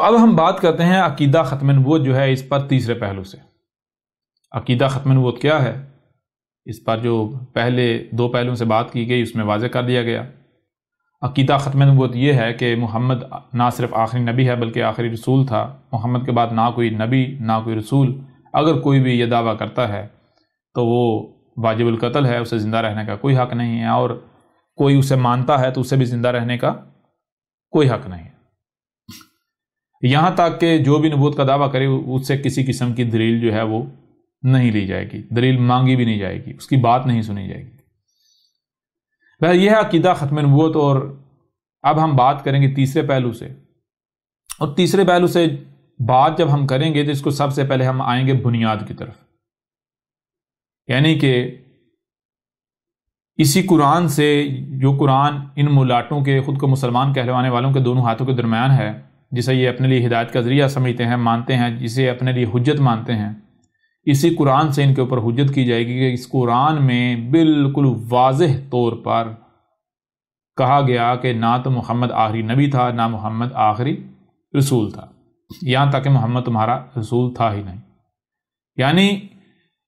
اب ہم بات کرتے ہیں عقیدہ ختم نبوت جو ہے اس پر تیسرے پہلو سے. عقیدہ ختم نبوت کیا ہے؟ اس پر جو پہلے دو پہلوؤں سے بات کی گئی اس میں واضح کر دیا گیا. عقیدہ ختم نبوت یہ ہے کہ محمد نہ صرف آخری نبی ہے بلکہ آخری رسول تھا. محمد کے بعد نہ کوئی نبی نہ کوئی رسول. اگر کوئی بھی یہ دعویٰ کرتا ہے تو وہ واجب القتل ہے، اسے زندہ رہنے کا کوئی حق نہیں ہے، اور کوئی اسے مانتا ہے تو اسے بھی زندہ رہنے کا کوئی حق نہیں ہے. یہاں تک کہ جو بھی نبوت کا دعویٰ کرے اس سے کسی قسم کی دلیل جو ہے وہ نہیں لی جائے گی، دلیل مانگی بھی نہیں جائے گی، اس کی بات نہیں سنی جائے گی. یہ ہے عقیدہ ختم نبوت. اور اب ہم بات کریں گے تیسرے پہلو سے، اور تیسرے پہلو سے بات جب ہم کریں گے تو اس کو سب سے پہلے ہم آئیں گے بنیاد کی طرف. یعنی کہ اسی قرآن سے، جو قرآن ان ملاٹوں کے خود کو مسلمان کہلوانے والوں کے دونوں ہاتھوں کے درمیان ہے، جسے یہ اپنے لیے ہدایت کا ذریعہ سمجھتے ہیں، مانتے ہیں، جسے اپنے لیے حجت مانتے ہیں، اسی قرآن سے ان کے اوپر حجت کی جائے گی کہ اس قرآن میں بالکل واضح طور پر کہا گیا کہ نہ تو محمد آخری نبی تھا نہ محمد آخری رسول تھا، یہاں تک کہ محمد تمہارا رسول تھا ہی نہیں. یعنی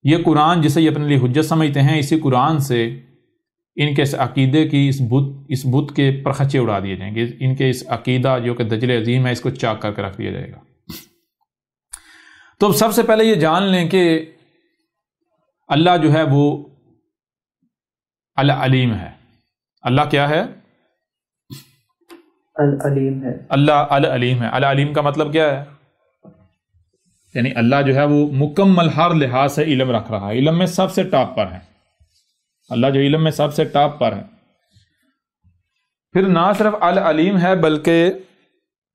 یہ قرآن جسے یہ اپنے لیے حجت سمجھتے ہیں، اسی قرآن سے ان کے اس عقیدے کی اس بت کے پرخچے اڑا دیے جائیں گے. ان کے اس عقیدہ جو کہ دجل عظیم ہے اس کو چاک کر کے رکھ دیا جائے گا. تو سب سے پہلے یہ جان لیں کہ اللہ جو ہے وہ العلیم ہے. اللہ کیا ہے؟ العلیم ہے. اللہ العلیم ہے. العلیم کا مطلب کیا ہے؟ یعنی اللہ جو ہے وہ مکمل ہر لحاظ سے علم رکھ رہا ہے، علم میں سب سے ٹاپ پر ہے. اللہ جو علم میں سب سے ٹاپ پر ہے. پھر نہ صرف العلیم ہے بلکہ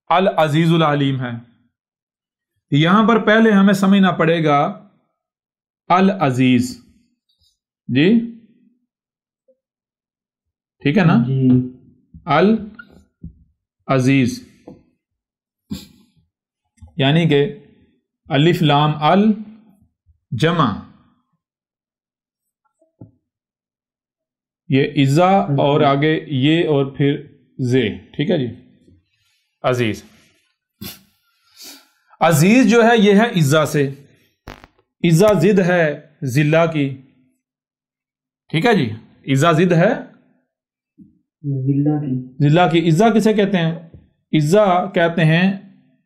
العزیز العلیم ہے. یہاں پر پہلے ہمیں سمجھنا پڑے گا العزیز. جی ٹھیک ہے نا؟ جی. العزیز یعنی کہ الف لام ال جمع یہ عزا اور آگے یہ اور پھر زے. ٹھیک ہے جی. عزیز عزیز جو ہے یہ ہے عزا سے. عزا ضد ہے ذلہ کی. ٹھیک ہے جی. عزا ضد ہے ذلہ کی. عزا کسے کہتے ہیں؟ عزا کہتے ہیں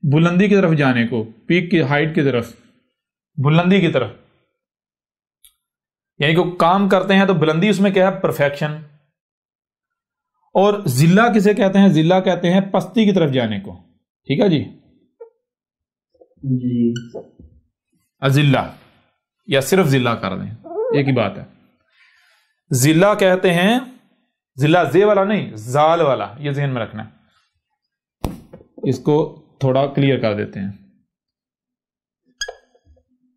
بلندی کی طرف جانے کو، پیک کی ہائٹ کی طرف، بلندی کی طرف. یعنی کہ کام کرتے ہیں تو بلندی اس میں کیا ہے؟ پرفیکشن. اور ذلہ کسے کہتے ہیں؟ ذلہ کہتے ہیں پستی کی طرف جانے کو. ٹھیک ہے جی. جی. اذلہ یا صرف ذلہ کر دیں ایک ہی بات ہے. ذلہ کہتے ہیں، ذلہ زے والا نہیں، زال والا، یہ ذہن میں رکھنا ہے. اس کو تھوڑا کلیئر کر دیتے ہیں.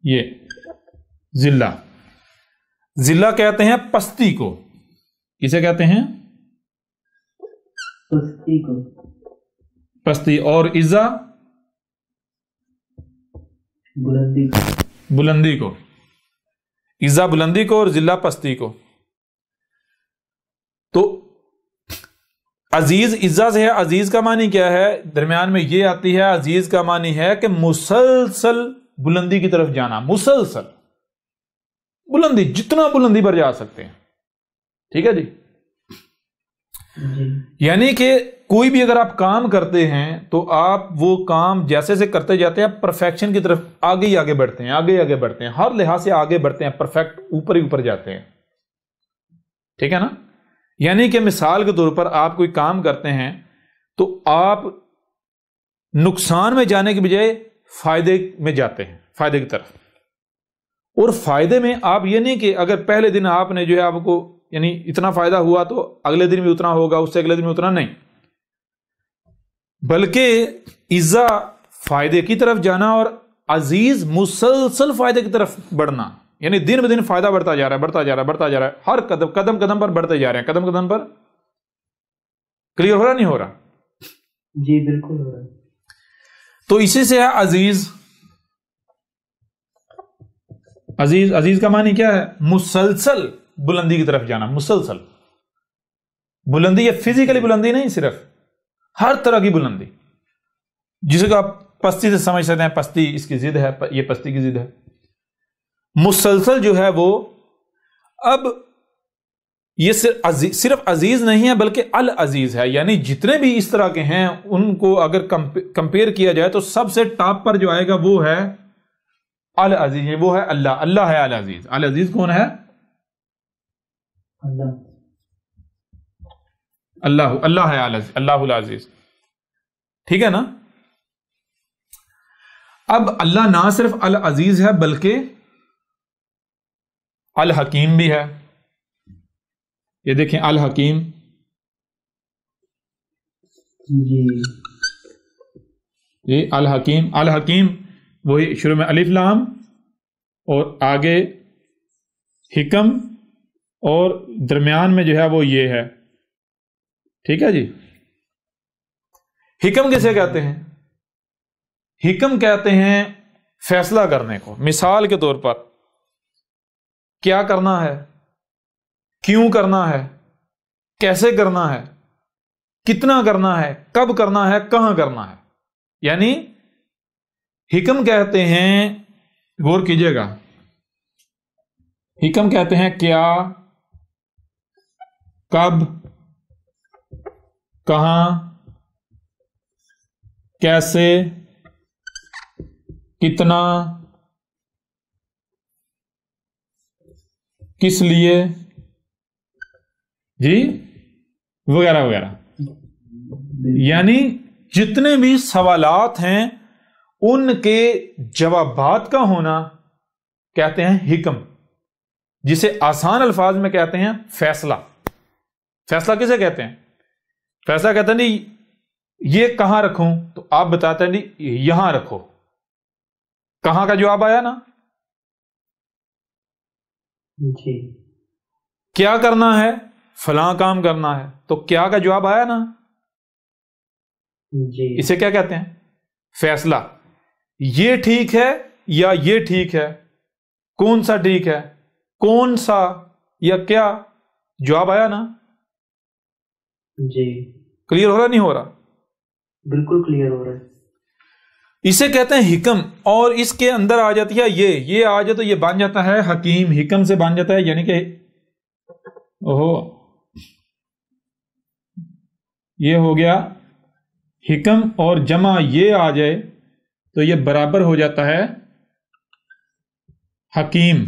یہ ذلہ، ذلہ کہتے ہیں پستی کو. کسے کہتے ہیں؟ پستی کو. پستی. اور عزا بلندی کو. بلندی کو. عزا بلندی کو اور ذلہ پستی کو. تو عزیز عزا سے ہے. عزیز کا معنی کیا ہے؟ درمیان میں یہ آتی ہے. عزیز کا معنی ہے کہ مسلسل بلندی کی طرف جانا. مسلسل بلندی، جتنا بلندی پر جا سکتے ہیں. ٹھیک ہے جی. یعنی کہ کوئی بھی اگر آپ کام کرتے ہیں تو آپ وہ کام جیسے سے کرتے جاتے ہیں، پرفیکشن کی طرف آگے ہی آگے بڑھتے ہیں، آگے ہی آگے بڑھتے ہیں، ہر لحاظ سے آگے بڑھتے ہیں، پرفیکٹ اوپر ہی اوپر جاتے ہیں. ٹھیک ہے نا؟ یعنی کہ مثال کے طور پر آپ کوئی کام کرتے ہیں تو آپ نقصان میں جانے کے بجائے فائدے میں جاتے ہیں، فائدے کی طرف. اور فائدے میں آپ یہ نہیں کہ اگر پہلے دن آپ نے جو ہے آپ کو یعنی اتنا فائدہ ہوا تو اگلے دن بھی اتنا ہوگا، اس سے اگلے دن بھی اتنا نہیں، بلکہ عزا فائدے کی طرف جانا اور عزیز مسلسل فائدے کی طرف بڑھنا. یعنی دن بدن فائدہ بڑھتا جا رہا ہے، بڑھتا جا رہا ہے، بڑھتا جا رہا ہے. ہر قدم قدم پر بڑھتے جا رہے ہیں، قدم قدم پر. کلیئر ہو رہا نہیں ہو رہا؟ جی بالکل ہو رہا ہے. تو اسی سے ہے عزیز. عزیز، عزیز کا معنی کیا ہے؟ مسلسل بلندی کی طرف جانا. مسلسل بلندی، یہ فزیکلی بلندی نہیں، صرف ہر طرح کی بلندی، جسے کہ آپ پستی سے سمجھ سکتے ہیں پستی اس کی ضد ہے، یہ پستی کی ضد ہے. مسلسل جو ہے وہ اب یہ صرف عزیز نہیں ہے بلکہ العزیز ہے، یعنی جتنے بھی اس طرح کے ہیں ان کو اگر کمپیئر کیا جائے تو سب سے ٹاپ پر جو آئے گا وہ ہے العزیز، وہ ہے اللہ. اللہ ہے العزیز. العزیز کون ہے؟ اللہ ہے اللہ العزیز. ٹھیک ہے نا. اب اللہ نہ صرف العزیز ہے بلکہ الحکیم بھی ہے. یہ دیکھیں الحکیم، جی الحکیم. الحکیم وہی شروع میں الف لام اور آگے حکم اور درمیان میں جو ہے وہ یہ ہے. ٹھیک ہے جی. حکم کسے کہتے ہیں؟ حکم کہتے ہیں فیصلہ کرنے کو. مثال کے طور پر کیا کرنا ہے، کیوں کرنا ہے، کیسے کرنا ہے، کتنا کرنا ہے، کب کرنا ہے، کہاں کرنا ہے. یعنی حکم کہتے ہیں، غور کیجئے گا، حکم کہتے ہیں کیا، کب، کہاں، کیسے، کتنا، کس لیے، جی وغیرہ وغیرہ. یعنی جتنے بھی سوالات ہیں ان کے جوابات کا ہونا کہتے ہیں حکم، جسے آسان الفاظ میں کہتے ہیں فیصلہ. فیصلہ کسے کہتے ہیں؟ فیصلہ کہتے ہیں نہیں یہ کہاں رکھوں، تو آپ بتاتے ہیں نہیں یہاں رکھو. کہاں کا جواب آیا نا. جی. کیا کرنا ہے، فلاں کام کرنا ہے، تو کیا کا جواب آیا نا. جی. اسے کیا کہتے ہیں؟ فیصلہ. یہ ٹھیک ہے یا یہ ٹھیک ہے، کون سا ٹھیک ہے، کون سا یا کیا، جواب آیا نا. جی. کلیئر ہو رہا نہیں ہو رہا؟ بالکل کلیئر ہو رہا ہے. اسے کہتے ہیں حکم. اور اس کے اندر آ جاتی ہے یہ آ جائے تو یہ بن جاتا ہے حکیم. حکم سے بن جاتا ہے، یعنی کہ یہ ہو گیا حکم، اور جمع یہ آ جائے تو یہ برابر ہو جاتا ہے حکیم.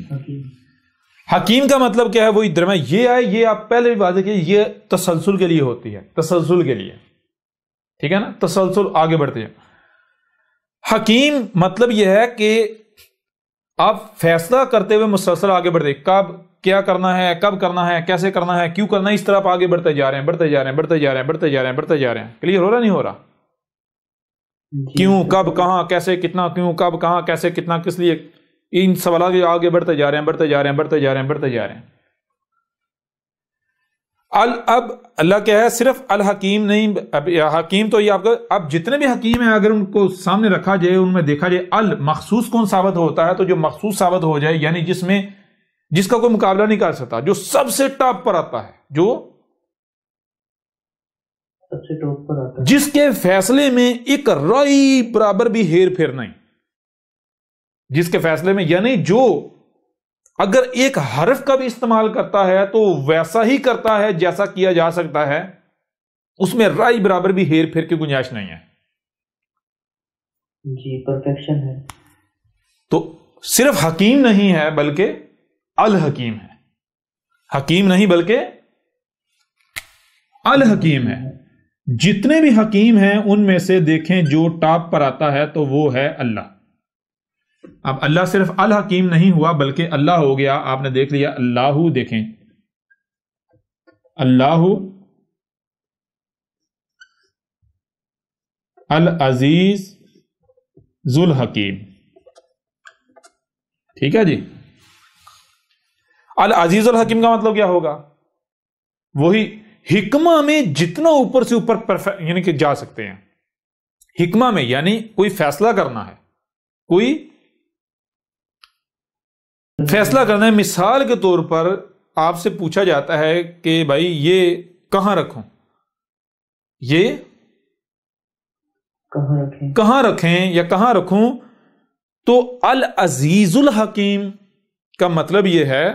حکیم کا مطلب کیا ہے؟ وہی درمیان یہ آئے. یہ آپ پہلے بھی واضح کیے، یہ تسلسل کے لیے ہوتی ہے، تسلسل کے لیے. ٹھیک ہے نا، تسلسل آگے بڑھتے ہیں. حکیم مطلب یہ ہے کہ آپ فیصلہ کرتے ہوئے مسلسل آگے بڑھتے، کب کیا کرنا ہے، کب کرنا ہے، کیسے کرنا ہے، کیوں کرنا ہے، اس طرح آپ آگے بڑھتے جا رہے ہیں، بڑھتے جا رہے ہیں، بڑھتے جا رہے ہیں، بڑھتے جا رہے ہیں، بڑھتے جا رہے ہیں. کلیئر ہو رہا نہیں ہو رہا؟ کیوں، کب، کہاں، کیسے، کتنا، کیوں، کب، کہاں، کیسے، کتنا، کس لیے، ان سوالات آگے بڑھتے جا رہے ہیں، بڑھتے جا رہے ہیں، بڑھتے جا رہے ہیں، بڑھتے جا رہے ہیں. اب اللہ کیا ہے؟ صرف الحکیم نہیں. اب حکیم تو یہ آپ کا، اب جتنے بھی حکیم ہیں اگر ان کو سامنے رکھا جائے، ان میں دیکھا جائے المخصوص کون ثابت ہوتا ہے، تو جو مخصوص ثابت ہو جائے، یعنی جس کا کوئی مقابلہ نہیں کر سکتا، جو سب سے ٹاپ پر آتا ہے، جو سب سے ٹاپ پر آتا ہے، جس کے فیصلے میں ایک رائی برابر بھی ہیر پھیر نہیں، جس کے فیصلے میں، یعنی جو اگر ایک حرف کا بھی استعمال کرتا ہے تو ویسا ہی کرتا ہے جیسا کیا جا سکتا ہے، اس میں رائی برابر بھی ہیر پھیر کی گنجائش نہیں ہے. جی پرفیکشن ہے. تو صرف حکیم نہیں ہے بلکہ الحکیم ہے. حکیم نہیں بلکہ الحکیم ہے. جتنے بھی حکیم ہیں ان میں سے دیکھیں جو ٹاپ پر آتا ہے تو وہ ہے اللہ. اب اللہ صرف الحکیم نہیں ہوا بلکہ اللہ ہو گیا، آپ نے دیکھ لیا اللہ. دیکھیں اللہ العزیز ذو الحکیم. ٹھیک ہے جی. العزیز الحکیم کا مطلب کیا ہوگا؟ وہی حکمہ میں جتنا اوپر سے اوپر یعنی کہ جا سکتے ہیں. حکمہ میں یعنی کوئی فیصلہ کرنا ہے، کوئی فیصلہ کرنا ہے. مثال کے طور پر آپ سے پوچھا جاتا ہے کہ بھائی یہ کہاں رکھوں، یہ کہاں رکھیں یا کہاں رکھوں؟ تو العزیز الحکیم کا مطلب یہ ہے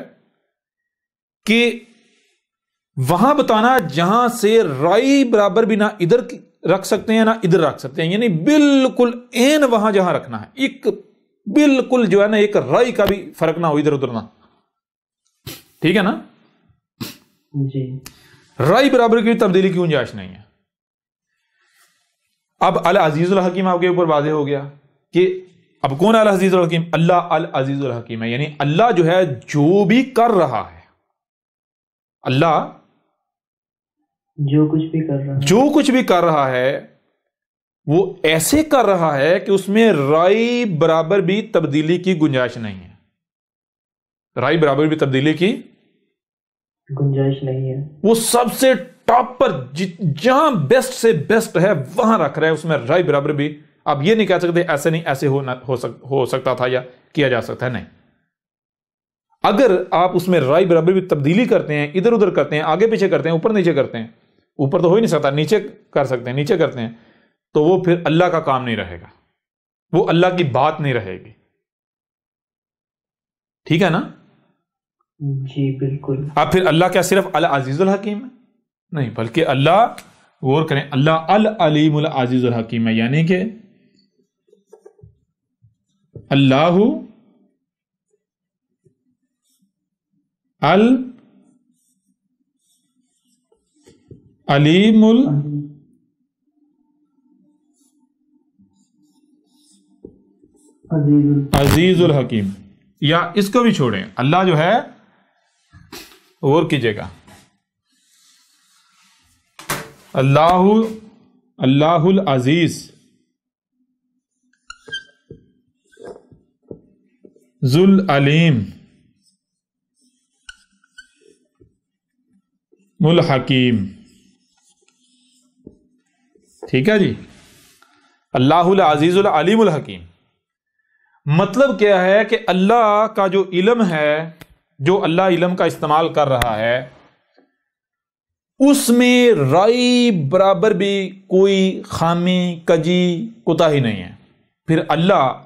کہ وہاں بتانا جہاں سے رائی برابر بھی نہ ادھر رکھ سکتے ہیں نہ ادھر رکھ سکتے ہیں، یعنی بالکل عین وہاں جہاں رکھنا ہے، ایک بالکل جو ہے نا ایک رائی کا بھی فرق نہ ہو ادھر ادھر نہ، ٹھیک ہے نا؟ جی رائی برابر کی تبدیلی کی گنجائش نہیں ہے۔ اب العزیز الحکیم آپ کے اوپر واضح ہو گیا کہ اب کون ہے العزیز الحکیم؟ اللہ العزیز الحکیم ہے، یعنی اللہ جو ہے جو بھی کر رہا ہے، اللہ جو کچھ بھی کر رہا ہے وہ ایسے کر رہا ہے کہ اس میں رائی برابر بھی تبدیلی کی گنجائش نہیں ہے، رائی برابر بھی تبدیلی کی گنجائش نہیں ہے۔ وہ سب سے ٹاپ پر جہاں بیسٹ سے بیسٹ ہے وہاں رکھ رہا ہے، اس میں رائی برابر بھی آپ یہ نہیں کہہ سکتے ایسے نہیں ایسے ہو سکتا تھا یا کیا جا سکتا ہے، نہیں۔ اگر آپ اس میں رائی برابر بھی تبدیلی کرتے ہیں، ادھر ادھر کرتے ہیں، آگے پیچھے کرتے ہیں، اوپر نیچے کرتے ہیں، اوپر تو ہو ہی نہیں سکتا، نیچے کر سکتے ہیں، نیچے کرتے ہیں، تو وہ پھر اللہ کا کام نہیں رہے گا، وہ اللہ کی بات نہیں رہے گی، ٹھیک ہے نا؟ جی بالکل۔ اب پھر اللہ کیا صرف العزیز الحکیم ہے؟ نہیں، بلکہ اللہ غور کریں، اللہ العلیم العزیز الحکیم ہے، یعنی کہ اللہ العلیم العزیز الحکیم، یا اس کو بھی چھوڑیں، اللہ جو ہے غور کیجئے گا، اللہ العزیز ذو العلیم الحکیم، ٹھیک ہے جی؟ اللہ العزیز العلیم الحکیم مطلب کیا ہے کہ اللہ کا جو علم ہے، جو اللہ علم کا استعمال کر رہا ہے، اس میں رائی برابر بھی کوئی خامی کجی کوتاہی نہیں ہے۔ پھر اللہ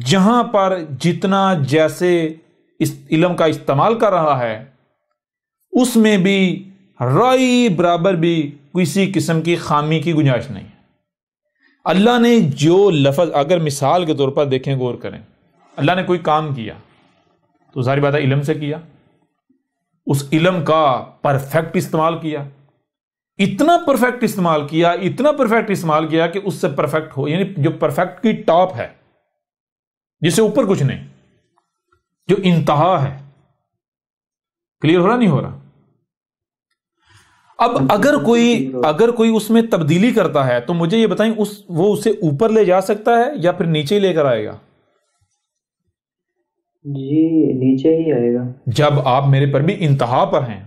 جہاں پر جتنا جیسے اس علم کا استعمال کر رہا ہے، اس میں بھی رائی برابر بھی کسی قسم کی خامی کی گنجائش نہیں ہے۔ اللہ نے جو لفظ، اگر مثال کے طور پر دیکھیں، غور کریں، اللہ نے کوئی کام کیا تو ظاہر بات ہے علم سے کیا، اس علم کا پرفیکٹ استعمال کیا، اتنا پرفیکٹ استعمال کیا، اتنا پرفیکٹ استعمال کیا کہ اس سے پرفیکٹ ہو، یعنی جو پرفیکٹ کی ٹاپ ہے، جس سے اوپر کچھ نہیں، جو انتہا ہے۔ کلیئر ہو رہا نہیں ہو رہا؟ اب اگر کوئی اس میں تبدیلی کرتا ہے تو مجھے یہ بتائیں وہ اسے اوپر لے جا سکتا ہے یا پھر نیچے لے کر آئے گا؟ جی نیچے ہی آئے گا۔ جب آپ میرے پر بھی انتہا پر ہیں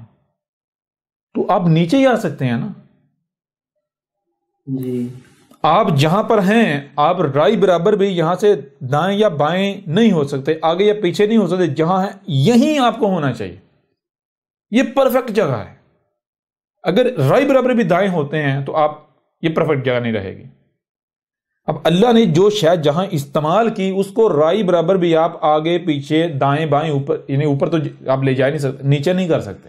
تو آپ نیچے ہی آ سکتے ہیں نا؟ جی آپ جہاں پر ہیں آپ رائی برابر بھی یہاں سے دائیں یا بائیں نہیں ہو سکتے، آگے یا پیچھے نہیں ہو سکتے، جہاں ہیں یہیں آپ کو ہونا چاہیے، یہ پرفیکٹ جگہ ہے۔ اگر رائی برابر بھی دائیں ہوتے ہیں تو آپ یہ پرفیکٹ جگہ نہیں رہے گی۔ اب اللہ نے جو شاید جہاں استعمال کی اس کو رائی برابر بھی آپ آگے پیچھے دائیں بائیں اوپر، یعنی اوپر تو آپ لے جا نہیں سکتے، نیچے نہیں کر سکتے،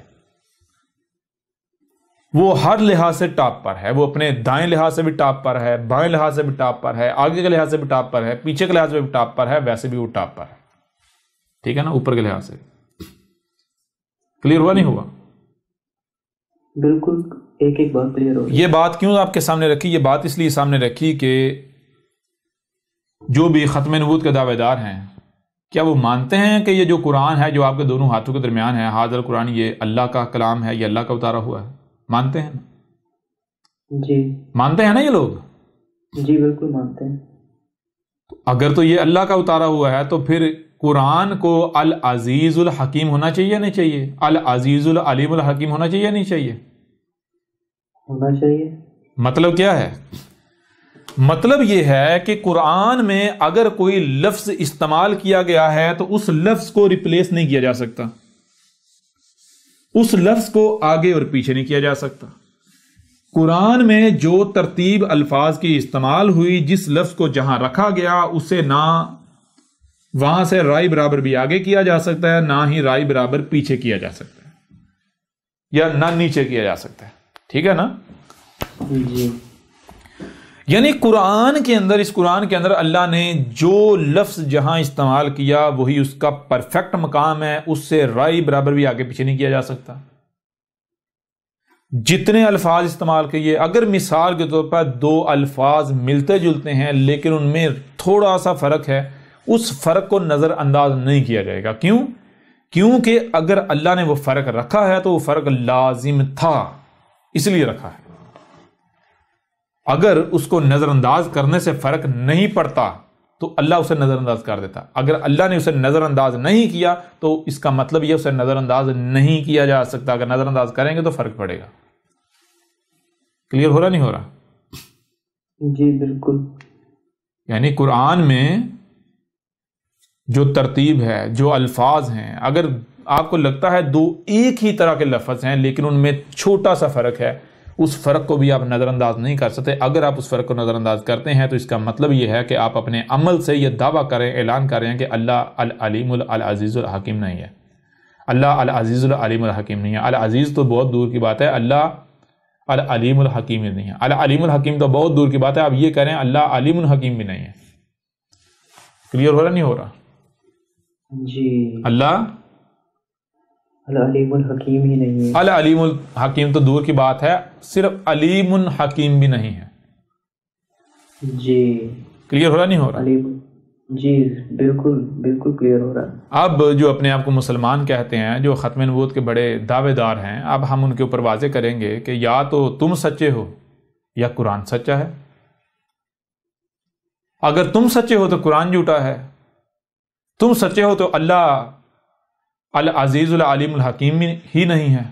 وہ ہر لحاظ سے ٹاپ پر ہے، وہ اپنے دائیں لحاظ سے بھی ٹاپ پر ہے، بائیں لحاظ سے بھی ٹاپ پر ہے، آگے کے لحاظ سے بھی ٹاپ پر ہے، پیچھے کے لحاظ سے بھی ٹاپ پر ہے، ویسے بھی وہ ٹاپ پر ہے، ٹھیک ہے نا؟ اوپر کے لحاظ سے کلیئر ہوا نہیں ہوا؟ بالکل، ایک ایک بات کلیئر ہو۔ یہ بات کیوں آپ کے سامنے رکھی؟ یہ بات اس لیے سامنے رکھی کہ جو بھی ختم نبوت کے دعوے دار ہیں، کیا وہ مانتے ہیں کہ یہ جو قرآن ہے جو آپ کے دونوں ہاتھوں کے درمیان ہے، حاضر قرآن، یہ اللہ کا کلام ہے، یہ اللہ کا اتارا ہوا ہے؟ مانتے ہیں؟ جی مانتے ہیں نا یہ لوگ؟ جی بالکل مانتے ہیں۔ اگر تو یہ اللہ کا اتارا ہوا ہے تو پھر قرآن کو العزیز الحکیم ہونا چاہیے یا نہیں چاہیے؟ العزیز العلیم الحکیم ہونا چاہیے یا نہیں چاہیے؟ ہونا چاہیے۔ مطلب کیا ہے؟ مطلب یہ ہے کہ قرآن میں اگر کوئی لفظ استعمال کیا گیا ہے تو اس لفظ کو ریپلیس نہیں کیا جا سکتا، اس لفظ کو آگے اور پیچھے نہیں کیا جا سکتا، قرآن میں جو ترتیب الفاظ کی استعمال ہوئی، جس لفظ کو جہاں رکھا گیا، اسے نہ وہاں سے رائی برابر بھی آگے کیا جا سکتا ہے، نہ ہی رائی برابر پیچھے کیا جا سکتا ہے، یا نہ نیچے کیا جا سکتا ہے. ٹھیک ہے نا؟ جی. یعنی قرآن کے اندر، اس قرآن کے اندر اللہ نے جو لفظ جہاں استعمال کیا وہی اس کا پرفیکٹ مقام ہے، اس سے رائی برابر بھی آگے پیچھے نہیں کیا جا سکتا. جتنے الفاظ استعمال کیے، اگر مثال کے طور پر دو الفاظ ملتے جلتے ہیں لیکن ان میں تھوڑا سا فرق ہے، اس فرق کو نظر انداز نہیں کیا جائے گا. کیوں؟ کیونکہ اگر اللہ نے وہ فرق رکھا ہے تو وہ فرق لازم تھا، اس لیے رکھا ہے. اگر اس کو نظر انداز کرنے سے فرق نہیں پڑتا تو اللہ اسے نظر انداز کر دیتا. اگر اللہ نے اسے نظر انداز نہیں کیا تو اس کا مطلب یہ اسے نظر انداز نہیں کیا جا سکتا. اگر نظر انداز کریں گے تو فرق پڑے گا. کلیئر ہو رہا نہیں ہو رہا؟ جی بالکل. یعنی قرآن میں جو ترتیب ہے، جو الفاظ ہیں، اگر آپ کو لگتا ہے دو ایک ہی طرح کے لفظ ہیں لیکن ان میں چھوٹا سا فرق ہے، اس فرق کو بھی آپ نظر انداز نہیں کر سکتے. اگر آپ اس فرق کو نظر انداز کرتے ہیں تو اس کا مطلب یہ ہے کہ آپ اپنے عمل سے یہ دعویٰ کریں، اعلان کریں کہ اللہ العلیم العزیز الحکیم نہیں ہے. اللہ العزیز العلیم الحکیم نہیں ہے. العزیز تو بہت دور کی بات ہے، اللہ العلیم الحکیم نہیں ہے. العلیم الحکیم تو بہت دور کی بات ہے. آپ یہ کریں اللہ علیم الحکیم بھی نہیں ہے. کلیئر ہو رہا نہیں ہو رہا؟ جی. اللہ العلیم الحکیم ہی نہیں ہے. العلیم الحکیم تو دور کی بات ہے، صرف علیم الحکیم بھی نہیں ہے. جی. کلیئر ہو رہا نہیں ہو رہا؟ جی بالکل بالکل کلیئر ہو رہا ہے. اب جو اپنے آپ کو مسلمان کہتے ہیں، جو ختم نبوت کے بڑے دعوے دار ہیں، اب ہم ان کے اوپر واضح کریں گے کہ یا تو تم سچے ہو یا قرآن سچا ہے. اگر تم سچے ہو تو قرآن جھوٹا ہے، تم سچے ہو تو اللہ العزیز العلیم الحکیم ہی نہیں ہے.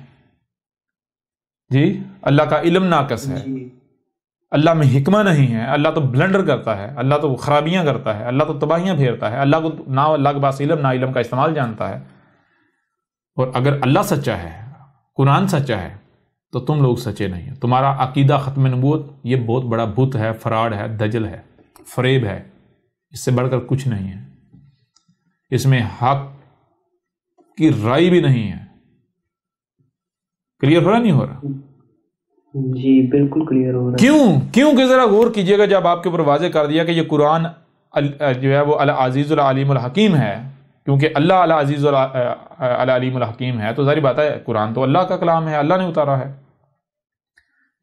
جی، اللہ کا علم ناقص ہے، اللہ میں حکمہ نہیں ہے، اللہ تو بلنڈر کرتا ہے، اللہ تو خرابیاں کرتا ہے، اللہ تو تباہیاں پھیرتا ہے، اللہ کو نہ اللہ کے پاس علم، نہ علم کا استعمال جانتا ہے. اور اگر اللہ سچا ہے، قرآن سچا ہے، تو تم لوگ سچے نہیں ہیں. تمہارا عقیدہ ختم نبوت یہ بہت بڑا بت ہے، فراڈ ہے، دجل ہے، فریب ہے، اس سے بڑھ کر کچھ نہیں ہے. اس میں حق کی رائے بھی نہیں ہے. کلیئر ہو رہا نہیں ہو رہا؟ جی بالکل کلیئر ہو رہا ہے. کیوں کہ ذرا غور کیجئے گا، جب آپ کے اوپر واضح کر دیا کہ یہ قرآن جو ہے وہ العزیز العلیم الحکیم ہے، کیونکہ اللہ العزیز العلیم الحکیم ہے، تو ظاہر بات ہے قرآن تو اللہ کا کلام ہے، اللہ نے اتارا ہے.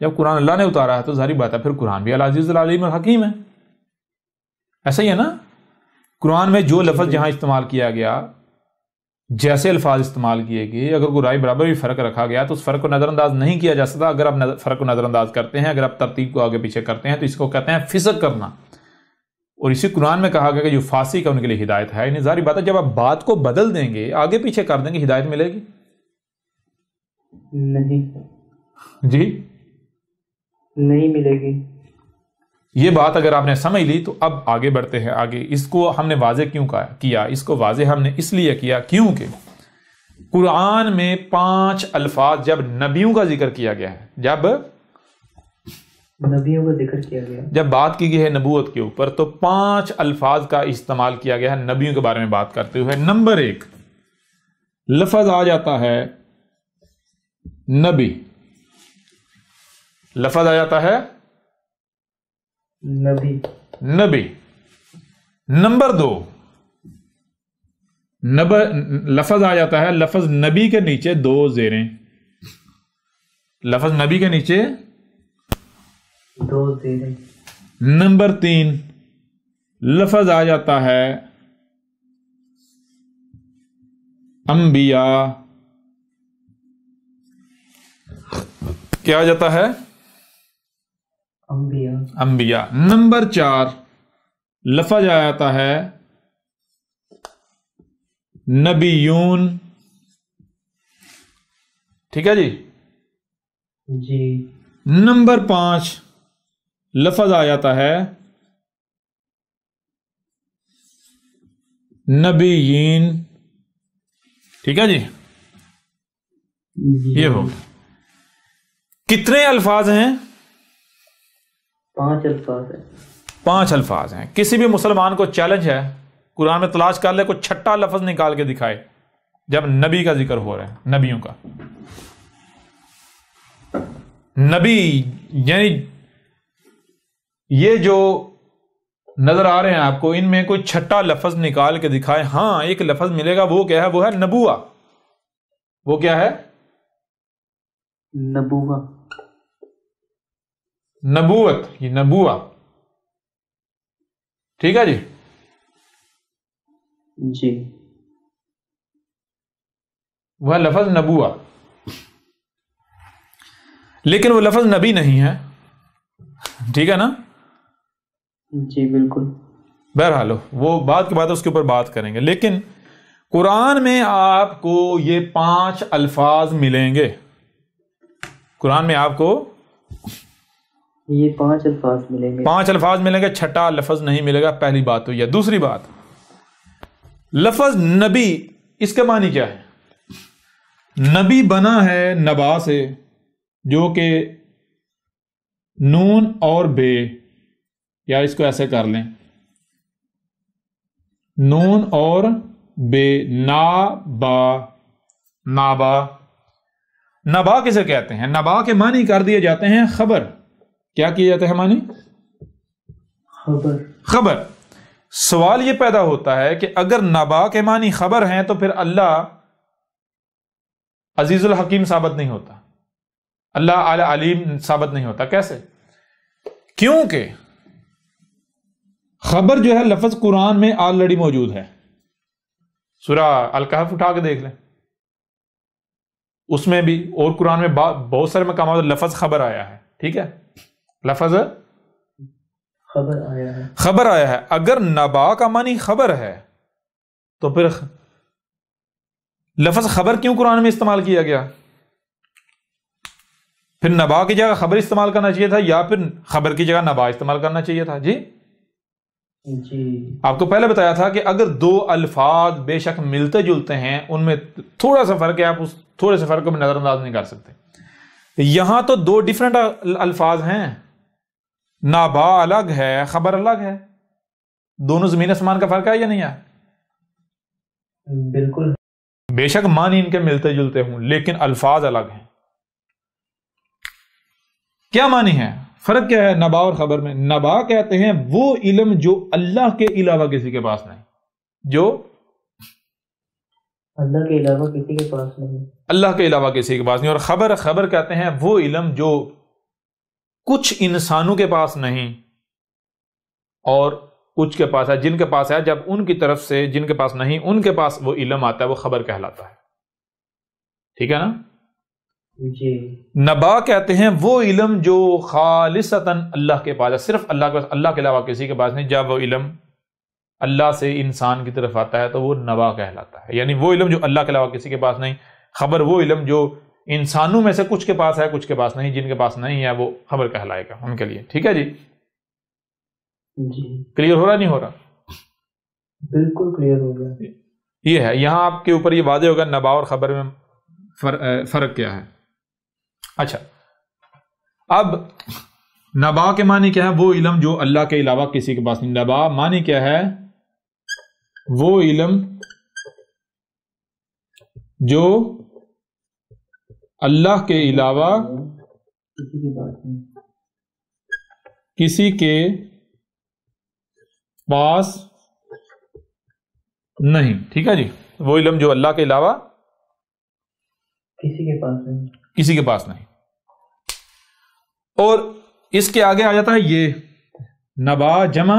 جب قرآن اللہ نے اتارا ہے تو ظاہر بات ہے پھر قرآن بھی العزیز العلیم الحکیم ہے. ایسا ہی ہے نا؟ قرآن میں جو لفظ جہاں استعمال کیا گیا، جیسے الفاظ استعمال کیے گئے، اگر کوئی رائے برابر بھی فرق رکھا گیا تو اس فرق کو نظر انداز نہیں کیا جا سکتا. اگر آپ فرق کو نظر انداز کرتے ہیں، اگر آپ ترتیب کو آگے پیچھے کرتے ہیں، تو اس کو کہتے ہیں فسق کرنا. اور اسی قرآن میں کہا گیا کہ جو فاسق ہے ان کے لیے ہدایت ہے. یعنی ظاہر بات ہے جب آپ بات کو بدل دیں گے، آگے پیچھے کر دیں گے، ہدایت ملے گی نہیں؟ جی نہیں ملے گی. یہ بات اگر آپ نے سمجھ لی تو اب آگے بڑھتے ہیں. آگے اس کو ہم نے واضح کیوں کیا؟ اس کو واضح ہم نے اس لیے کیا کیونکہ قرآن میں 5 الفاظ جب نبیوں کا ذکر کیا گیا ہے، جب نبیوں کا ذکر کیا گیا، جب بات کی گئی ہے نبوت کے اوپر، تو 5 الفاظ کا استعمال کیا گیا ہے نبیوں کے بارے میں بات کرتے ہوئے. نمبر 1 لفظ آ جاتا ہے نبی. لفظ آ جاتا ہے نبی. نمبر 2 لفظ آ جاتا ہے، لفظ نبی کے نیچے 2 زیریں. لفظ نبی کے نیچے 2 زیریں. نمبر 3 لفظ آ جاتا ہے انبیاء. کیا آ جاتا ہے؟ انبیاء. نمبر 4 لفظ آ جاتا ہے نبیون. ٹھیک ہے جی. نمبر 5 لفظ آ جاتا ہے نبیین. ٹھیک ہے جی. یہ ہو کتنے الفاظ ہیں؟ 5 الفاظ ہیں. 5 الفاظ ہیں. کسی بھی مسلمان کو چیلنج ہے قرآن میں تلاش کر لے کوئی چھٹا لفظ نکال کے دکھائے جب نبی کا ذکر ہو رہا ہے. نبیوں کا نبی یعنی یہ جو نظر آ رہے ہیں آپ کو ان میں کوئی چھٹا لفظ نکال کے دکھائے. ہاں ایک لفظ ملے گا. وہ کیا ہے؟ وہ ہے نبوہ. وہ کیا ہے؟ نبوہ. نبوت. یہ نبوہ. ٹھیک ہے جی. جی وہ لفظ نبوہ لیکن وہ لفظ نبی نہیں ہے. ٹھیک ہے نا؟ جی بالکل. بہرحال وہ بات کے بعد اس کے اوپر بات کریں گے. لیکن قرآن میں آپ کو یہ 5 الفاظ ملیں گے. قرآن میں آپ کو یہ 5 الفاظ ملیں گے. 5 الفاظ ملیں گے. چھٹا لفظ نہیں ملے گا. پہلی بات تو یہ. دوسری بات لفظ نبی اس کے معنی کیا ہے؟ نبی بنا ہے نبا سے جو کہ نون اور بے یا اس کو ایسے کر لیں نون اور بے نابا. نابا نبا کسے کہتے ہیں؟ نبا کے معنی کر دیے جاتے ہیں خبر. کیا کیے جاتے ہیں معنی؟ خبر. سوال یہ پیدا ہوتا ہے کہ اگر نبا کے معنی خبر ہیں تو پھر اللہ عزیز الحکیم ثابت نہیں ہوتا. اللہ اعلی علیم ثابت نہیں ہوتا. کیسے؟ کیونکہ خبر جو ہے لفظ قرآن میں آلریڈی موجود ہے. سورہ الکہف اٹھا کے دیکھ لیں اس میں بھی اور قرآن میں بہت سارے مقامات لفظ خبر آیا ہے. ٹھیک ہے لفظ خبر آیا ہے. اگر نبا کا معنی خبر ہے تو پھر لفظ خبر کیوں قرآن میں استعمال کیا گیا؟ پھر نبا کی جگہ خبر استعمال کرنا چاہیے تھا یا پھر خبر کی جگہ نبا استعمال کرنا چاہیے تھا؟ جی آپ کو پہلے بتایا تھا کہ اگر 2 الفاظ بے شک ملتے جلتے ہیں ان میں تھوڑا سا فرق ہے. آپ اس تھوڑے سے فرق کو نظر انداز نہیں کر سکتے. یہاں تو 2 ڈیفرنٹ الفاظ ہیں. نبا الگ ہے خبر الگ ہے. دونوں زمین آسمان کا فرق ہے یا نہیں ہے؟ بالکل. بے شک معنی ان کے ملتے جلتے ہوں لیکن الفاظ الگ ہیں. کیا معنی ہے؟ فرق کیا ہے نبا اور خبر میں؟ نبا کہتے ہیں وہ علم جو اللہ کے علاوہ کسی کے پاس نہیں. جو اللہ کے علاوہ کسی کے پاس نہیں. اللہ کے علاوہ کسی کے پاس نہیں. اور خبر کہتے ہیں وہ علم جو کچھ انسانوں کے پاس نہیں اور کچھ کے پاس ہے. جن کے پاس ہے جب ان کی طرف سے جن کے پاس نہیں ان کے پاس وہ علم آتا ہے وہ خبر کہلاتا ہے. ٹھیک ہے نا؟ جی. نبا کہتے ہیں وہ علم جو خالصتاً اللہ کے پاس ہے. صرف اللہ کے پاس. اللہ کے علاوہ کسی کے پاس نہیں. جب وہ علم اللہ سے انسان کی طرف آتا ہے تو وہ نبا کہلاتا ہے. یعنی وہ علم جو اللہ کے علاوہ کسی کے پاس نہیں. خبر وہ علم جو انسانوں میں سے کچھ کے پاس ہے کچھ کے پاس نہیں. جن کے پاس نہیں ہے وہ خبر کہلائے گا ان کے لیے. ٹھیک ہے جی. کلیئر ہو رہا نہیں ہو رہا؟ بالکل کلیئر ہو گیا. یہ ہے یہاں آپ کے اوپر یہ واضح ہوگا نبا اور خبر میں فرق کیا ہے. اچھا اب نبا کے معنی کیا ہے؟ وہ علم جو اللہ کے علاوہ کسی کے پاس نہیں. نبا معنی کیا ہے؟ وہ علم جو اللہ کے علاوہ کسی کے پاس نہیں. ٹھیک ہے جی. وہ علم جو اللہ کے علاوہ کسی کے پاس نہیں. اور اس کے آگے آ جاتا ہے یہ نبا جمع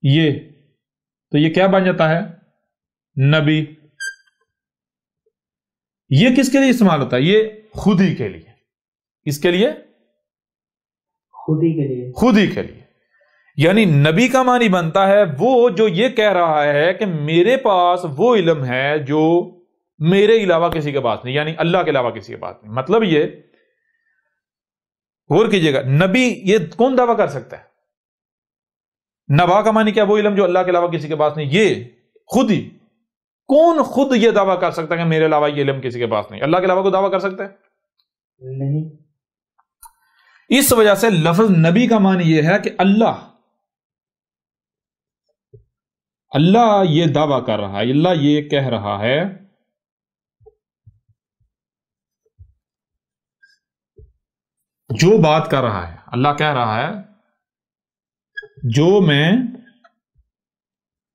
یہ تو یہ کیا بن جاتا ہے؟ نبی. یہ کس کے لیے استعمال ہوتا ہے؟ یہ خود ہی کے لیے. کس کے لیے؟ خود ہی کے لیے. یعنی نبی کا معنی بنتا ہے وہ جو یہ کہہ رہا ہے کہ میرے پاس وہ علم ہے جو میرے علاوہ کسی کے پاس نہیں. یعنی اللہ کے علاوہ کسی کے پاس نہیں. مطلب یہ غور کیجئے گا نبی یہ کون دعویٰ کر سکتا ہے؟ نبا کا معنی کیا؟ وہ علم جو اللہ کے علاوہ کسی کے پاس نہیں. یہ خود ہی. کون خود یہ دعویٰ کر سکتا ہے کہ میرے علاوہ یہ علم کسی کے پاس نہیں؟ اللہ کے علاوہ کوئی دعویٰ کر سکتا ہے؟ نہیں. اس وجہ سے لفظ نبی کا معنی یہ ہے کہ اللہ یہ دعویٰ کر رہا ہے، اللہ یہ کہہ رہا ہے جو بات کر رہا ہے، اللہ کہہ رہا ہے جو میں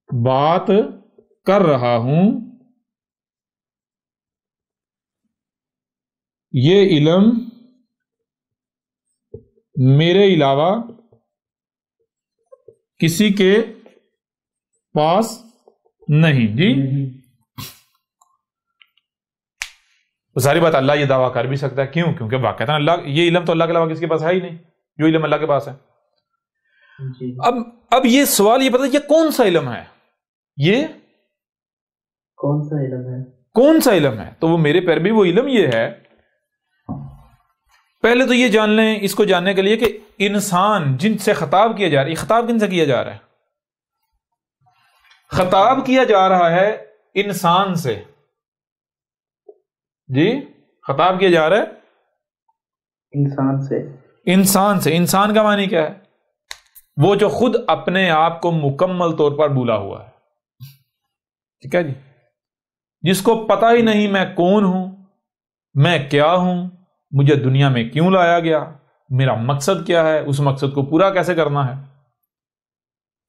بات کر رہا ہوں یہ علم میرے علاوہ کسی کے پاس نہیں۔ جی ساری بات اللہ یہ دعویٰ کر بھی سکتا ہے، کیوں؟ کیونکہ واقعہ اللہ یہ علم تو اللہ کے علاوہ کسی کے پاس ہے ہی نہیں، جو علم اللہ کے پاس ہے۔ اب یہ سوال یہ پتا یہ کون سا علم ہے، یہ کون سا علم ہے، کون سا علم ہے؟ تو وہ میرے پیر بھی وہ علم یہ ہے، پہلے تو یہ جان لیں اس کو جاننے کے لیے کہ انسان جن سے خطاب کیا جا رہا ہے، خطاب کن سے کیا جا رہا ہے؟ خطاب کیا جا رہا ہے انسان سے۔ جی خطاب کیا جا رہا ہے انسان سے۔ انسان سے، انسان کا معنی کیا ہے؟ وہ جو خود اپنے آپ کو مکمل طور پر بھولا ہوا ہے، ٹھیک ہے جی، جس کو پتہ ہی نہیں میں کون ہوں، میں کیا ہوں، مجھے دنیا میں کیوں لایا گیا، میرا مقصد کیا ہے، اس مقصد کو پورا کیسے کرنا ہے۔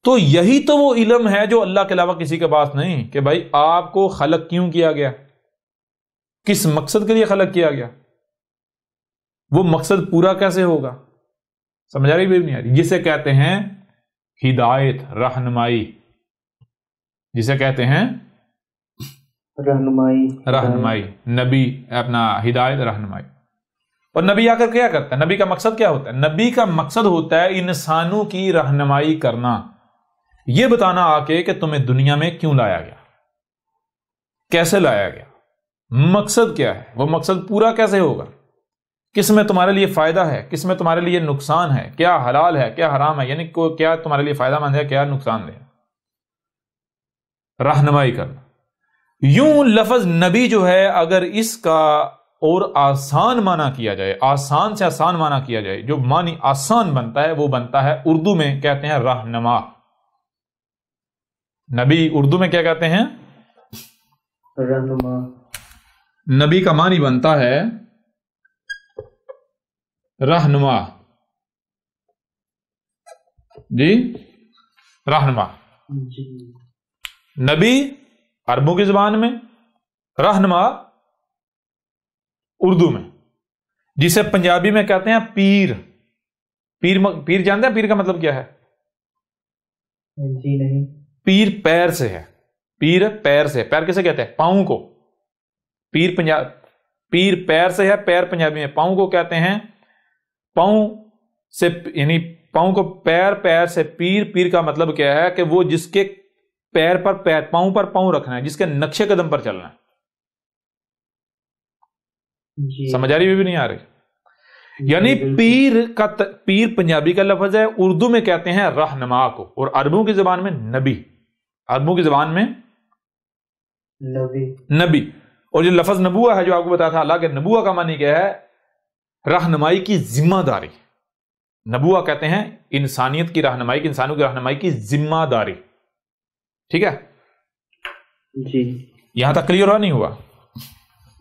تو یہی تو وہ علم ہے جو اللہ کے علاوہ کسی کے پاس نہیں، کہ بھائی آپ کو خلق کیوں کیا گیا، کس مقصد کے لیے خلق کیا گیا، وہ مقصد پورا کیسے ہوگا۔ سمجھ آ رہی بھی نہیں آ رہی؟ جسے کہتے ہیں ہدایت، رہنمائی، جسے کہتے ہیں رہنمائی، نبی اپنا ہدایت، رہنمائی۔ اور نبی آ کر کیا کرتا ہے؟ نبی کا مقصد کیا ہوتا ہے؟ نبی کا مقصد ہوتا ہے انسانوں کی رہنمائی کرنا، یہ بتانا آ کے کہ تمہیں دنیا میں کیوں لایا گیا، کیسے لایا گیا، مقصد کیا ہے، وہ مقصد پورا کیسے ہوگا، کس میں تمہارے لیے فائدہ ہے، کس میں تمہارے لیے نقصان ہے، کیا حلال ہے کیا حرام ہے، یعنی کیا تمہارے لیے فائدہ مند ہے کیا نقصان دہ، رہنمائی کرنا۔ یوں لفظ نبی جو ہے اگر اس کا اور آسان معنی کیا جائے، آسان سے آسان معنی کیا جائے، جو معنی آسان بنتا ہے وہ بنتا ہے، اردو میں کہتے ہیں رہنما۔ نبی اردو میں کیا کہتے ہیں؟ رہنما۔ نبی کا معنی بنتا ہے رہنما، جی رہنما۔ نبی عربوں کی زبان میں، رہنما اردو میں، جسے پنجابی میں کہتے ہیں پیر۔ پیر جانتے ہیں پیر کا مطلب کیا ہے؟ جی نہیں۔ پیر پیر سے ہے، پیر پیر سے، پیر کسے کہتے ہیں؟ پاؤں کو۔ پیر پیر سے ہے، پیر پنجابی میں پاؤں کو کہتے ہیں، پاؤں سے یعنی پاؤں کو پیر، پیر سے پیر۔ پیر کا مطلب کیا ہے کہ وہ جس کے پیر پر پیر، پاؤں پر پاؤں رکھنا ہے، جس کے نقشے قدم پر چلنا ہے۔ جی سمجھ آ رہی بھی نہیں آ رہی؟ یعنی پیر پنجابی کا لفظ ہے، اردو میں کہتے ہیں رہنما کو، اور عربوں کی زبان میں نبی، عربوں کی زبان میں نبی۔ اور جو لفظ نبوہ ہے جو آپ کو بتایا تھا، اللہ کے نبوہ کا معنی کیا ہے؟ رہنمائی کی ذمہ داری۔ نبوہ کہتے ہیں انسانیت کی رہنمائی کی، انسانوں کی رہنمائی کی ذمہ داری، ٹھیک ہے جی۔ یہاں تک کلیئر ہوا نہیں ہوا؟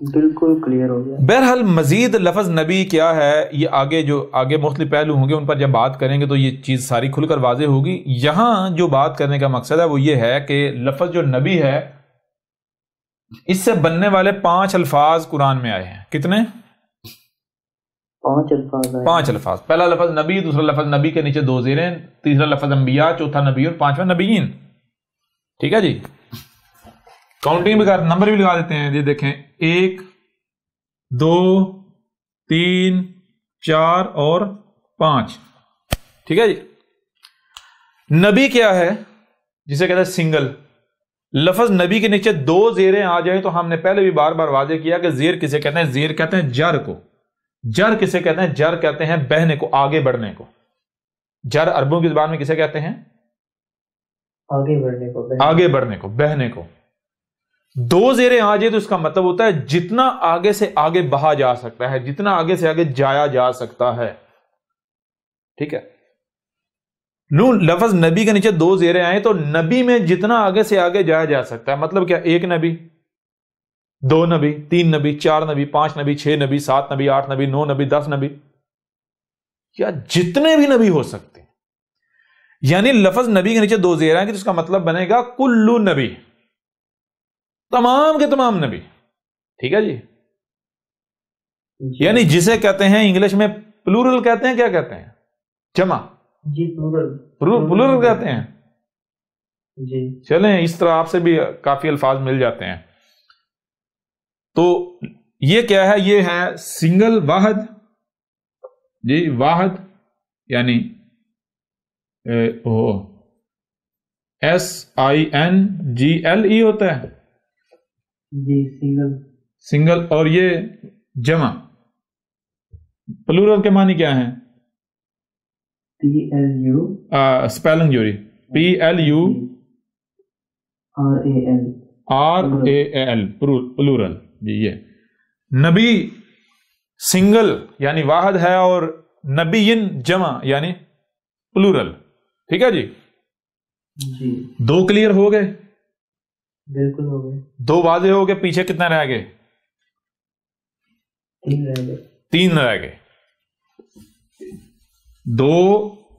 بالکل کلیئر ہو گیا۔ بہرحال مزید لفظ نبی کیا ہے یہ آگے مختلف پہلو ہوں گے، ان پر جب بات کریں گے تو یہ چیز ساری کھل کر واضح ہوگی۔ یہاں جو بات کرنے کا مقصد ہے وہ یہ ہے کہ لفظ جو نبی ہے اس سے بننے والے 5 الفاظ قرآن میں آئے ہیں۔ کتنے؟ 5 الفاظ آئے۔ 5 الفاظ۔ پہلا لفظ نبی، دوسرا لفظ نبی کے نیچے 2 زیریں، تیسرا لفظ انبیاء، چوتھا نبی، اور 5واں نبیین، ٹھیک ہے جی۔ کاؤنٹنگ بھی نمبر بھی لگا دیتے ہیں، یہ دیکھیں 1 2 3 4 اور 5، ٹھیک ہے جی۔ نبی کیا ہے؟ جسے کہتے ہیں سنگل لفظ۔ نبی کے نیچے 2 زیریں آ جائیں تو ہم نے پہلے بھی بار بار واضح کیا کہ زیر کسے کہتے ہیں؟ زیر کہتے ہیں جر کو۔ جر کسے کہتے ہیں؟ جر کہتے ہیں بہنے کو، آگے بڑھنے کو۔ جر عربوں کی زبان میں کسے کہتے ہیں؟ آگے بڑھنے کو، آگے بڑھنے کو، بہنے کو۔ 2 زیریں آ جائے تو اس کا مطلب ہوتا ہے جتنا آگے سے آگے بہا جا سکتا ہے، جتنا آگے سے آگے جایا جا سکتا ہے، ٹھیک ہے. لفظ نبی کے نیچے 2 زیریں آئیں تو نبی میں جتنا آگے سے آگے جایا جا سکتا ہے. مطلب کیا؟ 1 نبی، 2 نبی، 3 نبی، 4 نبی، 5 نبی، 6 نبی، 7 نبی، 8 نبی، 9 نبی، 10 نبی، یا جتنے بھی نبی ہو سکتے ہیں. یعنی لفظ نبی کے نیچے 2 زیریں آئیں گے تو اس کا مطلب بنے گا کل نبی، تمام کے تمام نبی. ٹھیک ہے جی. یعنی جسے کہتے ہیں انگلش میں پلورل کہتے ہیں، کیا کہتے ہیں؟ جمع. جی پلورل کہتے ہیں. جی چلیں اس طرح آپ سے بھی کافی الفاظ مل جاتے ہیں. تو یہ کیا ہے؟ یہ ہے سنگل، واحد. جی واحد یعنی SINGLE ہوتا ہے جی سنگل. اور یہ جمع. پلورل کے معنی کیا ہیں؟ اسپیلنگ جوری PLURAL پلورل. جی یہ نبی سنگل یعنی واحد ہے اور نبیین جمع یعنی پلورل. ٹھیک ہے جی. 2 کلیئر ہو گئے؟ بالکل ہو گئے. 2 واضح ہو گئے. پیچھے کتنا رہ گئے؟ 3 رہ گئے. 2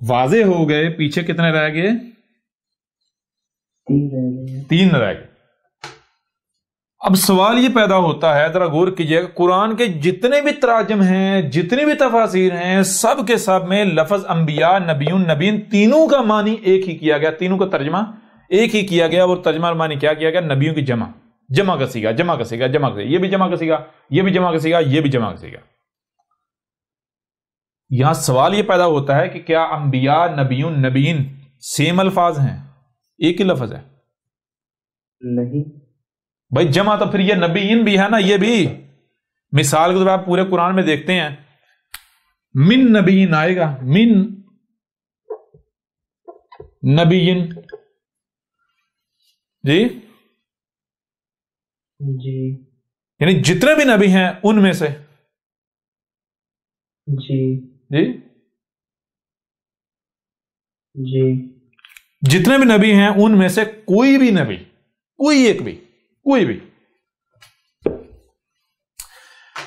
واضح ہو گئے. پیچھے کتنے رہ گئے؟ 3 رہ گئے. اب سوال یہ پیدا ہوتا ہے، ذرا غور کیجئے، قرآن کے جتنے بھی تراجم ہیں، جتنے بھی تفاسیر ہیں، سب کے سب میں لفظ انبیاء، نبیون، نبین، تینوں کا معنی ایک ہی کیا گیا، تینوں کا ترجمہ ایک ہی کیا گیا. اور ترجمہ معنی کیا کیا گیا؟ نبیوں کی جمع کا سیگا، جمع کا سیگا، جمع کا سیگا، یہ بھی جمع کا سیگا، یہ بھی جمع کا سیگا، یہ بھی جمع کا سیگا. یہاں سوال یہ پیدا ہوتا ہے کہ کیا انبیاء، نبیون، نبیین سیم الفاظ ہیں؟ ایک ہی لفظ ہے؟ نہیں بھائی جمع تو پھر یہ نبیین بھی ہے نا. یہ بھی مثال کے طور پر آپ پورے قرآن میں دیکھتے ہیں، من نبیین آئے گا، من نبیین. جی جی یعنی جتنے بھی نبی ہیں ان میں سے. جی جی جی جتنے بھی نبی ہیں ان میں سے کوئی بھی نبی، کوئی ایک بھی، کوئی بھی.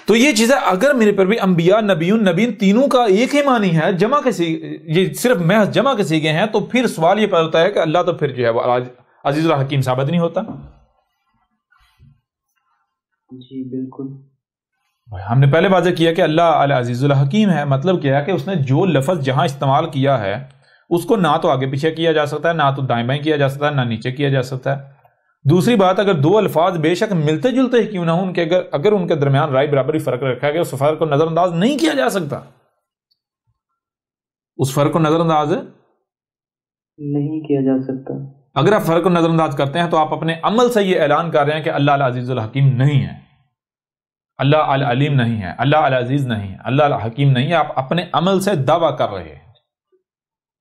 تو یہ چیزیں اگر میرے پر بھی انبیاء، نبیون، نبیین تینوں کا ایک ہی معنی ہے، جمع کے یہ صرف محض جمع کے سیگے ہیں، تو پھر سوال یہ پیدا ہوتا ہے کہ اللہ تو پھر جو ہے وہ عزیز الحکیم ثابت نہیں ہوتا. جی بالکل. ہم نے پہلے واضح کیا کہ اللہ العزیز الحکیم ہے. مطلب کیا ہے کہ اس نے جو لفظ جہاں استعمال کیا ہے اس کو نہ تو آگے پیچھے کیا جا سکتا ہے، نہ تو دائیں بائیں کیا جا سکتا ہے، نہ نیچے کیا جا سکتا ہے. دوسری بات، اگر 2 الفاظ بے شک ملتے جلتے ہی کیوں نہ ہوں، ان کے اگر ان کے درمیان رائے برابری فرق رکھا گیا، اس فرق کو نظر انداز نہیں کیا جا سکتا. اس فرق کو نظر انداز نہیں کیا جا سکتا. اگر آپ فرق کو نظر انداز کرتے ہیں تو آپ اپنے عمل سے یہ اعلان کر رہے ہیں کہ اللہ العزیز الحکیم نہیں ہے، اللہ العلیم نہیں ہے، اللہ العزیز نہیں ہے، اللہ الحکیم نہیں ہے. آپ اپنے عمل سے دعویٰ کر رہے ہیں.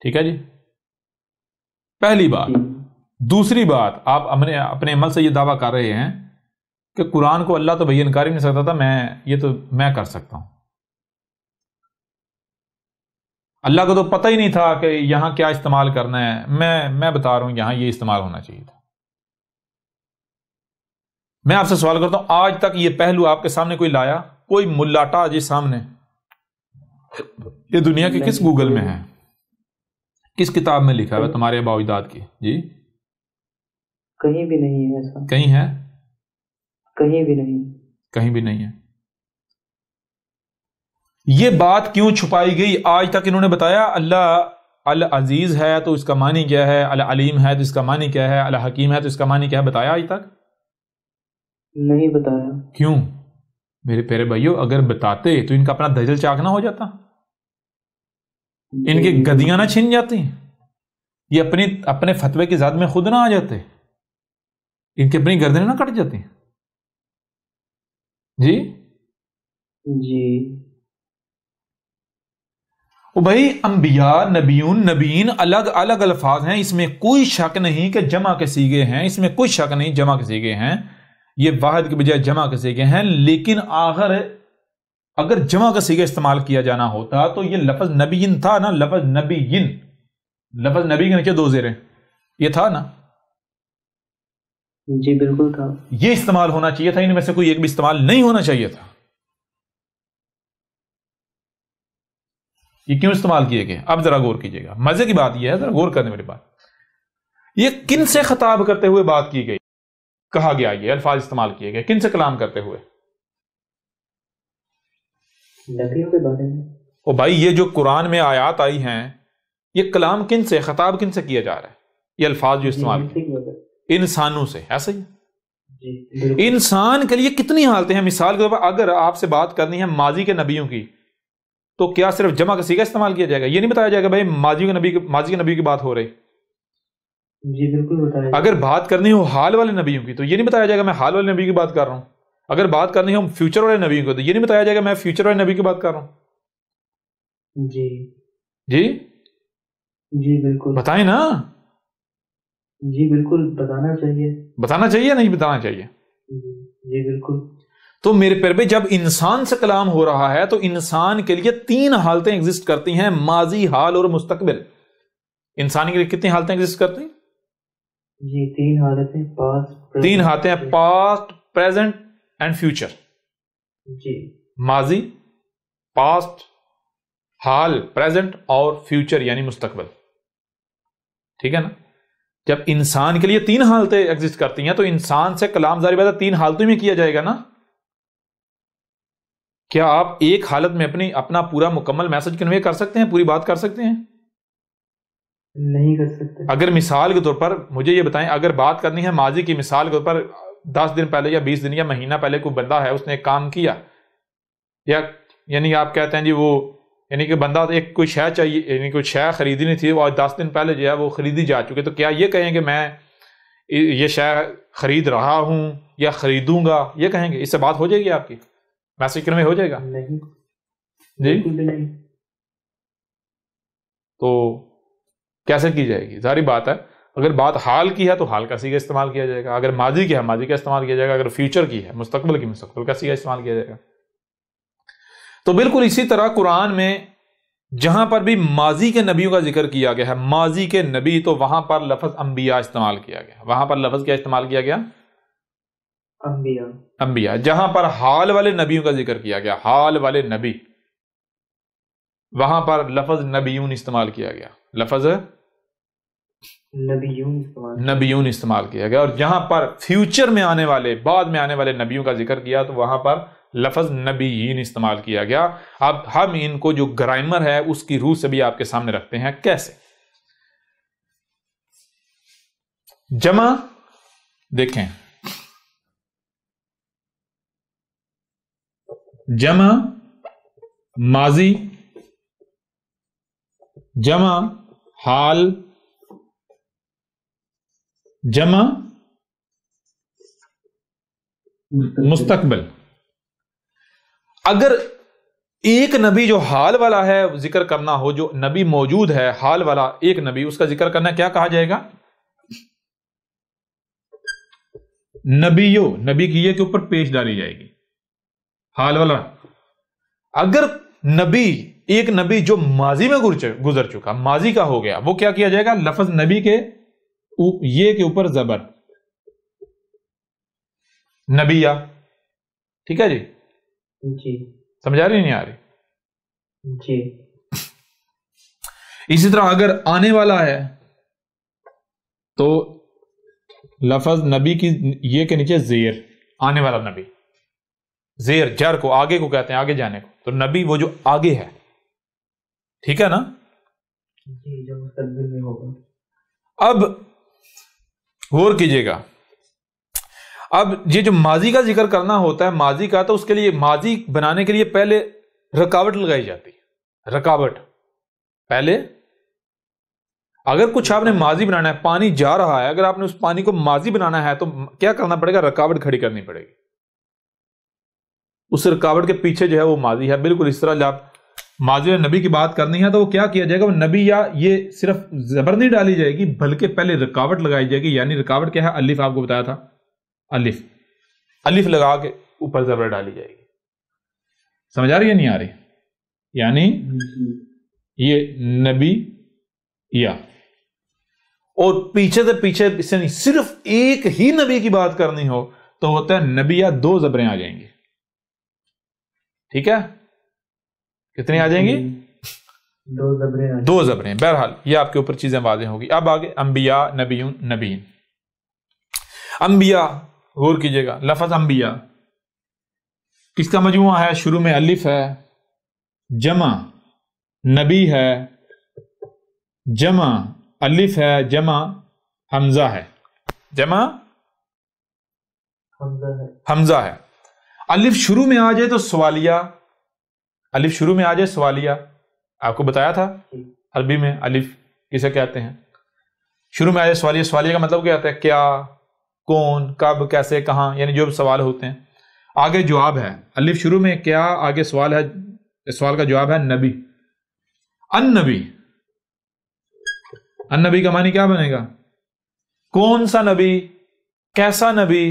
ٹھیک ہے جی، پہلی بات. دوسری بات، آپ اپنے عمل سے یہ دعویٰ کر رہے ہیں کہ قرآن کو اللہ تو بیان کر ہی نہیں سکتا تھا، یہ تو میں کر سکتا ہوں. اللہ کو تو پتہ ہی نہیں تھا کہ یہاں کیا استعمال کرنا ہے، میں بتا رہا ہوں یہاں یہ استعمال ہونا چاہیے تھا. میں آپ سے سوال کرتا ہوں، آج تک یہ پہلو آپ کے سامنے کوئی لایا؟ کوئی ملاٹا جی سامنے؟ یہ دنیا کے کس گوگل میں ہے؟ کس کتاب میں لکھا ہے تمہارے آباء و اجداد کی؟ جی کہیں بھی نہیں ہے ایسا. کہیں ہے؟ کہیں بھی نہیں. کہیں بھی نہیں ہے. یہ بات کیوں چھپائی گئی؟ آج تک انہوں نے بتایا اللہ العزیز ہے تو اس کا معنی کیا ہے، العلیم ہے تو اس کا معنی کیا ہے، الحکیم ہے تو اس کا معنی کیا ہے؟ بتایا آج تک؟ نہیں بتایا. کیوں؟ میرے پیارے بھائیو، اگر بتاتے تو ان کا اپنا دجل چاک نہ ہو جاتا، ان کی گدیاں نہ چھن جاتی، یہ اپنے فتوے کی ذات میں خود نہ آ جاتے، ان کی اپنی گردنیں نہ کٹ جاتی. جی جی وہ بھائی انبیاء، نبیون، نبیین الگ الگ الفاظ ہیں، اس میں کوئی شک نہیں کہ جمع کے سیغے ہیں، اس میں کوئی شک نہیں جمع کے سیغے ہیں، یہ واحد کے بجائے جمع کے سیغے ہیں. لیکن آخر اگر جمع کا صیغہ استعمال کیا جانا ہوتا تو یہ لفظ نبیین تھا نا، لفظ نبیین، لفظ نبی کے نیچے 2 زیریں، یہ تھا نا؟ جی بالکل تھا، یہ استعمال ہونا چاہیے تھا، ان میں سے کوئی ایک بھی استعمال نہیں ہونا چاہیے تھا. یہ کیوں استعمال کیے گئے؟ اب ذرا غور کیجیے گا، مزے کی بات یہ ہے، ذرا غور کرنے میری بات. یہ کن سے خطاب کرتے ہوئے بات کی گئی، کہا گیا، یہ الفاظ استعمال کیے گئے، کن سے کلام کرتے ہوئے؟ نبیوں کے بارے میں. او بھائی، یہ جو قرآن میں آیات آئی ہیں، یہ کلام کن سے، خطاب کن سے کیا جا رہا ہے؟ یہ الفاظ جو استعمال انسانوں سے، ایسا ہی. انسان کے لیے کتنی حالتیں ہیں. مثال کے طور پر اگر آپ سے بات کرنی ہے ماضی کے نبیوں کی، تو کیا صرف جمع کا صیغہ استعمال کیا جائے گا؟ یہ نہیں بتایا جائے گا بھائی ماضی کے نبی کی بات ہو رہی. جی بالکل بتایا. اگر بات کرنی ہو حال والے نبیوں کی تو یہ نہیں بتایا جائے گا میں حال والے نبی کی بات کر رہا ہوں. اگر بات کرنی ہو فیوچر والے نبیوں کو تو یہ نہیں بتایا جائے گا میں فیوچر والے نبی کی بات کر رہا ہوں. جی جی جی بالکل بتائیں نا. جی بالکل بتانا چاہیے. بتانا چاہیے نہیں بتانا چاہیے؟ جی بالکل. تو میرے پیارے، جب انسان سے کلام ہو رہا ہے تو انسان کے لیے 3 حالتیں ایگزسٹ کرتی ہیں، ماضی، حال اور مستقبل. انسان کے لیے کتنی حالتیں ایگزسٹ کرتی ہیں؟ جی 3 حالتیں، پاسٹ، 3 حالتیں، پاسٹ، پریزنٹ اینڈ فیوچر. جی ماضی، پاسٹ، حال پریزنٹ اور فیوچر یعنی مستقبل. ٹھیک ہے نا؟ جب انسان کے لیے 3 حالتیں ایگزسٹ کرتی ہیں تو انسان سے کلام ظاہر بات 3 حالتوں میں کیا جائے گا نا. کیا آپ ایک حالت میں اپنا پورا مکمل میسج کنوے کر سکتے ہیں، پوری بات کر سکتے ہیں؟ نہیں کر سکتے. اگر مثال کے طور پر مجھے یہ بتائیں، اگر بات کرنی ہے ماضی کی، مثال کے طور پر 10 دن پہلے یا 20 دن یا مہینہ پہلے کوئی بندہ ہے، اس نے ایک کام کیا، یا یعنی آپ کہتے ہیں جی وہ یعنی کہ بندہ ایک کوئی شے چاہیے، یعنی کوئی شے خریدنی تھی اور 10 دن پہلے جو ہے وہ خریدی جا چکے، تو کیا یہ کہیں کہ میں یہ شے خرید رہا ہوں یا خریدوں گا، یہ کہیں گے؟ اس سے بات ہو جائے گی آپ کی، میسج کنوے ہو جائے گا؟ نہیں. جی نہیں. تو کیسے کی جائے گی؟ ظاہری بات ہے، اگر بات حال کی ہے تو حال کا صیغہ استعمال کیا جائے گا، اگر ماضی کی ہے ماضی کا استعمال کیا جائے گا، اگر فیوچر کی ہے مستقبل کی مستقبل کا صیغہ استعمال کیا جائے گا. تو بالکل اسی طرح قرآن میں جہاں پر بھی ماضی کے نبیوں کا ذکر کیا گیا ہے، ماضی کے نبی، تو وہاں پر لفظ انبیاء استعمال کیا گیا. وہاں پر لفظ کیا استعمال کیا گیا؟ انبیاء. جہاں پر حال والے نبیوں کا ذکر کیا گیا، حال والے نبی، وہاں پر لفظ نبیون استعمال کیا گیا، لفظ نبیون استعمال کیا گیا. اور جہاں پر فیوچر میں آنے والے، بعد میں آنے والے نبیوں کا ذکر کیا تو وہاں پر لفظ نبیین استعمال کیا گیا. اب ہم ان کو جو گرامر ہے اس کی روح سے بھی آپ کے سامنے رکھتے ہیں. کیسے؟ جمع دیکھیں، جمع ماضی، جمع حال، جمع مستقبل. اگر ایک نبی جو حال والا ہے ذکر کرنا ہو، جو نبی موجود ہے حال والا ایک نبی، اس کا ذکر کرنا کیا کہا جائے گا؟ نبیو. نبی کی یہ کے اوپر پیش ڈالی جائے گی، حال والا. اگر نبی، ایک نبی جو ماضی میں گزر چکا، ماضی کا ہو گیا، وہ کیا کیا جائے گا؟ لفظ نبی کے یہ کے اوپر زبر، نبیہ. ٹھیک ہے جی؟ جی سمجھا رہی نہیں آ رہی؟ جی. اسی طرح اگر آنے والا ہے تو لفظ نبی کی یہ کے نیچے زیر، آنے والا نبی، زیر جر کو آگے کو کہتے ہیں، آگے جانے کو، تو نبی وہ جو آگے ہے. ٹھیک ہے نا؟ جی جو مستقبل میں ہوگا. اب غور کیجئے گا، اب یہ جو ماضی کا ذکر کرنا ہوتا ہے، ماضی کا، تو اس کے لیے ماضی بنانے کے لیے پہلے رکاوٹ لگائی جاتی ہے. رکاوٹ پہلے، اگر کچھ آپ نے ماضی بنانا ہے، پانی جا رہا ہے، اگر آپ نے اس پانی کو ماضی بنانا ہے تو کیا کرنا پڑے گا؟ رکاوٹ کھڑی کرنی پڑے گی. اس رکاوٹ کے پیچھے جو ہے وہ ماضی ہے. بالکل اس طرح جب ماضی اور نبی کی بات کرنی ہے تو وہ کیا کیا جائے گا؟ وہ نبی، یا یہ صرف زبر نہیں ڈالی جائے گی بلکہ پہلے رکاوٹ لگائی جائے گی. یعنی رکاوٹ کیا ہے؟ الف. آپ کو بتایا تھا الف، الف لگا کے اوپر زبر ڈالی جائے گی. سمجھ آ رہی ہے نہیں آ رہی؟ یعنی یہ نبی یا اور پیچھے سے پیچھے سے نہیں، صرف ایک ہی نبی کی بات کرنی ہو تو ہوتا ہے نبی یا 2 زبریں آ جائیں گی. ٹھیک ہے، کتنی آ جائیں گی؟ 2 زبریں. بہرحال یہ آپ کے اوپر چیزیں واضح ہوگی. اب آگے انبیاء، نبیون، نبیین. انبیاء غور کیجئے گا، لفظ انبیاء کس کا مجموعہ ہے؟ شروع میں الف ہے، جمع نبی ہے، جمع الف ہے، جمع حمزہ ہے، جمع حمزہ ہے. الف شروع میں آ جائے تو سوالیہ، الف شروع میں آ جائے سوالیہ. آپ کو بتایا تھا عربی میں الف کسے کہتے ہیں؟ شروع میں آ جائے سوالیہ. سوالیہ کا مطلب کیا ہوتا ہے؟ کیا، کون، کب، کیسے، کہاں، یعنی جو سوال ہوتے ہیں. آگے جواب ہے، الف شروع میں کیا، آگے سوال ہے، سوال کا جواب ہے نبی. النبی، النبی کا معنی کیا بنے گا؟ کون سا نبی، کیسا نبی،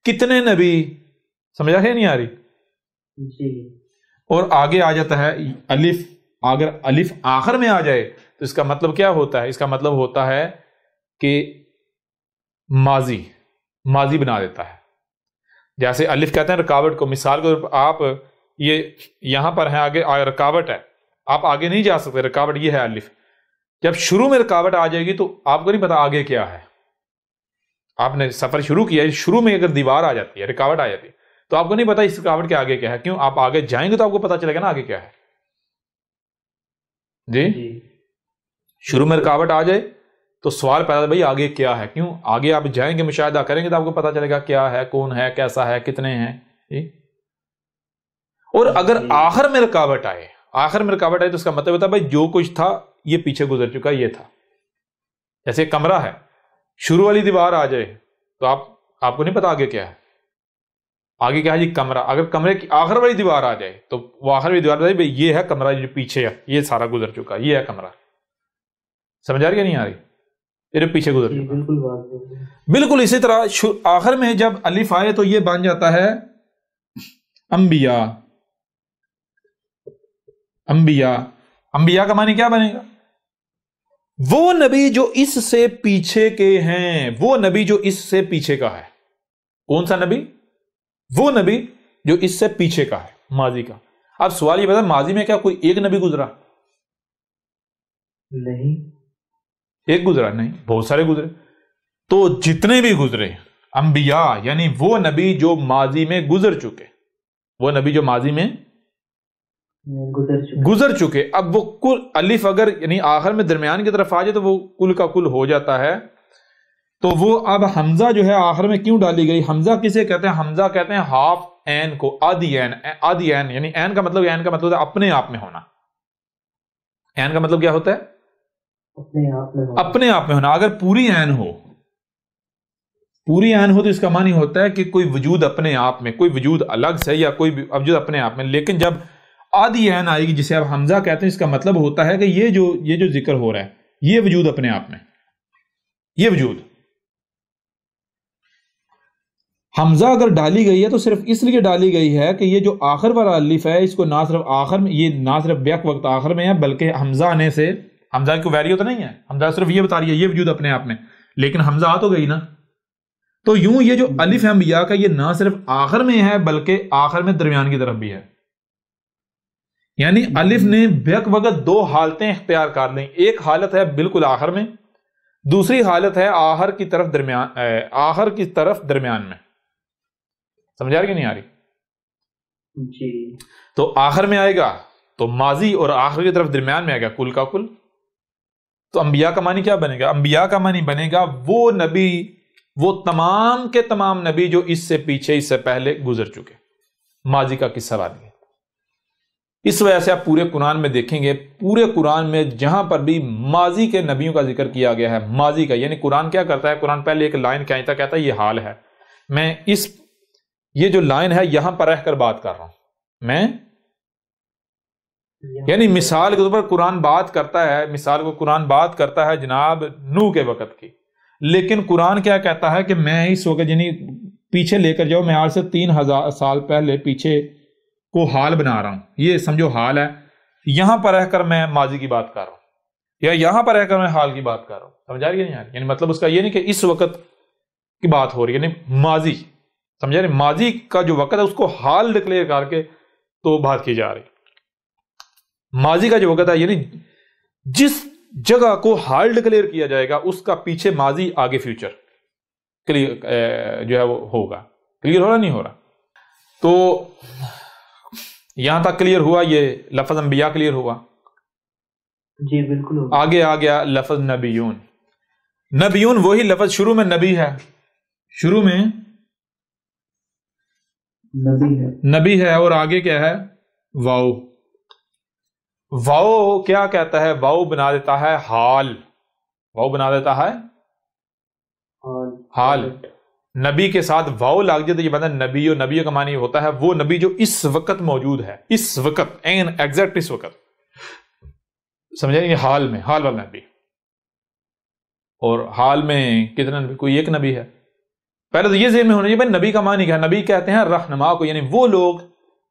کتنے نبی. سمجھا ہے نہیں آ رہی؟ جی. اور آگے آ جاتا ہے الف. اگر الف آخر میں آ جائے تو اس کا مطلب کیا ہوتا ہے؟ اس کا مطلب ہوتا ہے کہ ماضی، ماضی بنا دیتا ہے. جیسے الف کہتے ہیں رکاوٹ کو. مثال کو آپ یہ یہاں پر ہیں، آگے رکاوٹ ہے، آپ آگے نہیں جا سکتے، رکاوٹ یہ ہے الف. جب شروع میں رکاوٹ آ جائے گی تو آپ کو نہیں پتا آگے کیا ہے. آپ نے سفر شروع کیا ہے، شروع میں اگر دیوار آ جاتی ہے، رکاوٹ آ جاتی ہے تو آپ کو نہیں پتا اس رکاوٹ کے آگے کیا ہے. کیوں؟ آپ آگے جائیں گے تو آپ کو پتا چلے گا نا آگے کیا ہے. جی، شروع میں رکاوٹ آ جائے تو سوال پیدا بھائی آگے کیا ہے. کیوں؟ آگے آپ جائیں گے، مشاہدہ کریں گے تو آپ کو پتا چلے گا کیا ہے، کون ہے، کیسا ہے، کتنے ہیں. اور اگر آخر میں رکاوٹ آئے، آخر میں رکاوٹ آئے تو اس کا مطلب ہوتا ہے بھائی جو کچھ تھا یہ پیچھے گزر چکا، یہ تھا. جیسے کمرہ ہے، شروع والی دیوار آ جائے تو آپ کو نہیں پتا آگے کیا ہے. آگے کیا ہے جی؟ کمرہ. اگر کمرے کی آخر والی دیوار آ جائے تو وہ آخر والی دیوار بتائے بھائی یہ ہے کمرہ، جو پیچھے ہے یہ سارا گزر چکا، یہ ہے کمرہ. سمجھ آ رہی ہے نہیں آ رہی؟ یہ پیچھے گزر چکا. بالکل اسی طرح آخر میں جب الف آئے تو یہ بن جاتا ہے انبیاء. انبیاء، انبیاء کا معنی کیا بنے گا؟ وہ نبی جو اس سے پیچھے کے ہیں، وہ نبی جو اس سے پیچھے کا ہے. کون سا نبی؟ وہ نبی جو اس سے پیچھے کا ہے، ماضی کا. اب سوال یہ بتا، ماضی میں کیا کوئی ایک نبی گزرا؟ نہیں. ایک گزرا نہیں، بہت سارے گزرے. تو جتنے بھی گزرے انبیاء یعنی وہ نبی جو ماضی میں گزر چکے، وہ نبی جو ماضی میں گزر چکے. اب وہ کل الف اگر یعنی آخر میں درمیان کی طرف آ جائے تو وہ کل کا کل ہو جاتا ہے. تو وہ اب حمزہ جو ہے آخر میں کیوں ڈالی گئی؟ حمزہ کسے کہتے ہیں؟ حمزہ کہتے ہیں ہاف این کو، آدھی این. آدھی این یعنی این کا مطلب ہے اپنے آپ میں ہونا. این کا مطلب کیا ہوتا ہے؟ اپنے آپ میں ہونا. اگر پوری این ہو، پوری این ہو تو اس کا معنی ہوتا ہے کہ کوئی وجود اپنے آپ میں، کوئی وجود الگ سے یا کوئی وجود اپنے آپ میں. لیکن جب آدھی این آئے گی جسے اب حمزہ کہتے ہیں، اس کا مطلب ہوتا ہے کہ یہ جو ذکر ہو رہا ہے یہ وجود اپنے آپ میں، یہ وجود. حمزہ اگر ڈالی گئی ہے تو صرف اس لیے ڈالی گئی ہے کہ یہ جو آخر والا الف ہے اس کو نہ صرف آخر میں، یہ نہ صرف بیک وقت آخر میں ہے بلکہ حمزہ آنے سے، حمزہ کی ویلیو تو نہیں ہے، حمزہ صرف یہ بتا رہی ہے یہ وجود اپنے آپ میں، لیکن حمزہ آ تو گئی نا. تو یوں یہ جو الف ہے انبیاء کا، یہ نہ صرف آخر میں ہے بلکہ آخر میں درمیان کی طرف بھی ہے. یعنی الف نے بیک وقت 2 حالتیں اختیار کر لیں. ایک حالت ہے بالکل آخر میں، دوسری حالت ہے آخر کی طرف درمیان میں. سمجھ آ رہی کہ نہیں آ رہی؟ جی. تو آخر میں آئے گا تو ماضی، اور آخر کی طرف درمیان میں آئے گا کل کا کل. تو انبیاء کا معنی کیا بنے گا؟ انبیاء کا معنی بنے گا وہ نبی، وہ تمام کے تمام نبی جو اس سے پیچھے، اس سے پہلے گزر چکے. ماضی کا قصہ بن گیا. اس وجہ سے آپ پورے قرآن میں دیکھیں گے، پورے قرآن میں جہاں پر بھی ماضی کے نبیوں کا ذکر کیا گیا ہے، ماضی کا، یعنی قرآن کیا کرتا ہے؟ قرآن پہلے ایک لائن کہتا ہے یہ حال ہے. میں یہ جو لائن ہے یہاں پر رہ کر بات کر رہا ہوں میں، یعنی مثال کے طور پر قرآن بات کرتا ہے، مثال کو قرآن بات کرتا ہے جناب نوح کے وقت کی، لیکن قرآن کیا کہتا ہے کہ میں اس وقت یعنی پیچھے لے کر جاؤ، میں آج سے 3000 سال پہلے پیچھے کو حال بنا رہا ہوں، یہ سمجھو حال ہے، یہاں پر رہ کر میں ماضی کی بات کر رہا ہوں، یا یہاں پر رہ کر میں حال کی بات کر رہا ہوں، سمجھا رہی ہے نہیں یعنی مطلب اس کا یہ نہیں کہ اس وقت کی بات ہو رہی ہے، یعنی ماضی، سمجھا رہی، ماضی کا جو وقت ہے اس کو حال ڈکلیئر کر کے تو بات کی جا رہی، ماضی کا جو وقت ہے یعنی جس جگہ کو حال ڈکلیئر کیا جائے گا اس کا پیچھے ماضی آگے فیوچر کلیئر جو ہے وہ ہوگا، کلیئر ہو رہا نہیں ہو رہا؟ تو یہاں تک کلیئر ہوا، یہ لفظ انبیاء کلیئر ہوا؟ جی بالکل ہوگا۔ آگے آ گیا لفظ نبیون۔ نبیون وہی لفظ شروع میں نبی ہے، شروع میں نبی ہے اور آگے کیا ہے؟ واؤ۔ واؤ کیا کہتا ہے؟ واؤ بنا دیتا ہے حال، واؤ بنا دیتا ہے حال۔ نبی کے ساتھ واؤ لگ جائے تو یہ بندہ نبی، اور نبی کا معنی ہوتا ہے وہ نبی جو اس وقت موجود ہے، اس وقت، این ایگزیکٹ اس وقت، سمجھے؟ یہ حال میں، حال والا نبی۔ اور حال میں کتنا نبی؟ کوئی ایک نبی ہے۔ پہلے تو یہ ذہن میں ہونا چاہیے بھائی نبی کا معنی کیا ہے؟ نبی کہتے ہیں رہنما کو، یعنی وہ لوگ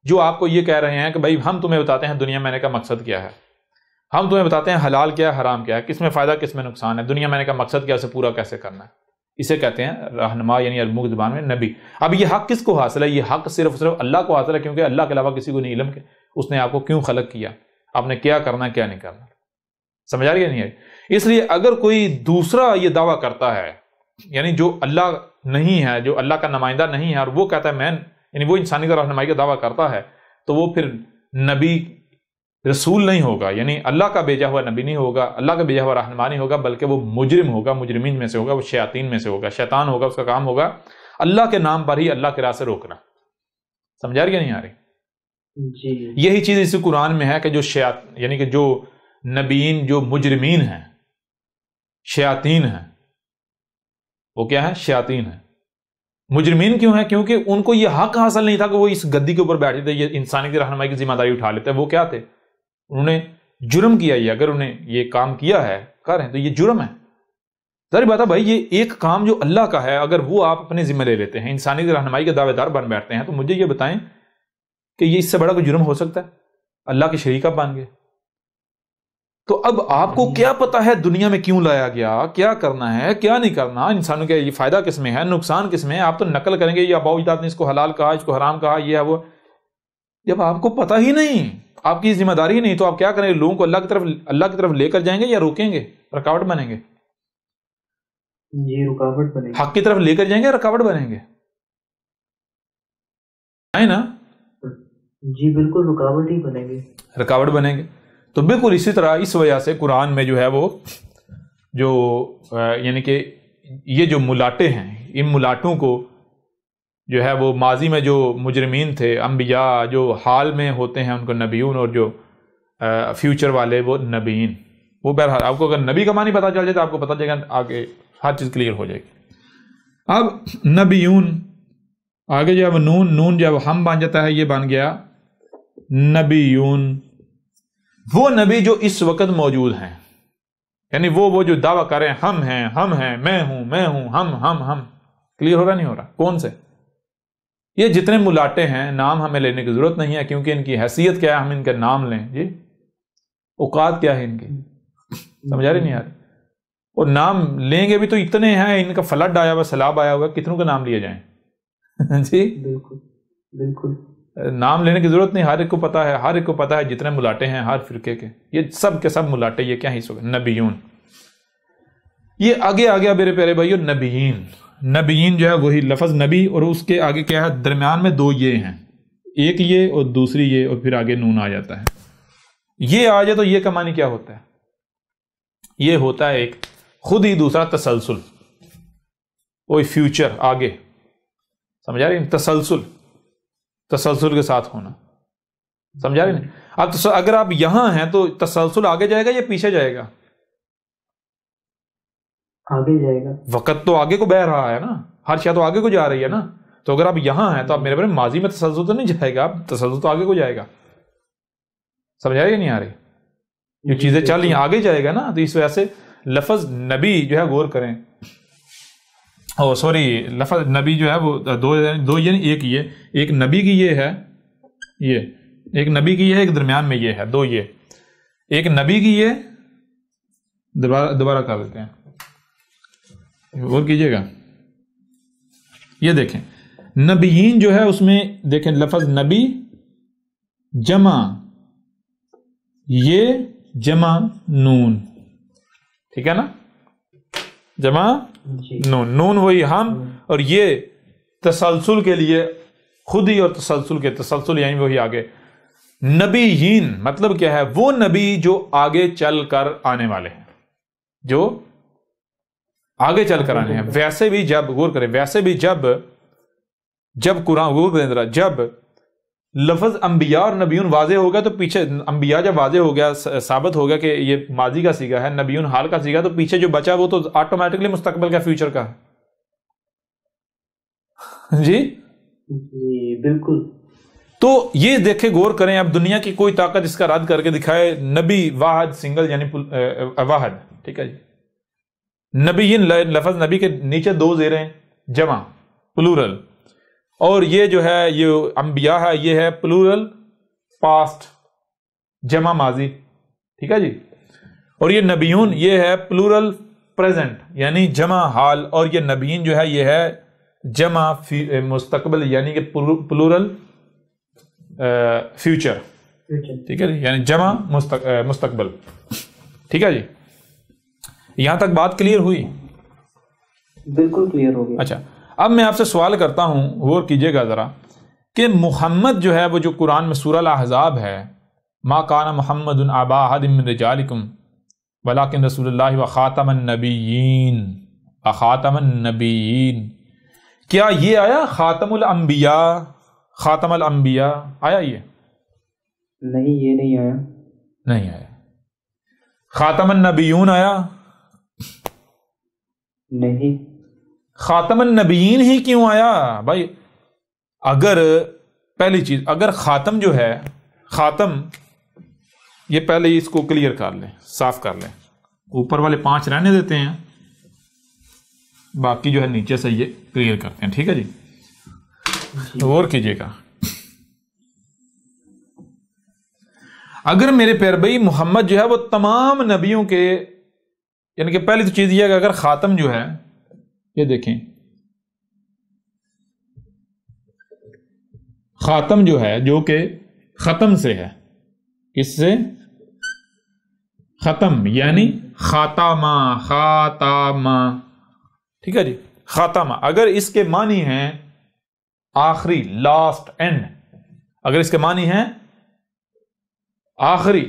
جو آپ کو یہ کہہ رہے ہیں کہ بھائی ہم تمہیں بتاتے ہیں دنیا میں آنے کا مقصد کیا ہے، ہم تمہیں بتاتے ہیں حلال کیا ہے حرام کیا ہے، کس میں فائدہ کس میں نقصان ہے، دنیا میں آنے کا مقصد کیا، اسے پورا کیسے کرنا ہے، اسے کہتے ہیں رہنما، یعنی عربی زبان میں نبی۔ اب یہ حق کس کو حاصل ہے؟ یہ حق صرف اللہ کو حاصل ہے، کیونکہ اللہ کے علاوہ کسی کو نہیں علم کہ اس نے آپ کو کیوں خلق کیا، آپ نے کیا کرنا کیا نہیں کرنا، سمجھ آ رہی ہے نہیں ہے؟ اس لیے اگر کوئی دوسرا یہ دعویٰ کرتا ہے، یعنی جو اللہ نہیں ہے، جو اللہ کا نمائندہ نہیں ہے، اور وہ کہتا ہے میں، یعنی وہ انسانی کا رہنمائی کا دعویٰ کرتا ہے، تو وہ پھر نبی رسول نہیں ہوگا، یعنی اللہ کا بھیجا ہوا نبی نہیں ہوگا، اللہ کا بھیجا ہوا رہنما نہیں ہوگا، بلکہ وہ مجرم ہوگا، مجرمین میں سے ہوگا، وہ شیاطین میں سے ہوگا، شیطان ہوگا، اس کا کام ہوگا اللہ کے نام پر ہی اللہ کے راہ سے روکنا۔ سمجھا رہی ہے نہیں آ رہی؟ جی یہی چیز اسی قرآن میں ہے کہ جو یعنی کہ جو نبیین، جو مجرمین ہیں، شیاطین ہیں، وہ کیا ہے؟ شیاطین ہیں۔ مجرمین کیوں ہیں؟ کیونکہ ان کو یہ حق حاصل نہیں تھا کہ وہ اس گدی کے اوپر بیٹھے تھے، یہ انسانی کی رہنمائی کی ذمہ داری اٹھا لیتے۔ وہ کیا تھے؟ انہوں نے جرم کیا، یہ اگر انہیں یہ کام کیا ہے کریں تو یہ جرم ہے۔ ظاہر بات ہے بھائی، یہ ایک کام جو اللہ کا ہے اگر وہ آپ اپنے ذمہ لے لیتے ہیں، انسانی کی رہنمائی کے دعوے دار بن بیٹھتے ہیں، تو مجھے یہ بتائیں کہ یہ اس سے بڑا کوئی جرم ہو سکتا ہے؟ اللہ کے شریک آپ بن گئے۔ تو اب آپ کو کیا پتا ہے دنیا میں کیوں لایا گیا، کیا کرنا ہے کیا نہیں کرنا، انسانوں کا یہ فائدہ کس میں ہے، نقصان کس میں ہے؟ آپ تو نقل کریں گے، یہ اباؤ اجداد نے اس کو حلال کہا، اس کو حرام کہا، یہ ہے وہ۔ جب آپ کو پتہ ہی نہیں، آپ کی ذمہ داری ہی نہیں، تو آپ کیا کریں گے؟ لوگوں کو اللہ کی طرف لے کر جائیں گے یا روکیں گے، رکاوٹ بنیں گے؟ جی رکاوٹ بنیں گے۔ حق کی طرف لے کر جائیں گے، رکاوٹ بنیں گے، ہے نا؟ جی بالکل رکاوٹ ہی بنیں گے، رکاوٹ بنیں گے۔ تو بالکل اسی طرح اس وجہ سے قرآن میں جو ہے وہ جو یعنی کہ یہ جو ملاٹے ہیں، ان ملاٹوں کو جو ہے وہ ماضی میں جو مجرمین تھے، انبیاء جو حال میں ہوتے ہیں ان کو نبیون، اور جو فیوچر والے وہ نبیین۔ وہ بہرحال آپ کو اگر نبی کا معنی پتہ چل جائے تو آپ کو پتہ چلے گا، آگے ہر چیز کلیئر ہو جائے گی۔ اب نبیون آگے جو ہے وہ نون جو ہے وہ ہم بن جاتا ہے، یہ بن گیا نبیون۔ وہ نبی جو اس وقت موجود ہیں، یعنی وہ جو دعویٰ کریں ہم ہیں، میں ہوں، ہم کلیئر ہو رہا نہیں ہو رہا؟ کون سے؟ یہ جتنے ملاٹے ہیں، نام ہمیں لینے کی ضرورت نہیں ہے، کیونکہ ان کی حیثیت کیا ہے، ہم ان کے نام لیں جی، اوقات کیا ہے ان کی، سمجھا رہی نہیں آ رہی؟ اور نام لیں گے بھی تو اتنے ہیں، ان کا فلڈ آیا ہوا، سیلاب آیا ہوا، کتنوں کے نام لیے جائیں جی؟ بالکل نام لینے کی ضرورت نہیں، ہر ایک کو پتا ہے، ہر ایک کو پتا ہے جتنے ملاٹے ہیں ہر فرقے کے، یہ سب کے سب ملاٹے، یہ کیا حصہ نبیون۔ یہ آگے آ گیا میرے پیارے بھائیو نبیین۔ نبیین جو ہے وہی لفظ نبی، اور اس کے آگے کیا ہے؟ درمیان میں دو یہ ہیں، ایک یہ اور دوسری یہ، اور پھر آگے نون آ جاتا ہے۔ یہ آ جائے تو یہ کا معنی کیا ہوتا ہے؟ یہ ہوتا ہے ایک خود ہی دوسرا تسلسل، وہی فیوچر آگے، سمجھا رہی؟ تسلسل کے ساتھ ہونا، سمجھا رہی نہیں؟ اب اگر آپ یہاں ہیں تو تسلسل آگے جائے گا یا پیچھے جائے گا؟ آگے جائے گا۔ وقت تو آگے کو بہ رہا ہے نا، ہر شے تو آگے کو جا رہی ہے نا، تو اگر آپ یہاں ہیں تو آپ میرے بھائی ماضی میں تسلسل تو نہیں جائے گا، تسلسل تو آگے کو جائے گا، سمجھا رہی نہیں آ رہی؟ جو چیزیں چل رہی ہیں آگے جائے گا نا، تو اس وجہ سے لفظ نبی جو ہے غور کریں، لفظ نبی جو ہے وہ دو یعنی ایک نبی کی یہ ہے، یہ ایک نبی کی ہے، ایک درمیان میں یہ ہے، دو یہ ایک نبی کی ہے، دوبارہ کر دیتے ہیں اور کیجئے گا. یہ دیکھیں نبیین جو ہے اس میں دیکھیں لفظ نبی جمع یہ جمع نون، ٹھیک ہے نا، جمع نون، نون وہی ہم، اور یہ تسلسل کے لیے خود ہی، اور تسلسل کے تسلسل یعنی وہی آگے. نبیین مطلب کیا ہے؟ وہ نبی جو آگے چل کر آنے والے ہیں، جو آگے چل کر آنے ہیں. ویسے بھی جب غور کریں، ویسے بھی جب قرآن غور کریں ذرا، جب لفظ انبیاء اور نبیون واضح ہو گیا تو پیچھے انبیاء جب واضح ہو گیا، ثابت ہو گیا کہ یہ ماضی کا صیغہ ہے، نبیون حال کا صیغہ، تو پیچھے جو بچا وہ تو آٹومیٹکلی مستقبل کا، فیوچر کا. جی بالکل. تو یہ دیکھیں غور کریں، اب دنیا کی کوئی طاقت اس کا رد کر کے دکھائے. نبی واحد سنگل یعنی واحد، ٹھیک ہے جی. نبیین لفظ نبی کے نیچے دو زیریں جمع پلورل، اور یہ جو ہے یہ انبیاء ہے، یہ ہے پلورل پاسٹ جمع ماضی، ٹھیک ہے جی. اور یہ نبیون یہ ہے پلورل پریزنٹ یعنی جمع حال، اور یہ نبیین جو ہے یہ ہے جمع مستقبل یعنی کہ پلورل فیوچر، ٹھیک ہے جی، یعنی جمع مستقبل، ٹھیک ہے جی. یہاں تک بات کلیئر ہوئی؟ بالکل کلیئر ہو گئی. اچھا اب میں آپ سے سوال کرتا ہوں، غور کیجئے گا ذرا، کہ محمد جو ہے وہ جو قرآن میں سورہ الاحزاب ہے، ما کان محمد ابا احد من رجالکم ولکن رسول اللہ وخاتم النبیین، خاتم النبیین، کیا یہ آیا خاتم الانبیاء؟ خاتم الانبیاء آیا یہ؟ نہیں، یہ نہیں آیا. نہیں آیا. خاتم النبیون آیا؟ نہیں. خاتم النبیین ہی کیوں آیا بھائی؟ اگر پہلی چیز، اگر خاتم جو ہے، خاتم یہ پہلے اس کو کلیئر کر لیں، صاف کر لیں، اوپر والے 5 رہنے دیتے ہیں، باقی جو ہے نیچے سے یہ کلیئر کرتے ہیں، ٹھیک ہے جی. غور کیجئے گا، اگر میرے پیارے بھائی محمد جو ہے وہ تمام نبیوں کے، یعنی کہ پہلی تو چیز یہ ہے کہ اگر خاتم جو ہے، یہ دیکھیں خاتم جو ہے جو کہ ختم سے ہے، کس سے؟ ختم یعنی خاتمہ، خاتمہ، ٹھیک ہے جی. خاتمہ اگر اس کے معنی ہیں آخری، لاسٹ، اینڈ، اگر اس کے معنی ہیں آخری،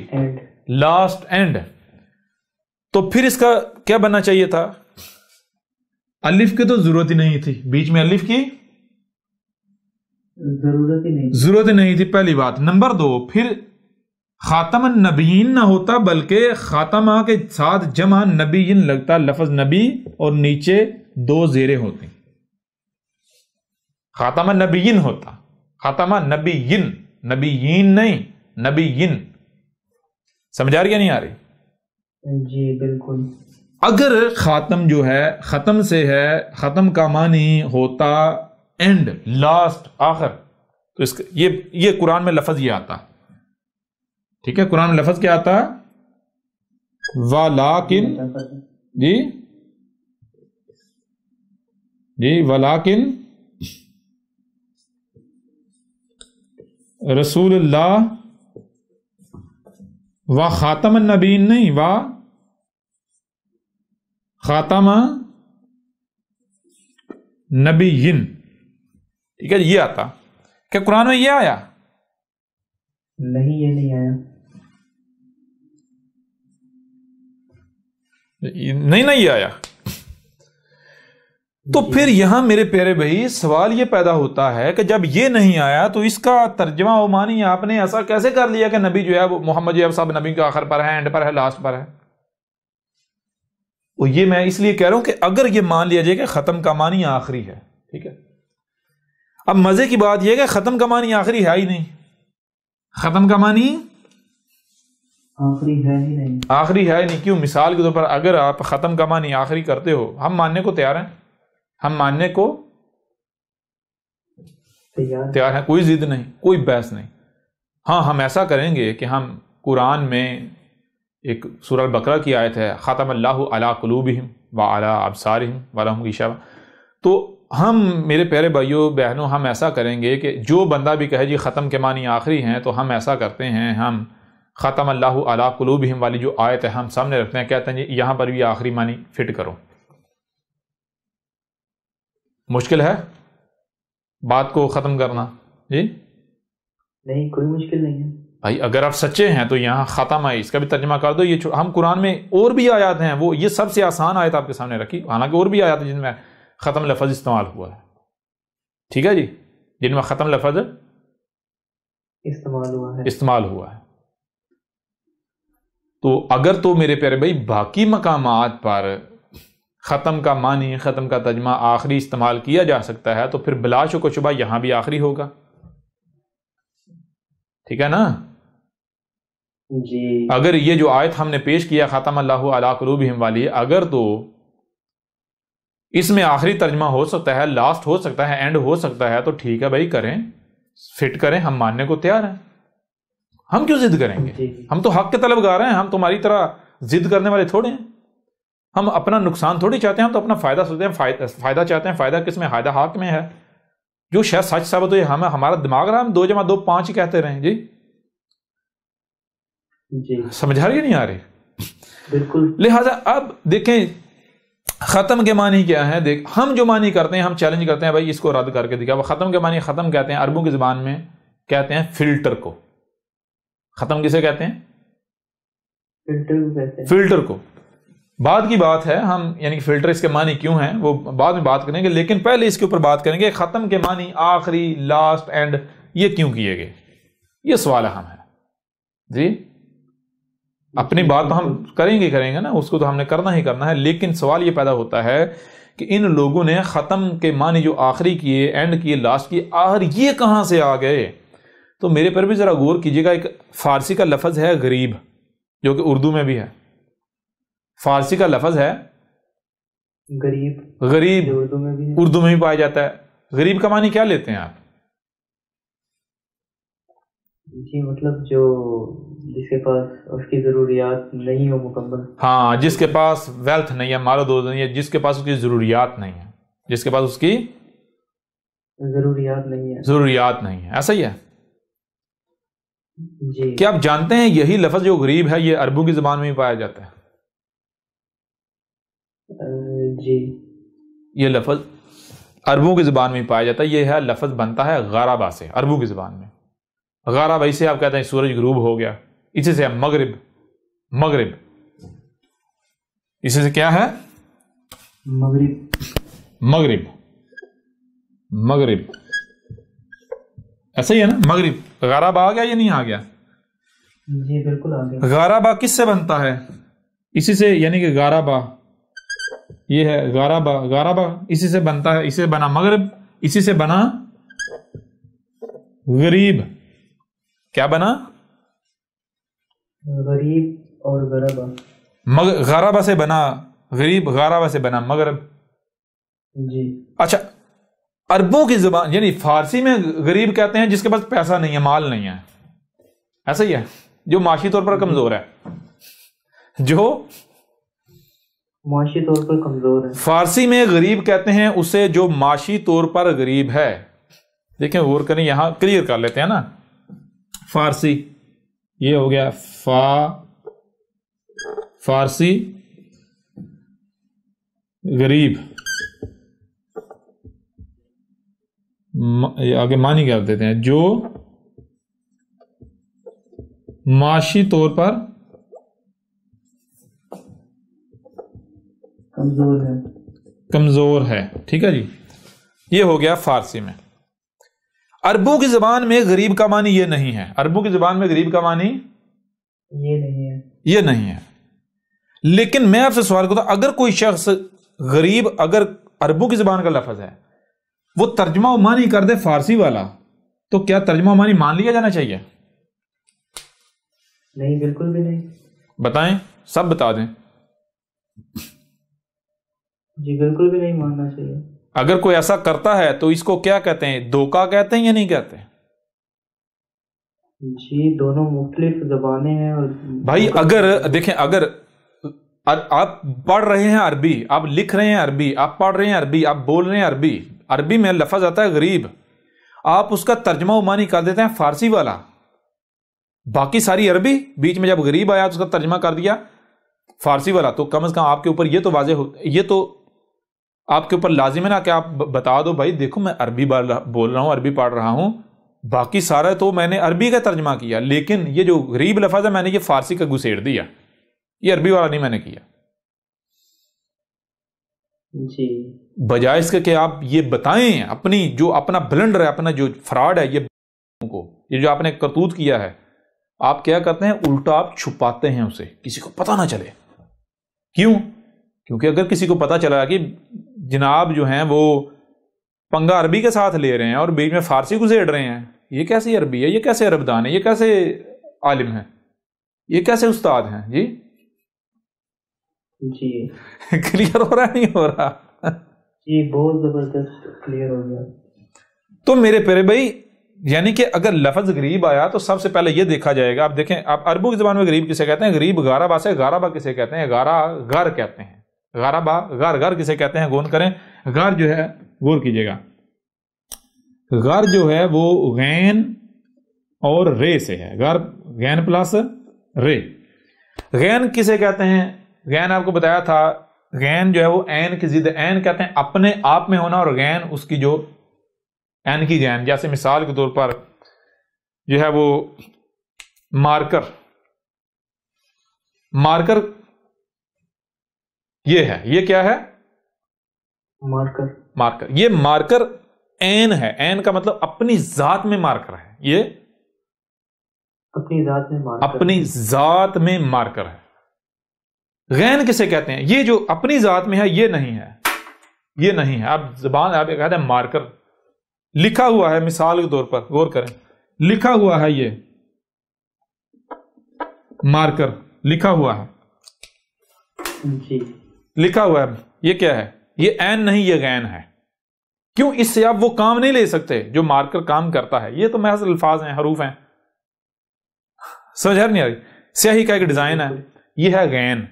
لاسٹ، اینڈ، تو پھر اس کا کیا بننا چاہیے تھا؟ الف کی تو ضرورت ہی نہیں تھی، بیچ میں الف کی ضرورت ہی نہیں تھی، پہلی بات. نمبر 2، پھر خاتم النبیین نہ ہوتا بلکہ خاتمہ کے ساتھ جمع نبیین لگتا، لفظ نبی اور نیچے 2 زیریں ہوتی، خاتمہ نبیین ہوتا، خاتمہ نبیین، نبیین نہیں، نبیین. سمجھ آ رہی یا نہیں آ رہی؟ جی بالکل. اگر خاتم جو ہے ختم سے ہے، ختم کا معنی ہوتا اینڈ، لاسٹ، آخر، تو اس یہ قرآن میں لفظ یہ آتا، ٹھیک ہے. قرآن میں لفظ کیا آتا؟ وَلَٰكِن، جی جی، وَلَٰكِن رسول اللہ و خاتم النبیین نہیں، و خاتم نبیین، ٹھیک ہے. یہ آتا کیا قرآن میں؟ یہ آیا؟ نہیں، یہ نہیں آیا. نہیں یہ آیا. تو پھر یہاں میرے پیارے بھائی سوال یہ پیدا ہوتا ہے کہ جب یہ نہیں آیا تو اس کا ترجمہ و معنی آپ نے ایسا کیسے کر لیا کہ نبی جو ہے وہ محمد جو ہے سب نبی کے آخر پر ہے، اینڈ پر ہے، لاسٹ پر ہے؟ وہ یہ میں اس لیے کہہ رہا ہوں کہ اگر یہ مان لیا جائے کہ ختم کا معنی آخری ہے، ٹھیک ہے. اب مزے کی بات یہ ہے کہ ختم کا معنی آخری ہے ہی نہیں، ختم کا معنی آخری ہے ہی نہیں، آخری ہے ہی نہیں. کیوں؟ مثال کے طور پر اگر آپ ختم کا معنی آخری کرتے ہو، ہم ماننے کو تیار ہیں، ہم ماننے کو تیار ہیں، کوئی ضد نہیں، کوئی بحث نہیں. ہاں ہم ایسا کریں گے کہ ہم قرآن میں ایک سورہ البقرہ کی آیت ہے ختم اللہ علی قلوبہم وعلی ابصارہم ولہم غشاوہ، تو ہم میرے پیارے بھائیوں بہنوں ہم ایسا کریں گے کہ جو بندہ بھی کہے جی ختم کے معنی آخری ہیں، تو ہم ایسا کرتے ہیں، ہم ختم اللہ علی قلوبہم والی جو آیت ہے ہم سامنے رکھتے ہیں، کہتے ہیں جی یہاں پر بھی آخری معنی فٹ کرو۔ مشکل ہے بات کو ختم کرنا؟ جی نہیں، کوئی مشکل نہیں ہے بھائی، اگر آپ سچے ہیں تو یہاں ختم ہے، اس کا بھی ترجمہ کر دو۔ یہ ہم قرآن میں اور بھی آیات ہیں، وہ یہ سب سے آسان آیت آپ کے سامنے رکھی، حالانکہ اور بھی آیات ہیں جن میں ختم لفظ استعمال ہوا ہے، ٹھیک ہے جی، جن میں ختم لفظ استعمال ہوا ہے۔ تو اگر تو میرے پیارے بھائی باقی مقامات پر ختم کا معنی، ختم کا ترجمہ آخری استعمال کیا جا سکتا ہے، تو پھر بلا شک و شبہ یہاں بھی آخری ہوگا، ٹھیک ہے نا جی۔ اگر یہ جو آیت ہم نے پیش کیا ختم اللہ علی قلوبہم والی، اگر تو اس میں آخری ترجمہ ہو سکتا ہے، لاسٹ ہو سکتا ہے، اینڈ ہو سکتا ہے، تو ٹھیک ہے بھائی، کریں، فٹ کریں، ہم ماننے کو تیار ہیں۔ ہم کیوں ضد کریں گے؟ ہم تو حق کے طلبگار ہیں، ہم تمہاری طرح ضد کرنے والے تھوڑے ہیں، ہم اپنا نقصان تھوڑی چاہتے ہیں، ہم تو اپنا فائدہ سوچتے ہیں، فائدہ چاہتے ہیں۔ فائدہ کس میں؟ فائدہ حق میں ہے، جو شاید سچ ثابت ہو، ہمیں ہمارا دماغ رہا، ہم 2 + 2 = 5 ہی کہتے رہیں۔ جی سمجھ آ رہی ہے نہیں آ رہی؟ بالکل۔ لہذا اب دیکھیں ختم کے معنی کیا ہے، دیکھ ہم جو معنی کرتے ہیں، ہم چیلنج کرتے ہیں بھائی اس کو رد کر کے دکھا۔ وہ ختم کے معنی، ختم کہتے ہیں عربوں کی زبان میں، کہتے ہیں فلٹر کو۔ ختم کسے کہتے ہیں؟ فلٹر کو۔ بعد کی بات ہے، ہم یعنی کہ فلٹر اس کے معنی کیوں ہیں وہ بعد میں بات کریں گے، لیکن پہلے اس کے اوپر بات کریں گے ختم کے معنی آخری، لاسٹ، اینڈ یہ کیوں کیے گئے، یہ سوال اہم ہے۔ جی اپنی بات تو ہم کریں گے نا، اس کو تو ہم نے کرنا ہی کرنا ہے، لیکن سوال یہ پیدا ہوتا ہے کہ ان لوگوں نے ختم کے معنی جو آخری کیے، اینڈ کیے، لاسٹ کیے، آخر یہ کہاں سے آ گئے؟ تو میرے پر بھی ذرا غور کیجیے گا، ایک فارسی کا لفظ ہے غریب، جو کہ اردو میں بھی ہے۔ فارسی کا لفظ ہے غریب، اردو میں بھی پایا جاتا ہے۔ غریب کا معنی کیا لیتے ہیں آپ؟ جی مطلب جو جس کے پاس اس کی ضروریات نہیں ہو مکمل۔ ہاں، جس کے پاس ویلتھ نہیں ہے، مال و دولت نہیں ہے، جس کے پاس اس کی ضروریات نہیں ہے، جس کے پاس اس کی ضروریات نہیں ہے، ایسا ہی ہے جی۔ کیا آپ جانتے ہیں یہی لفظ جو غریب ہے یہ عربوں کی زبان میں بھی پایا جاتا ہے؟ جی یہ لفظ عربوں کی زبان میں پایا جاتا ہے، یہ ہے لفظ بنتا ہے غرابہ سے، عربوں کی زبان میں غرابہ، اسے آپ کہتے ہیں سورج غروب ہو گیا، اسی سے مغرب، اسی سے کیا ہے؟ مغرب، ایسا ہی ہے نا، مغرب۔ غرابہ آ گیا یا نہیں آ گیا؟ جی بالکل آ گیا۔ غرابہ کس سے بنتا ہے؟ اسی سے، یعنی کہ غرابہ یہ ہے، غرابہ اسی سے بنتا ہے، اسی سے بنا مغرب، اسی سے بنا غریب۔ کیا بنا؟ غریب اور غرابہ۔ غرابہ سے بنا غریب، غرابہ سے بنا مغرب۔ جی اچھا، عربوں کی زبان یعنی فارسی میں غریب کہتے ہیں جس کے پاس پیسہ نہیں ہے، مال نہیں ہے، ایسا ہی ہے، جو معاشی طور پر کمزور ہے، جو معاشی طور پر کمزور ہے۔ فارسی میں غریب کہتے ہیں اسے جو معاشی طور پر غریب ہے۔ دیکھیں غور کریں، یہاں کلیئر کر لیتے ہیں نا، فارسی یہ ہو گیا فارسی غریب، آگے معنی کیا دیتے ہیں؟ جو معاشی طور پر کمزور ہے، ٹھیک ہے جی، یہ ہو گیا فارسی میں۔ عربوں کی زبان میں غریب کا معنی یہ نہیں ہے، عربوں کی زبان میں غریب کا معنی یہ نہیں ہے، لیکن میں آپ سے سوال کرتا ہوں، اگر کوئی شخص غریب اگر عربوں کی زبان کا لفظ ہے، وہ ترجمہ و معنی کر دے فارسی والا، تو کیا ترجمہ و معنی مان لیا جانا چاہیے؟ نہیں، بالکل بھی نہیں۔ بتائیں، سب بتا دیں۔ جی بالکل بھی نہیں ماننا چاہیے۔ اگر کوئی ایسا کرتا ہے تو اس کو کیا کہتے ہیں؟ دھوکہ کہتے ہیں یا نہیں کہتے؟ جی دونوں مختلف زبانیں ہیں اور بھائی اگر دیکھیں، اگر آپ پڑھ رہے ہیں عربی، آپ لکھ رہے ہیں عربی، آپ پڑھ رہے ہیں عربی، آپ بول رہے ہیں عربی، عربی میں لفظ آتا ہے غریب، آپ اس کا ترجمہ و معنی کر دیتے ہیں فارسی والا، باقی ساری عربی، بیچ میں جب غریب آیا تو اس کا ترجمہ کر دیا فارسی والا، تو کم از کم آپ کے اوپر یہ تو واضح ہو، یہ تو آپ کے اوپر لازم ہے نا کہ آپ بتا دو بھائی دیکھو میں عربی بول رہا ہوں، عربی پڑھ رہا ہوں، باقی سارا تو میں نے عربی کا ترجمہ کیا، لیکن یہ جو غریب لفظ ہے میں نے یہ فارسی کا گھسیڑ دیا، یہ عربی والا نہیں میں نے کیا۔ جی بجائے اس کے کہ آپ یہ بتائیں اپنی جو اپنا بلنڈر ہے، اپنا جو فراڈ ہے، یہ جو آپ نے کرتوت کیا ہے، آپ کیا کرتے ہیں الٹا آپ چھپاتے ہیں اسے، کسی کو پتہ نہ چلے۔ کیوں؟ کیونکہ اگر کسی کو پتہ چلا کہ جناب جو ہیں وہ پنگا عربی کے ساتھ لے رہے ہیں اور بیچ میں فارسی گھسیڑ رہے ہیں، یہ کیسی عربی ہے، یہ کیسے عربدان ہے، یہ کیسے عالم ہے، یہ کیسے استاد ہیں؟ جی جی کلیئر ہو رہا ہے نہیں ہو رہا؟ جی بہت زبردست کلیئر ہو گیا۔ تو میرے پیارے بھائی، یعنی کہ اگر لفظ غریب آیا تو سب سے پہلے یہ دیکھا جائے گا، آپ دیکھیں آپ عربوں کی زبان میں غریب کسے کہتے ہیں؟ غریب غاربا سے، غاربا کسے کہتے ہیں؟ غار کہتے ہیں، غاربا غار کسے کہتے ہیں؟ غور کریں، غار جو ہے غور کیجئے گا، غار جو ہے وہ غین اور رے سے ہے، غار غین پلس رے۔ غین کسے کہتے ہیں؟ غین آپ کو بتایا تھا، غین جو ہے وہ عین کی ضد، عین کہتے ہیں اپنے آپ میں ہونا، اور غین اس کی جو عین کی غین، جیسے مثال کے طور پر جو ہے وہ مارکر، مارکر یہ ہے، یہ کیا ہے؟ مارکر، مارکر، یہ مارکر عین ہے، عین کا مطلب اپنی ذات میں مارکر ہے، یہ اپنی ذات میں مارکر، اپنی ذات میں مارکر ہے۔ غین کسے کہتے ہیں؟ یہ جو اپنی ذات میں ہے، یہ نہیں ہے، یہ نہیں ہے، آپ زبان آپ کہتے ہیں مارکر، لکھا ہوا ہے، مثال کے طور پر غور کریں، لکھا ہوا ہے، یہ مارکر لکھا ہوا ہے، جی لکھا ہوا ہے، یہ کیا ہے؟ یہ عین نہیں، یہ غین ہے۔ کیوں؟ اس سے آپ وہ کام نہیں لے سکتے جو مارکر کام کرتا ہے، یہ تو محض الفاظ ہیں، حروف ہیں، سمجھ نہیں آ رہی؟ سیاہی کا ایک ڈیزائن ہے، یہ ہے غین،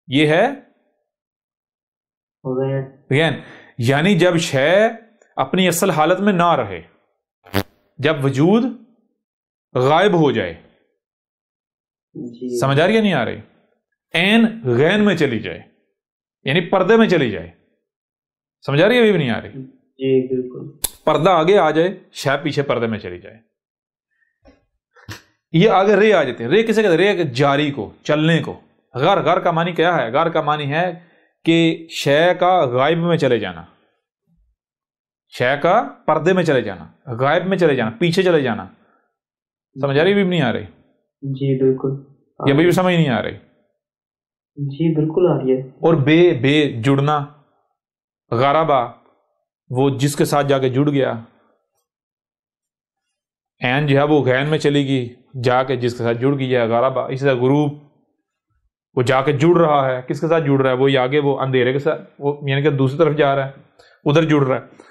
یہ ہے غین، یعنی جب شے اپنی اصل حالت میں نہ رہے، جب وجود غائب ہو جائے، جی سمجھ آ رہی ہے نہیں آ رہی؟ عین غین میں چلی جائے، یعنی پردے میں چلی جائے، سمجھ آ رہی ہے؟ ابھی بھی نہیں آ رہی؟ جی بالکل، پردہ آگے آ جائے، شے پیچھے پردے میں چلی جائے، یہ آگے رے آ جاتے ہیں۔ رے کسے کہتے ہیں؟ رے جاری کو، چلنے کو۔ غار، غار کا معنی کیا ہے؟ غار کا معنی ہے کہ شے کا غائب میں چلے جانا، شے کا پردے میں چلے جانا، غائب میں چلے جانا، پیچھے چلے جانا، سمجھ آ رہی؟ بھی نہیں آ رہی؟ جی بالکل، یہ بھی سمجھ نہیں آ رہی؟ جی بالکل آ رہی ہے۔ اور بے جڑنا، غاربا وہ جس کے ساتھ جا کے جڑ گیا، عین جو ہے وہ غین میں چلی گئی، جا کے جس کے ساتھ جڑ گئی ہے غاربا۔ اسی طرح غروب، وہ جا کے جڑ رہا ہے، کس کے ساتھ جڑ رہا ہے؟ وہ آگے وہ اندھیرے کے ساتھ، وہ یعنی کہ دوسری طرف جا رہا ہے، ادھر جڑ رہا ہے۔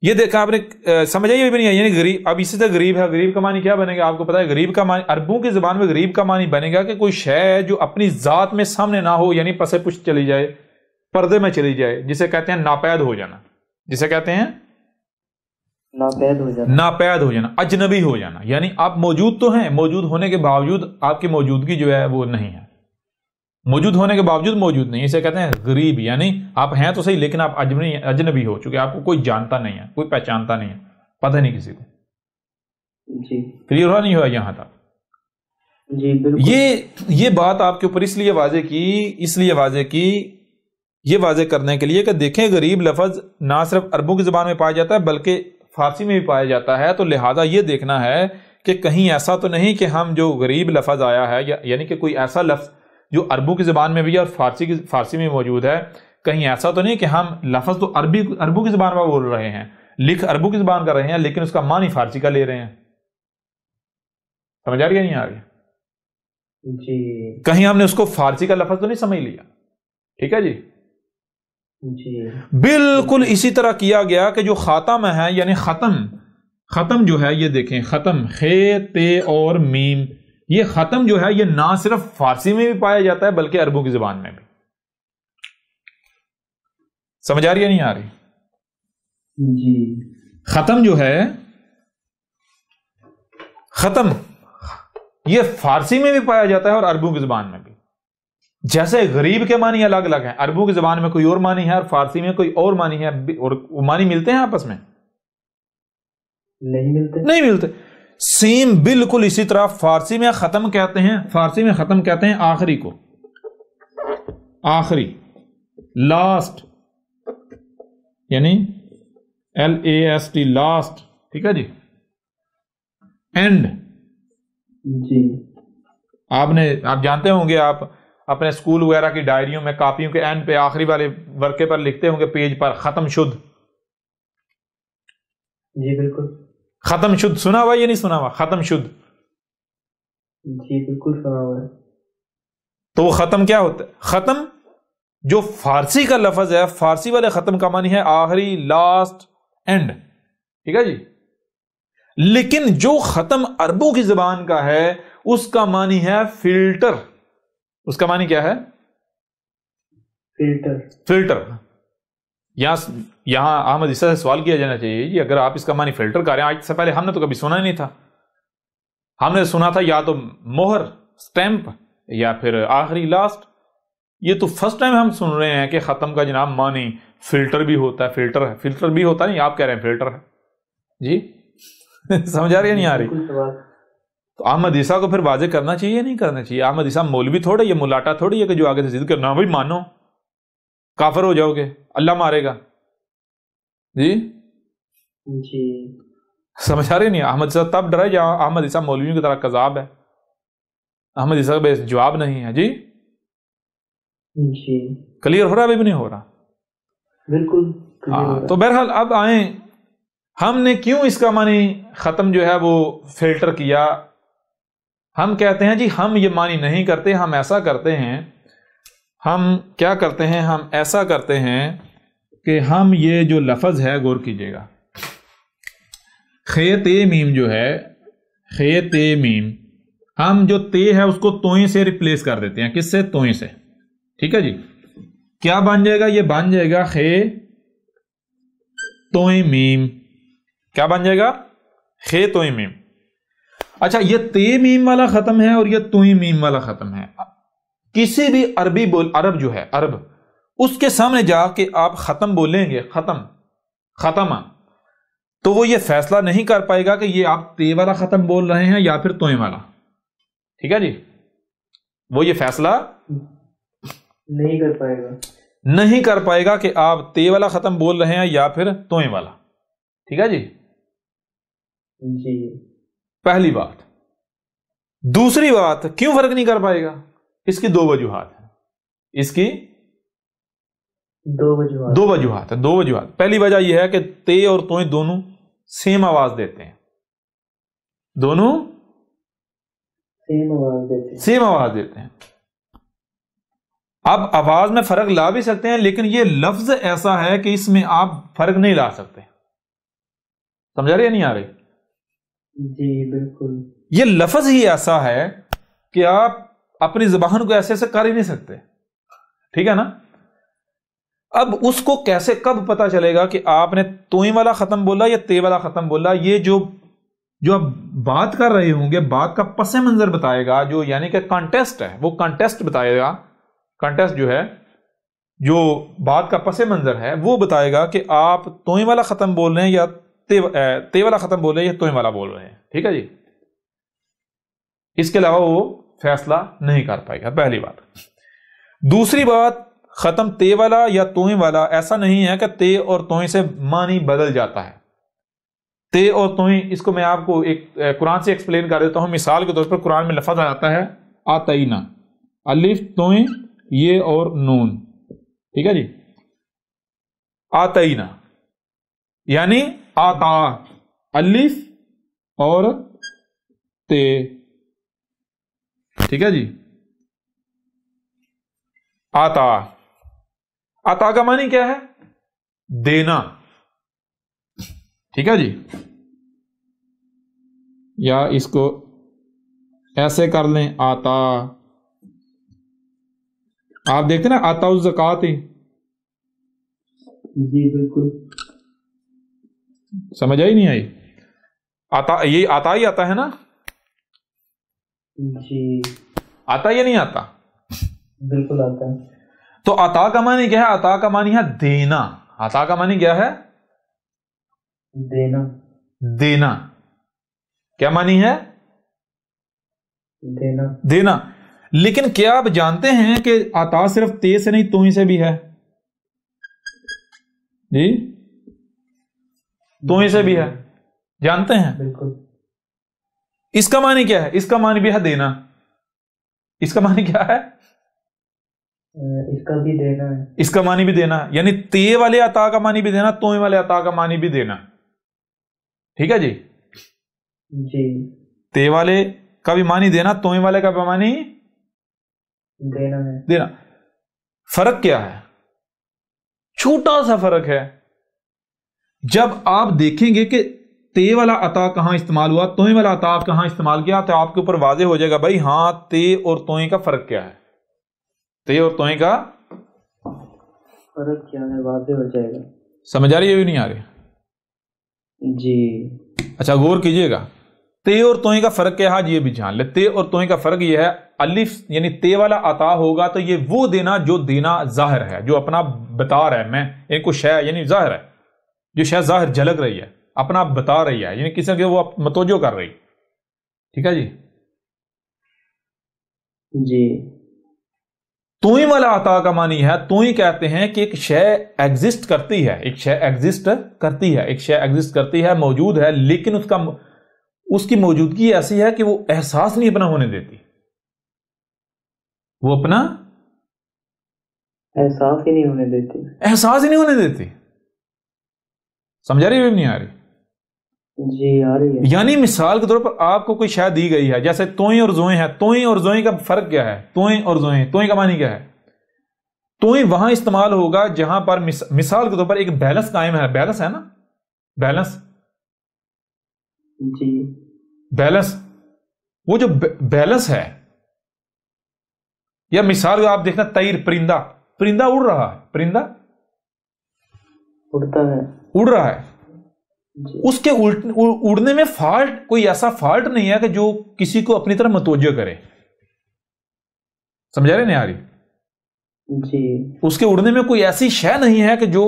یہ دیکھا آپ نے، سمجھ آئی بھی نہیں؟ یعنی غریب، اب اسی طرح غریب ہے، غریب کا معنی کیا بنے گا؟ آپ کو پتا ہے غریب کا معنی عربوں کی زبان میں غریب کا معنی بنے گا کہ کوئی شے ہے جو اپنی ذات میں سامنے نہ ہو، یعنی پسے پشت چلی جائے، پردے میں چلی جائے، جسے کہتے ہیں ناپید ہو جانا، جسے کہتے ہیں ناپید ہو جانا، ناپید ہو جانا، اجنبی ہو جانا، یعنی آپ موجود تو ہیں، موجود ہونے کے باوجود آپ کی موجودگی جو ہے وہ نہیں ہے، موجود ہونے کے باوجود موجود نہیں، اسے کہتے ہیں غریب، یعنی آپ ہیں تو صحیح لیکن آپ اجنبی ہو چکے، آپ کو کوئی جانتا نہیں ہے، کوئی پہچانتا نہیں ہے، پتہ نہیں کسی کو۔ جی کلیئر ہوا نہیں ہوا یہاں تک؟ جی بالکل، یہ بات آپ کے اوپر اس لیے واضح کی یہ واضح کرنے کے لیے کہ دیکھیں غریب لفظ نہ صرف عربوں کی زبان میں پایا جاتا ہے بلکہ فارسی میں بھی پایا جاتا ہے، تو لہذا یہ دیکھنا ہے کہ کہیں ایسا تو نہیں کہ ہم جو غریب لفظ آیا ہے، یعنی کہ کوئی ایسا لفظ جو عربوں کی زبان میں بھی اور فارسی میں موجود ہے، کہیں ایسا تو نہیں کہ ہم لفظ تو عربوں کی زبان میں بول رہے ہیں، لکھ عربوں کی زبان کر رہے ہیں، لیکن اس کا معنی فارسی کا لے رہے ہیں۔ سمجھ آ رہی ہے نہیں آ رہی؟ جی کہیں ہم نے اس کو فارسی کا لفظ تو نہیں سمجھ لیا؟ ٹھیک ہے جی؟ جی بالکل اسی طرح کیا گیا کہ جو خاتم ہے، یعنی ختم، ختم جو ہے یہ دیکھیں، ختم خے تے اور میم، یہ ختم جو ہے یہ نہ صرف فارسی میں بھی پایا جاتا ہے بلکہ عربوں کی زبان میں بھی. سمجھ آ رہی ہے نہیں آ رہی؟ جی ختم جو ہے، ختم یہ فارسی میں بھی پایا جاتا ہے اور عربوں کی زبان میں بھی. جیسے غریب کے معنی الگ الگ ہیں، عربوں کی زبان میں کوئی اور معنی ہے اور فارسی میں کوئی اور معنی ہے، اور وہ معنی ملتے ہیں آپس میں؟ نہیں ملتے. سیم بالکل اسی طرح فارسی میں ختم کہتے ہیں، فارسی میں ختم کہتے ہیں آخری کو، آخری، لاسٹ، یعنی LAST، لاسٹ. ٹھیک ہے جی. اینڈ، جی آپ جانتے ہوں گے، آپ اپنے اسکول وغیرہ کی ڈائریوں میں کاپیوں کے اینڈ پہ آخری والے ورقے پر لکھتے ہوں گے پیج پر ختم شد. جی بالکل. ختم شد سنا ہوا یا نہیں سنا ہوا؟ ختم شد. جی بالکل سنا ہوا ہے. تو وہ ختم کیا ہوتا ہے؟ ختم جو فارسی کا لفظ ہے، فارسی والے ختم کا معنی ہے آخری، لاسٹ، اینڈ. ٹھیک ہے جی. لیکن جو ختم عربوں کی زبان کا ہے اس کا معنی ہے فلٹر. اس کا معنی کیا ہے؟ فلٹر. یہاں احمد عیسیٰ سے سوال کیا جانا چاہیے جی، اگر آپ اس کا معنی فلٹر کر رہے ہیں، آج سے پہلے ہم نے تو کبھی سنا ہی نہیں تھا. ہم نے سنا تھا یا تو مہر، سٹیمپ، یا پھر آخری، لاسٹ. یہ تو فرسٹ ٹائم ہم سن رہے ہیں کہ ختم کا جناب معنی فلٹر بھی ہوتا ہے. فلٹر ہے، فلٹر بھی ہوتا ہے. نہیں آپ کہہ رہے ہیں فلٹر ہے جی. سمجھ آ رہی ہے نہیں آ رہی؟ تو احمد عیسیٰ کو پھر واضح کرنا چاہیے نہیں کرنا چاہیے؟ احمد عیسیٰ مولوی تھوڑے، یہ ملاٹا تھوڑی ہے کہ جو آگے سے ضد کرنا بھائی مانو، کافر ہو جاؤ گے، اللہ مارے گا جی. جی سمجھ آ رہی نہیں؟ احمد عیسیٰ تب ڈرا جہاں احمد عیسیٰ مولویوں کی طرح کذاب ہے. احمد عیسیٰ کا جواب نہیں ہے جی. جی کلیئر ہو رہا ہے؟ ابھی بھی نہیں ہو رہا؟ بالکل. تو بہرحال اب آئیں، ہم نے کیوں اس کا معنی ختم جو ہے وہ فلٹر کیا؟ ہم کہتے ہیں جی ہم یہ معنی نہیں کرتے، ہم ایسا کرتے ہیں، ہم کیا کرتے ہیں، ہم ایسا کرتے ہیں کہ ہم یہ جو لفظ ہے غور کیجئے گا، خے تے میم جو ہے، خے تے میم، ہم جو تے ہے اس کو توئیں سے ریپلیس کر دیتے ہیں. کس سے؟ توئیں سے. ٹھیک ہے جی. کیا بن جائے گا؟ یہ بن جائے گا خے توئیں میم. کیا بن جائے گا؟ خے توئیں میم. اچھا، یہ تے میم والا ختم ہے اور یہ توئیں میم والا ختم ہے. کسی بھی عربی عرب جو ہے، عرب، اس کے سامنے جا کے آپ ختم بولیں گے، ختم، ختم، تو وہ یہ فیصلہ نہیں کر پائے گا کہ یہ آپ تے والا ختم بول رہے ہیں یا پھر توئیں والا. ٹھیک ہے جی. وہ یہ فیصلہ نہیں کر پائے گا کہ آپ تے والا ختم بول رہے ہیں یا پھر توئیں والا. ٹھیک ہے جی. جی پہلی بات. دوسری بات، کیوں فرق نہیں کر پائے گا؟ اس کی دو وجوہات ہیں. اس کی دو وجوہات. پہلی وجہ یہ ہے کہ تے اور توئیں دونوں سیم آواز دیتے ہیں. دونوں سیم آواز دیتے ہیں. اب آواز میں فرق لا بھی سکتے ہیں، لیکن یہ لفظ ایسا ہے کہ اس میں آپ فرق نہیں لا سکتے. سمجھا رہی ہے نہیں آ رہی؟ جی بالکل. یہ لفظ ہی ایسا ہے کہ آپ اپنی زبان کو ایسے کر ہی نہیں سکتے. ٹھیک ہے نا؟ اب اس کو کیسے، کب پتا چلے گا کہ آپ نے توئیں والا ختم بولا یا تے والا ختم بولا؟ یہ جو آپ بات کر رہے ہوں گے، بات کا پس منظر بتائے گا، جو یعنی کہ کانٹیسٹ ہے، وہ کانٹیسٹ بتائے گا. کانٹیسٹ جو ہے، جو بات کا پس منظر ہے، وہ بتائے گا کہ آپ توئیں والا ختم بول رہے ہیں یا تے والا ختم بول رہے ہیں یا توئیں والا بول رہے ہیں. ٹھیک ہے جی. اس کے علاوہ وہ فیصلہ نہیں کر پائے گا. پہلی بات. دوسری بات، ختم تے والا یا توئیں والا ایسا نہیں ہے کہ تے اور توئیں سے معنی بدل جاتا ہے. تے اور توئیں، اس کو میں آپ کو ایک قرآن سے ایکسپلین کر دیتا ہوں. مثال کے طور پر قرآن میں لفظ آتا ہے آتینا، الف، توئیں، یہ اور نون. ٹھیک ہے جی. آتینا یعنی آتا، الف اور تے. ٹھیک ہے جی. آتا، آتا کا معنی کیا ہے؟ دینا. ٹھیک ہے جی. یا اس کو ایسے کر لیں آتا. آپ دیکھتے نا آتا الزکات ہی. جی بالکل. سمجھ آئی نہیں آئی؟ آتا یہ آتا ہی آتا ہے نا. جی آتا یا نہیں آتا؟ بالکل آتا ہے. تو عطا کا معنی کیا ہے؟ عطا کا معنی ہے دینا. عطا کا معنی کیا ہے؟ دینا. دینا. کیا معنی ہے؟ دینا. دینا. لیکن کیا آپ جانتے ہیں کہ عطا صرف تے سے نہیں توئی سے بھی ہے؟ جی توئی سے بھی ہے. جانتے ہیں؟ بالکل. اس کا معنی کیا ہے؟ اس کا معنی بھی ہے دینا. اس کا معنی کیا ہے؟ اس کا بھی دینا ہے. اس کا معنی بھی دینا ہے. یعنی تے والے عطا کا معنی بھی دینا، توئے والے عطا کا معنی بھی دینا. ٹھیک ہے جی. جی تے والے کا بھی معنی دینا، توئے والے کا بھی معنی دینا ہے. دینا. فرق کیا ہے؟ چھوٹا سا فرق ہے. جب آپ دیکھیں گے کہ تے والا عطا کہاں استعمال ہوا، توئے والا عطا کہاں استعمال کیا، تو آپ کے اوپر واضح ہو جائے گا بھائی ہاں تے اور توئے کا فرق کیا ہے. تے اور توئے کا فرق کیا ہے واضح ہو جائے گا. سمجھ آ رہی ہے بھی نہیں آ رہی؟ جی اچھا غور کیجئے گا. تے اور توئے کا فرق کیا ہے؟ یہ بھی جان لے. تے اور توئے کا فرق یہ ہے، الف یعنی تے والا عطا ہوگا تو یہ وہ دینا جو دینا ظاہر ہے، جو اپنا بتا رہا ہے. میں ان کو شے یعنی ظاہر ہے، جو شے ظاہر جھلک رہی ہے، اپنا بتا رہی ہے، یعنی کسی کے وہ متوجہ کر رہی. ٹھیک ہے جی. جی توئی والا عطا کا معنی ہے، توئی کہتے ہیں کہ ایک شے ایگزسٹ کرتی ہے، ایک شے ایگزسٹ کرتی ہے، ایک شے ایگزسٹ کرتی ہے، موجود ہے، لیکن اس کی موجودگی ایسی ہے کہ وہ احساس نہیں اپنا ہونے دیتی. وہ اپنا احساس ہی نہیں ہونے دیتی. احساس ہی نہیں ہونے دیتی. سمجھا رہی ہے نہیں آ رہی؟ جی آ رہی ہے. یعنی مثال کے طور پر آپ کو کوئی شے دی گئی ہے، جیسے توئیں اور زوئیں ہے. توئیں اور زوئیں کا فرق کیا ہے؟ توئیں اور زوئیں، توئیں کا معنی کیا ہے؟ توئیں وہاں استعمال ہوگا جہاں پر مثال کے طور پر ایک بیلنس قائم ہے. بیلنس ہے نا، بیلنس. جی بیلنس، وہ جو بیلنس ہے، یا مثال آپ دیکھنا طیر، پرندہ، پرندہ اڑ رہا ہے، پرندہ اڑتا ہے، اڑ رہا ہے. جی اس کے اڑنے میں فالٹ، کوئی ایسا فالٹ نہیں ہے کہ جو کسی کو اپنی طرف متوجہ کرے. سمجھا رہے نہیں آ رہی؟ جی اس کے اڑنے میں کوئی ایسی شے نہیں ہے کہ جو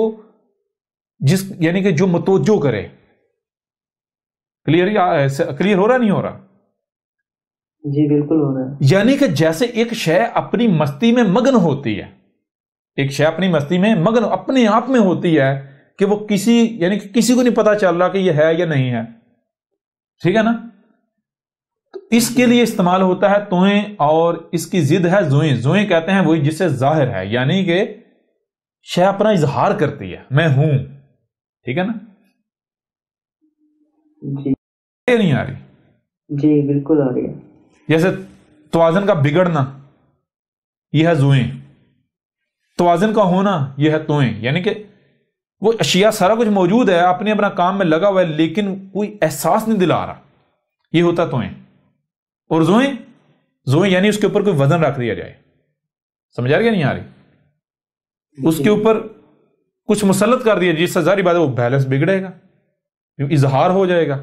یعنی کہ جو متوجہ کرے. کلیئر ہو رہا نہیں ہو رہا؟ جی بالکل ہو رہا ہے. یعنی کہ جیسے ایک شے اپنی مستی میں مگن ہوتی ہے، ایک شے اپنی مستی میں مگن اپنے آپ میں ہوتی ہے کہ وہ یعنی کہ کسی کو نہیں پتا چل رہا کہ یہ ہے یا نہیں ہے. ٹھیک ہے نا؟ تو اس کے لیے استعمال ہوتا ہے توئیں، اور اس کی ضد ہے زوئیں. زوئیں کہتے ہیں وہی جس سے ظاہر ہے، یعنی کہ شے اپنا اظہار کرتی ہے، میں ہوں. ٹھیک ہے نا؟ جی نہیں آ رہی؟ جی بالکل آ رہی ہے. جیسے توازن کا بگڑنا، یہ ہے زوئیں. توازن کا ہونا، یہ ہے توئیں. یعنی کہ وہ اشیاء سارا کچھ موجود ہے، اپنے اپنا کام میں لگا ہوا ہے، لیکن کوئی احساس نہیں دلا رہا. یہ ہوتا توئیں. اور زوئیں یعنی اس کے اوپر کوئی وزن رکھ دیا جائے. سمجھا رہی ہے نہیں آ رہی؟ اس کے اوپر کچھ مسلط کر دیا جس سے ظاہری بات ہے وہ بیلنس بگڑے گا، اظہار ہو جائے گا.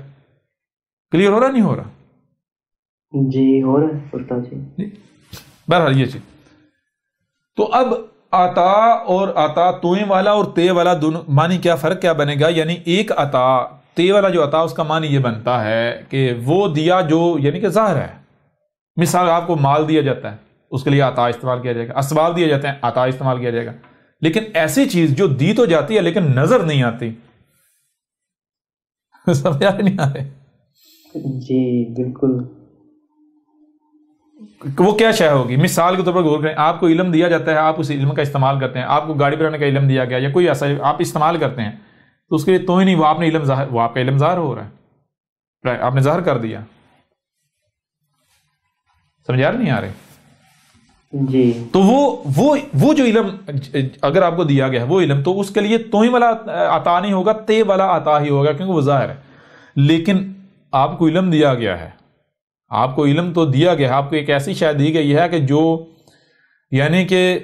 کلیئر ہو رہا نہیں ہو رہا؟ جی ہو رہا ہے استاد جی. بہرحال یہ چیز. تو اب عطا اور عطا توئیں والا اور تے والا دونوں معنی کیا فرق کیا بنے گا؟ یعنی ایک عطا، تے والا جو عطا اس کا معنی یہ بنتا ہے کہ وہ دیا جو یعنی کہ ظاہر ہے. مثال آپ کو مال دیا جاتا ہے، اس کے لیے عطا استعمال کیا جائے گا. اسباب دیے جاتے ہیں، عطا استعمال کیا جائے گا. لیکن ایسی چیز جو دی تو جاتی ہے لیکن نظر نہیں آتی. سمجھا نہیں آ رہے؟ جی بالکل. وہ کیا شے ہوگی؟ مثال کے طور پر غور کریں، آپ کو علم دیا جاتا ہے، آپ اس علم کا استعمال کرتے ہیں. آپ کو گاڑی چلانے کا علم دیا گیا یا کوئی ایسا آپ استعمال کرتے ہیں، تو اس کے لیے توئیں نہیں، وہ آپ نے علم ظاہر، وہ آپ کا علم ظاہر ہو رہا ہے، آپ نے ظاہر کر دیا. سمجھا نہیں آ رہے؟ جی تو وہ جو علم اگر آپ کو دیا گیا ہے وہ علم، تو اس کے لیے توئیں والا عطا نہیں ہوگا، تے والا عطا ہی ہوگا، کیونکہ وہ ظاہر ہے. لیکن آپ کو علم دیا گیا ہے، آپ کو علم تو دیا گیا ہے، آپ کو ایک ایسی شے دی گئی ہے کہ جو یعنی کہ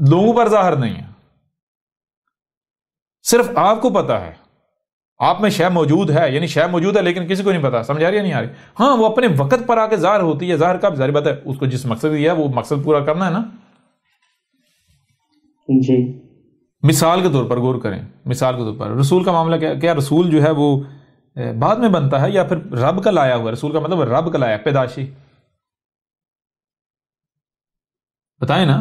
لوگوں پر ظاہر نہیں ہے، صرف آپ کو پتا ہے، آپ میں شے موجود ہے، یعنی شے موجود ہے لیکن کسی کو نہیں پتا. سمجھ آ رہی ہے نہیں آ رہی؟ ہاں وہ اپنے وقت پر آ کے ظاہر ہوتی ہے. ظاہر کب؟ ظاہر بات ہے اس کو جس مقصد دیا ہے وہ مقصد پورا کرنا ہے نا. جی مثال کے طور پر غور کریں، مثال کے طور پر رسول کا معاملہ کیا رسول جو ہے وہ بعد میں بنتا ہے یا پھر رب کا لایا ہوا؟ رسول کا مطلب رب کا لایا، پیدائشی. بتائیں نا.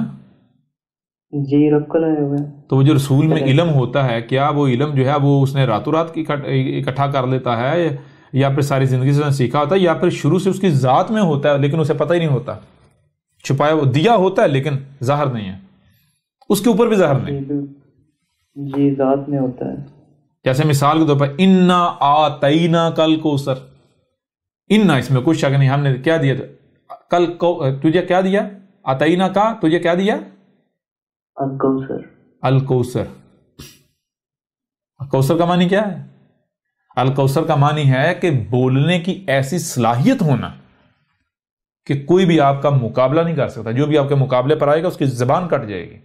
جی رب کا لایا ہوا ہے. تو وہ جو رسول میں علم ہوتا ہے، کیا وہ علم جو ہے وہ اس نے راتوں رات اکٹھا کر لیتا ہے، یا پھر ساری زندگی سے سیکھا ہوتا ہے، یا پھر شروع سے اس کی ذات میں ہوتا ہے لیکن اسے پتہ ہی نہیں ہوتا، چھپایا وہ دیا ہوتا ہے لیکن ظاہر نہیں ہے، اس کے اوپر بھی ظاہر نہیں. جی ذات میں ہوتا ہے. جیسے مثال کے طور پر انا آتینا کل کوثر، انا اس میں کچھ شک نہیں، ہم نے کیا دیا کل تجھے کیا دیا؟ آتینا کا تجھے کیا دیا؟ الکوثر. الکوثر. الکوثر کا معنی کیا ہے؟ الکوثر کا معنی ہے کہ بولنے کی ایسی صلاحیت ہونا کہ کوئی بھی آپ کا مقابلہ نہیں کر سکتا، جو بھی آپ کے مقابلے پر آئے گا اس کی زبان کٹ جائے گی.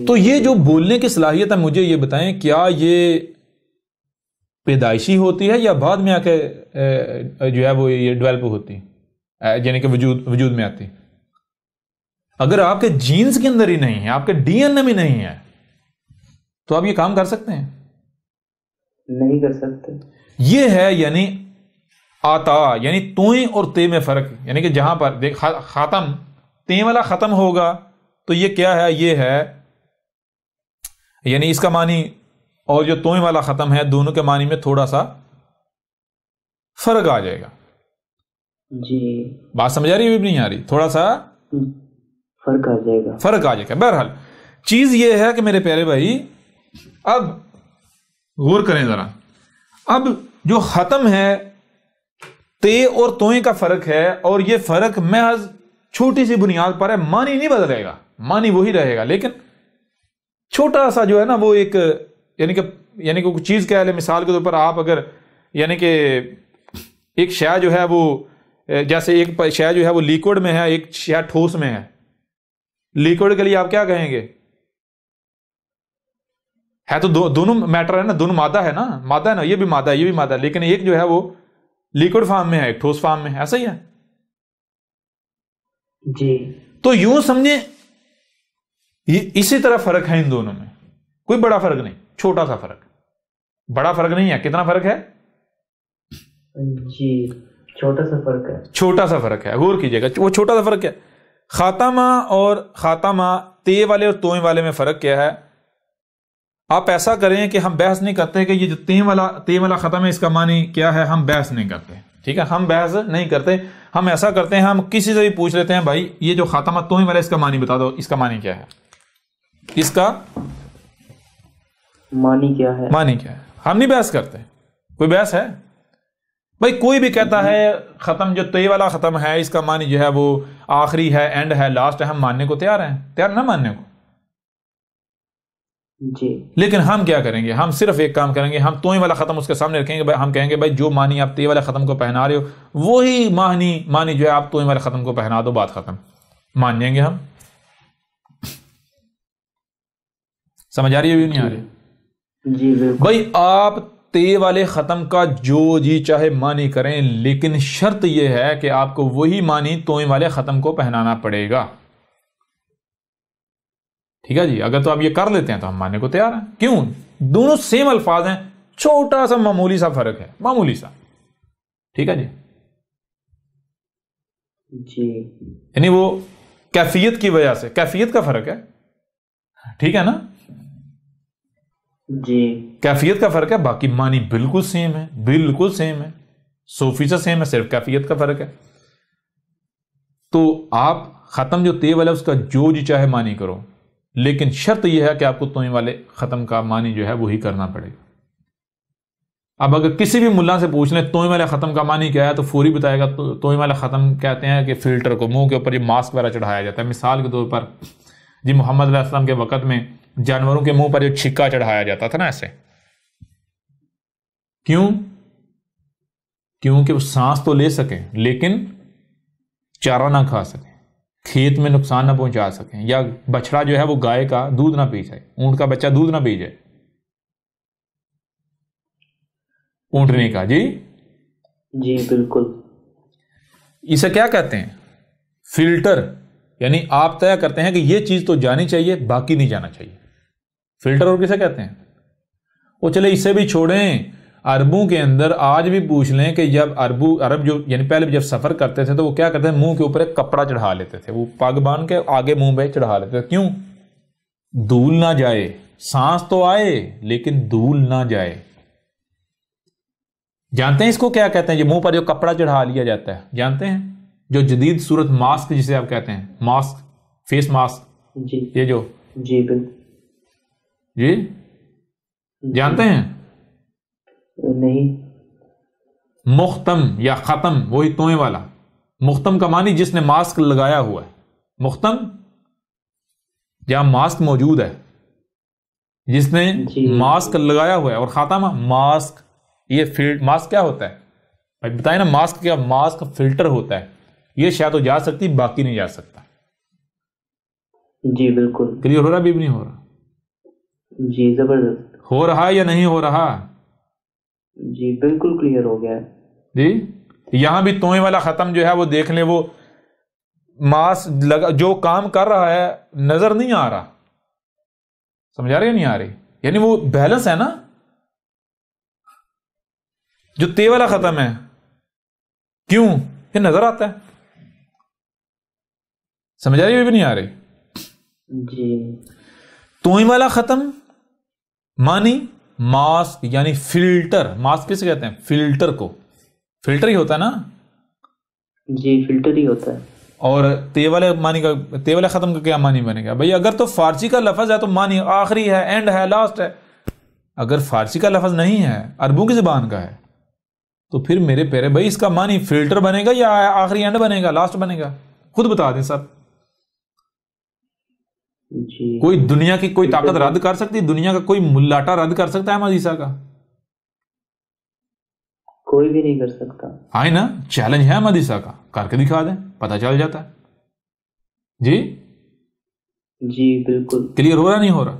تو یہ جو بولنے کی صلاحیت ہے، مجھے یہ بتائیں کیا یہ پیدائشی ہوتی ہے یا بعد میں آ کے جو ہے وہ یہ ڈیولپ ہوتی ہے، یعنی کہ وجود میں آتی؟ اگر آپ کے جینز کے اندر ہی نہیں ہے، آپ کے ڈی این اے میں نہیں ہے، تو آپ یہ کام کر سکتے ہیں؟ نہیں کر سکتے. یہ ہے یعنی آتا، یعنی توئیں اور تے میں فرق. یعنی کہ جہاں پر دیکھ خاتم تے والا ختم ہوگا تو یہ کیا ہے؟ یہ ہے یعنی اس کا معنی اور جو توئیں والا ختم ہے دونوں کے معنی میں تھوڑا سا فرق آ جائے گا. جی بات سمجھ آ رہی ہے؟ نہیں آ رہی؟ تھوڑا سا فرق آ جائے گا، فرق آ جائے گا. بہرحال چیز یہ ہے کہ میرے پیارے بھائی اب غور کریں ذرا. اب جو ختم ہے تے اور توئیں کا فرق ہے، اور یہ فرق محض چھوٹی سی بنیاد پر ہے، معنی نہیں بدلے گا، معنی وہی رہے گا، لیکن چھوٹا سا جو ہے نا وہ ایک یعنی کہ کوئی چیز کہہ لیں. مثال کے طور پر آپ اگر یعنی کہ ایک شے جو ہے وہ جیسے ایک شے جو ہے وہ لیکوڈ میں ہے، ایک شے ٹھوس میں ہے. لیکوڈ کے لیے آپ کیا کہیں گے؟ ہے تو دونوں میٹر ہے نا، دونوں مادہ ہے نا، مادہ ہے نا، یہ بھی مادہ ہے یہ بھی مادہ ہے، لیکن ایک جو ہے وہ لیکوڈ فارم میں ہے، ایک ٹھوس فارم میں ہے. ایسا ہی ہے جی. تو یوں سمجھیں اسی طرح فرق ہے ان دونوں میں، کوئی بڑا فرق نہیں، چھوٹا سا فرق. بڑا فرق نہیں ہے. کتنا فرق ہے؟ جی چھوٹا سا فرق ہے. چھوٹا سا فرق ہے، غور کیجئے گا وہ چھوٹا سا فرق ہے. خاتمہ اور خاتمہ تے والے اور توئیں والے میں فرق کیا ہے؟ آپ ایسا کریں کہ ہم بحث نہیں کرتے کہ یہ جو تے والا ختم ہے اس کا معنی کیا ہے، ہم بحث نہیں کرتے. ٹھیک ہے، ہم بحث نہیں کرتے. ہم ایسا کرتے ہیں، ہم کسی سے بھی پوچھ لیتے ہیں بھائی یہ جو خاتمہ توئیں والا اس کا معنی بتا دو، اس کا معنی کیا ہے، اس کا معنی کیا ہے، معنی کیا ہے. ہم نہیں بحث کرتے. کوئی بحث ہے بھائی؟ کوئی بھی کہتا ہے ختم جو تے والا ختم ہے اس کا معنی جو ہے وہ آخری ہے، اینڈ ہے، لاسٹ ہے، ہم ماننے کو تیار ہیں، تیار نہ ماننے کو. جی. لیکن ہم کیا کریں گے؟ ہم صرف ایک کام کریں گے، ہم توئیں والا ختم اس کے سامنے رکھیں گے. ہم کہیں گے بھائی جو معنی آپ تے والے ختم کو پہنا رہے ہو وہی معنی جو ہے آپ توئیں والے ختم کو پہنا دو، بات ختم. مان جائیں گے ہم. سمجھ آ رہی ہے بھی نہیں آ رہی؟ جی بالکل. بھائی آپ تے والے ختم کا جو جی چاہے معنی کریں، لیکن شرط یہ ہے کہ آپ کو وہی معنی توئیں والے ختم کو پہنانا پڑے گا. ٹھیک ہے جی. اگر تو آپ یہ کر لیتے ہیں تو ہم ماننے کو تیار ہیں. کیوں؟ دونوں سیم الفاظ ہیں، چھوٹا سا معمولی سا فرق ہے، معمولی سا. ٹھیک ہے جی. جی یعنی وہ کیفیت کی وجہ سے، کیفیت کا فرق ہے. ٹھیک ہے نا؟ جی کیفیت کا فرق ہے، باقی معنی بالکل سیم ہے، بالکل سیم ہے، 100% سیم ہے، صرف کیفیت کا فرق ہے. تو آپ ختم جو تے والا اس کا جو جی چاہے معنی کرو، لیکن شرط یہ ہے کہ آپ کو توئیں والے ختم کا معنی جو ہے وہی کرنا پڑے گا. اب اگر کسی بھی ملا سے پوچھ لیں توئیں والے ختم کا معنی کیا ہے تو فوری بتائے گا. توئیں والے ختم کہتے ہیں کہ فلٹر کو منہ کے اوپر یہ ماسک وغیرہ چڑھایا جاتا ہے. مثال کے طور پر جی محمد علیہ السلام کے وقت میں جانوروں کے منہ پر یہ چھکا چڑھایا جاتا تھا نا ایسے. کیوں؟ کیونکہ وہ سانس تو لے سکیں لیکن چارہ نہ کھا سکیں، کھیت میں نقصان نہ پہنچا سکیں، یا بچڑا جو ہے وہ گائے کا دودھ نہ پی جائے، اونٹ کا بچہ دودھ نہ پی جائے، اونٹنی کا۔ جی جی بالکل۔ اسے کیا کہتے ہیں؟ فلٹر، یعنی آپ طے کرتے ہیں کہ یہ چیز تو جانی چاہیے باقی نہیں جانا چاہیے۔ فلٹر اور کسے کہتے ہیں؟ وہ چلے اسے بھی چھوڑیں، عربوں کے اندر آج بھی پوچھ لیں کہ جب عرب جو یعنی پہلے جب سفر کرتے تھے تو وہ کیا کرتے تھے؟ منہ کے اوپر ایک کپڑا چڑھا لیتے تھے، وہ پگ باندھ کے آگے منہ پہ چڑھا لیتے تھے۔ کیوں؟ دھول نہ جائے، سانس تو آئے لیکن دھول نہ جائے۔ جانتے ہیں اس کو کیا کہتے ہیں؟ جو منہ پر جو کپڑا چڑھا لیا جاتا ہے، جانتے ہیں؟ جو جدید صورت ماسک جسے آپ کہتے ہیں، ماسک، فیس ماسک، جی یہ جو جی بالکل۔ جی جانتے ہیں؟ نہیں۔ مختم یا ختم، وہی توئیں والا۔ مختم کا معنی جس نے ماسک لگایا ہوا ہے، مختم جہاں ماسک موجود ہے، جس نے ماسک لگایا ہوا ہے، اور خاتمہ ماسک، یہ ماسک کیا ہوتا ہے بتائیں نا؟ ماسک کیا؟ ماسک فلٹر ہوتا ہے، یہ شاید تو جا سکتی باقی نہیں جا سکتا۔ جی بالکل۔ کلیئر ہو رہا بھی نہیں ہو رہا؟ جی زبردست۔ ہو رہا یا نہیں ہو رہا؟ جی بالکل کلیئر ہو گیا ہے۔ جی یہاں بھی توئیں والا ختم جو ہے وہ دیکھ لیں، وہ جو کام کر رہا ہے نظر نہیں آ رہا، سمجھا رہے یا نہیں آ رہی؟ یعنی وہ بیلنس ہے نا۔ جو تے والا ختم ہے، کیوں؟ یہ نظر آتا ہے، سمجھا رہی بھی نہیں آ رہی؟ جی۔ توئیں والا ختم مانی ماسک، یعنی فلٹر۔ ماسک کسے کہتے ہیں؟ فلٹر کو، فلٹر ہی ہوتا ہے نا۔ جی فلٹر ہی ہوتا ہے۔ اور تے والے معنی کا، تے والے ختم کا کیا معنی بنے گا بھئی؟ اگر تو فارسی کا لفظ ہے تو معنی آخری ہے، اینڈ ہے، لاسٹ ہے۔ اگر فارسی کا لفظ نہیں ہے، عربوں کی زبان کا ہے، تو پھر میرے پیارے بھائی اس کا معنی فلٹر بنے گا یا آخری اینڈ بنے گا، لاسٹ بنے گا؟ خود بتا دیں سب۔ جی۔ کوئی دنیا کی کوئی طاقت رد کر سکتی؟ دنیا کا کوئی ملاٹا رد کر سکتا ہے احمد عیسیٰ کا؟ کوئی بھی نہیں کر سکتا۔ آئے نا، چیلنج ہے احمد عیسیٰ کا، کر کے دکھا دیں، پتہ چل جاتا ہے۔ جی جی بالکل۔ کلیئر ہو رہا نہیں ہو رہا؟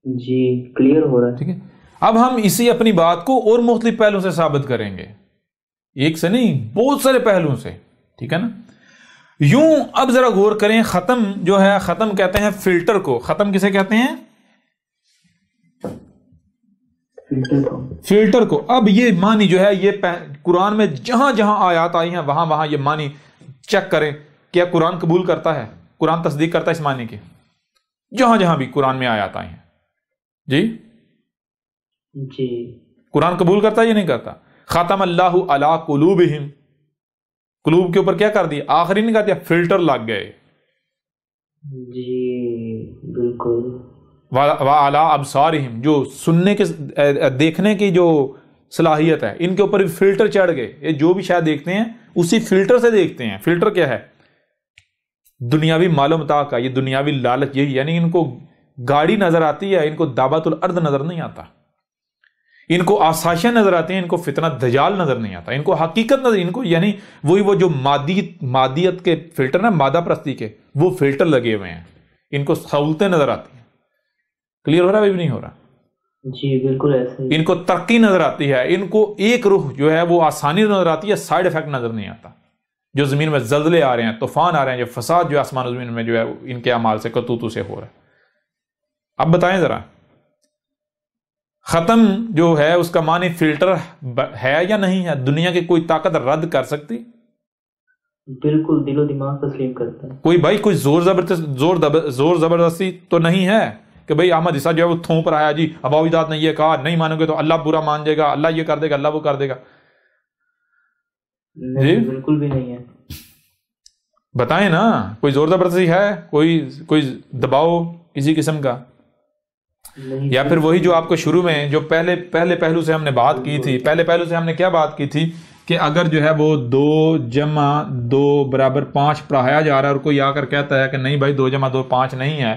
جی کلیئر ہو رہا ہے۔ ٹھیک ہے، اب ہم اسی اپنی بات کو اور مختلف پہلوؤں سے ثابت کریں گے، ایک سے نہیں، بہت سارے پہلوؤں سے، ٹھیک ہے نا۔ یوں اب ذرا غور کریں، ختم جو ہے، ختم کہتے ہیں فلٹر کو۔ ختم کسے کہتے ہیں؟ فلٹر کو۔ اب یہ معنی جو ہے، یہ قرآن میں جہاں جہاں آیات آئی ہیں وہاں وہاں یہ معنی چیک کریں، کیا قرآن قبول کرتا ہے؟ قرآن تصدیق کرتا ہے اس معنی کی؟ جہاں جہاں بھی قرآن میں آیات آئی ہیں، جی جی قرآن قبول کرتا ہے یا نہیں کرتا؟ ختم اللہ علی قلوبہم، قلوب کے اوپر کیا کر دیا؟ آخری نہیں کر دیا، فلٹر لگ گئے۔ جی بالکل۔ وعلی ابصارہم، جو سننے کے، دیکھنے کی جو صلاحیت ہے، ان کے اوپر بھی فلٹر چڑھ گئے۔ یہ جو بھی شاید دیکھتے ہیں اسی فلٹر سے دیکھتے ہیں۔ فلٹر کیا ہے؟ دنیاوی مال و متاع کا، یہ دنیاوی لالچ، یہی، یعنی ان کو گاڑی نظر آتی ہے، ان کو دعوت الارض نظر نہیں آتا، ان کو آسائشیں نظر آتی ہیں، ان کو فتنہ دجال نظر نہیں آتا، ان کو حقیقت نظر، ان کو یعنی وہی وہ جو مادیت کے فلٹر نا، مادہ پرستی کے، وہ فلٹر لگے ہوئے ہیں، ان کو سہولتیں نظر آتی ہیں۔ کلیئر ہو رہا ہے بھی نہیں ہو رہا؟ جی بالکل ایسے ہی۔ ان کو ترقی نظر آتی ہے، ان کو ایک روح جو ہے وہ آسانی نظر آتی ہے، سائیڈ افیکٹ نظر نہیں آتا۔ جو زمین میں زلزلے آ رہے ہیں، طوفان آ رہے ہیں، جو فساد جو آسمان و زمین میں جو ہے ان کے اعمال سے، کرتوتوں سے ہو رہا ہے۔ اب بتائیں ذرا، ختم جو ہے اس کا معنی فلٹر ہے یا نہیں ہے؟ دنیا کی کوئی طاقت رد کر سکتی؟ بالکل دل و دماغ تسلیم کرتا ہے۔ کوئی بھائی کوئی زور زبردستی تو نہیں ہے کہ بھئی احمد عیسیٰ جو ہے وہ تھوپ رہا ہے، جی اباوی داد نے یہ کہا، نہیں مانو گے تو اللہ برا مان جائے گا، اللہ یہ کر دے گا، اللہ وہ کر دے گا۔ نہیں بالکل بھی نہیں ہے۔ بتائیں نا، کوئی زور زبردستی ہے؟ کوئی دباؤ کسی قسم کا؟ یا پھر وہی جو آپ کو شروع میں جو پہلے پہلو سے ہم نے بات کی تھی، پہلے پہلو سے ہم نے کیا بات کی تھی کہ اگر جو ہے وہ 2 جمع 2 برابر 5 پڑھایا جا رہا ہے اور کوئی آ کر کہتا ہے کہ نہیں بھائی 2 جمع 2 5 نہیں ہے،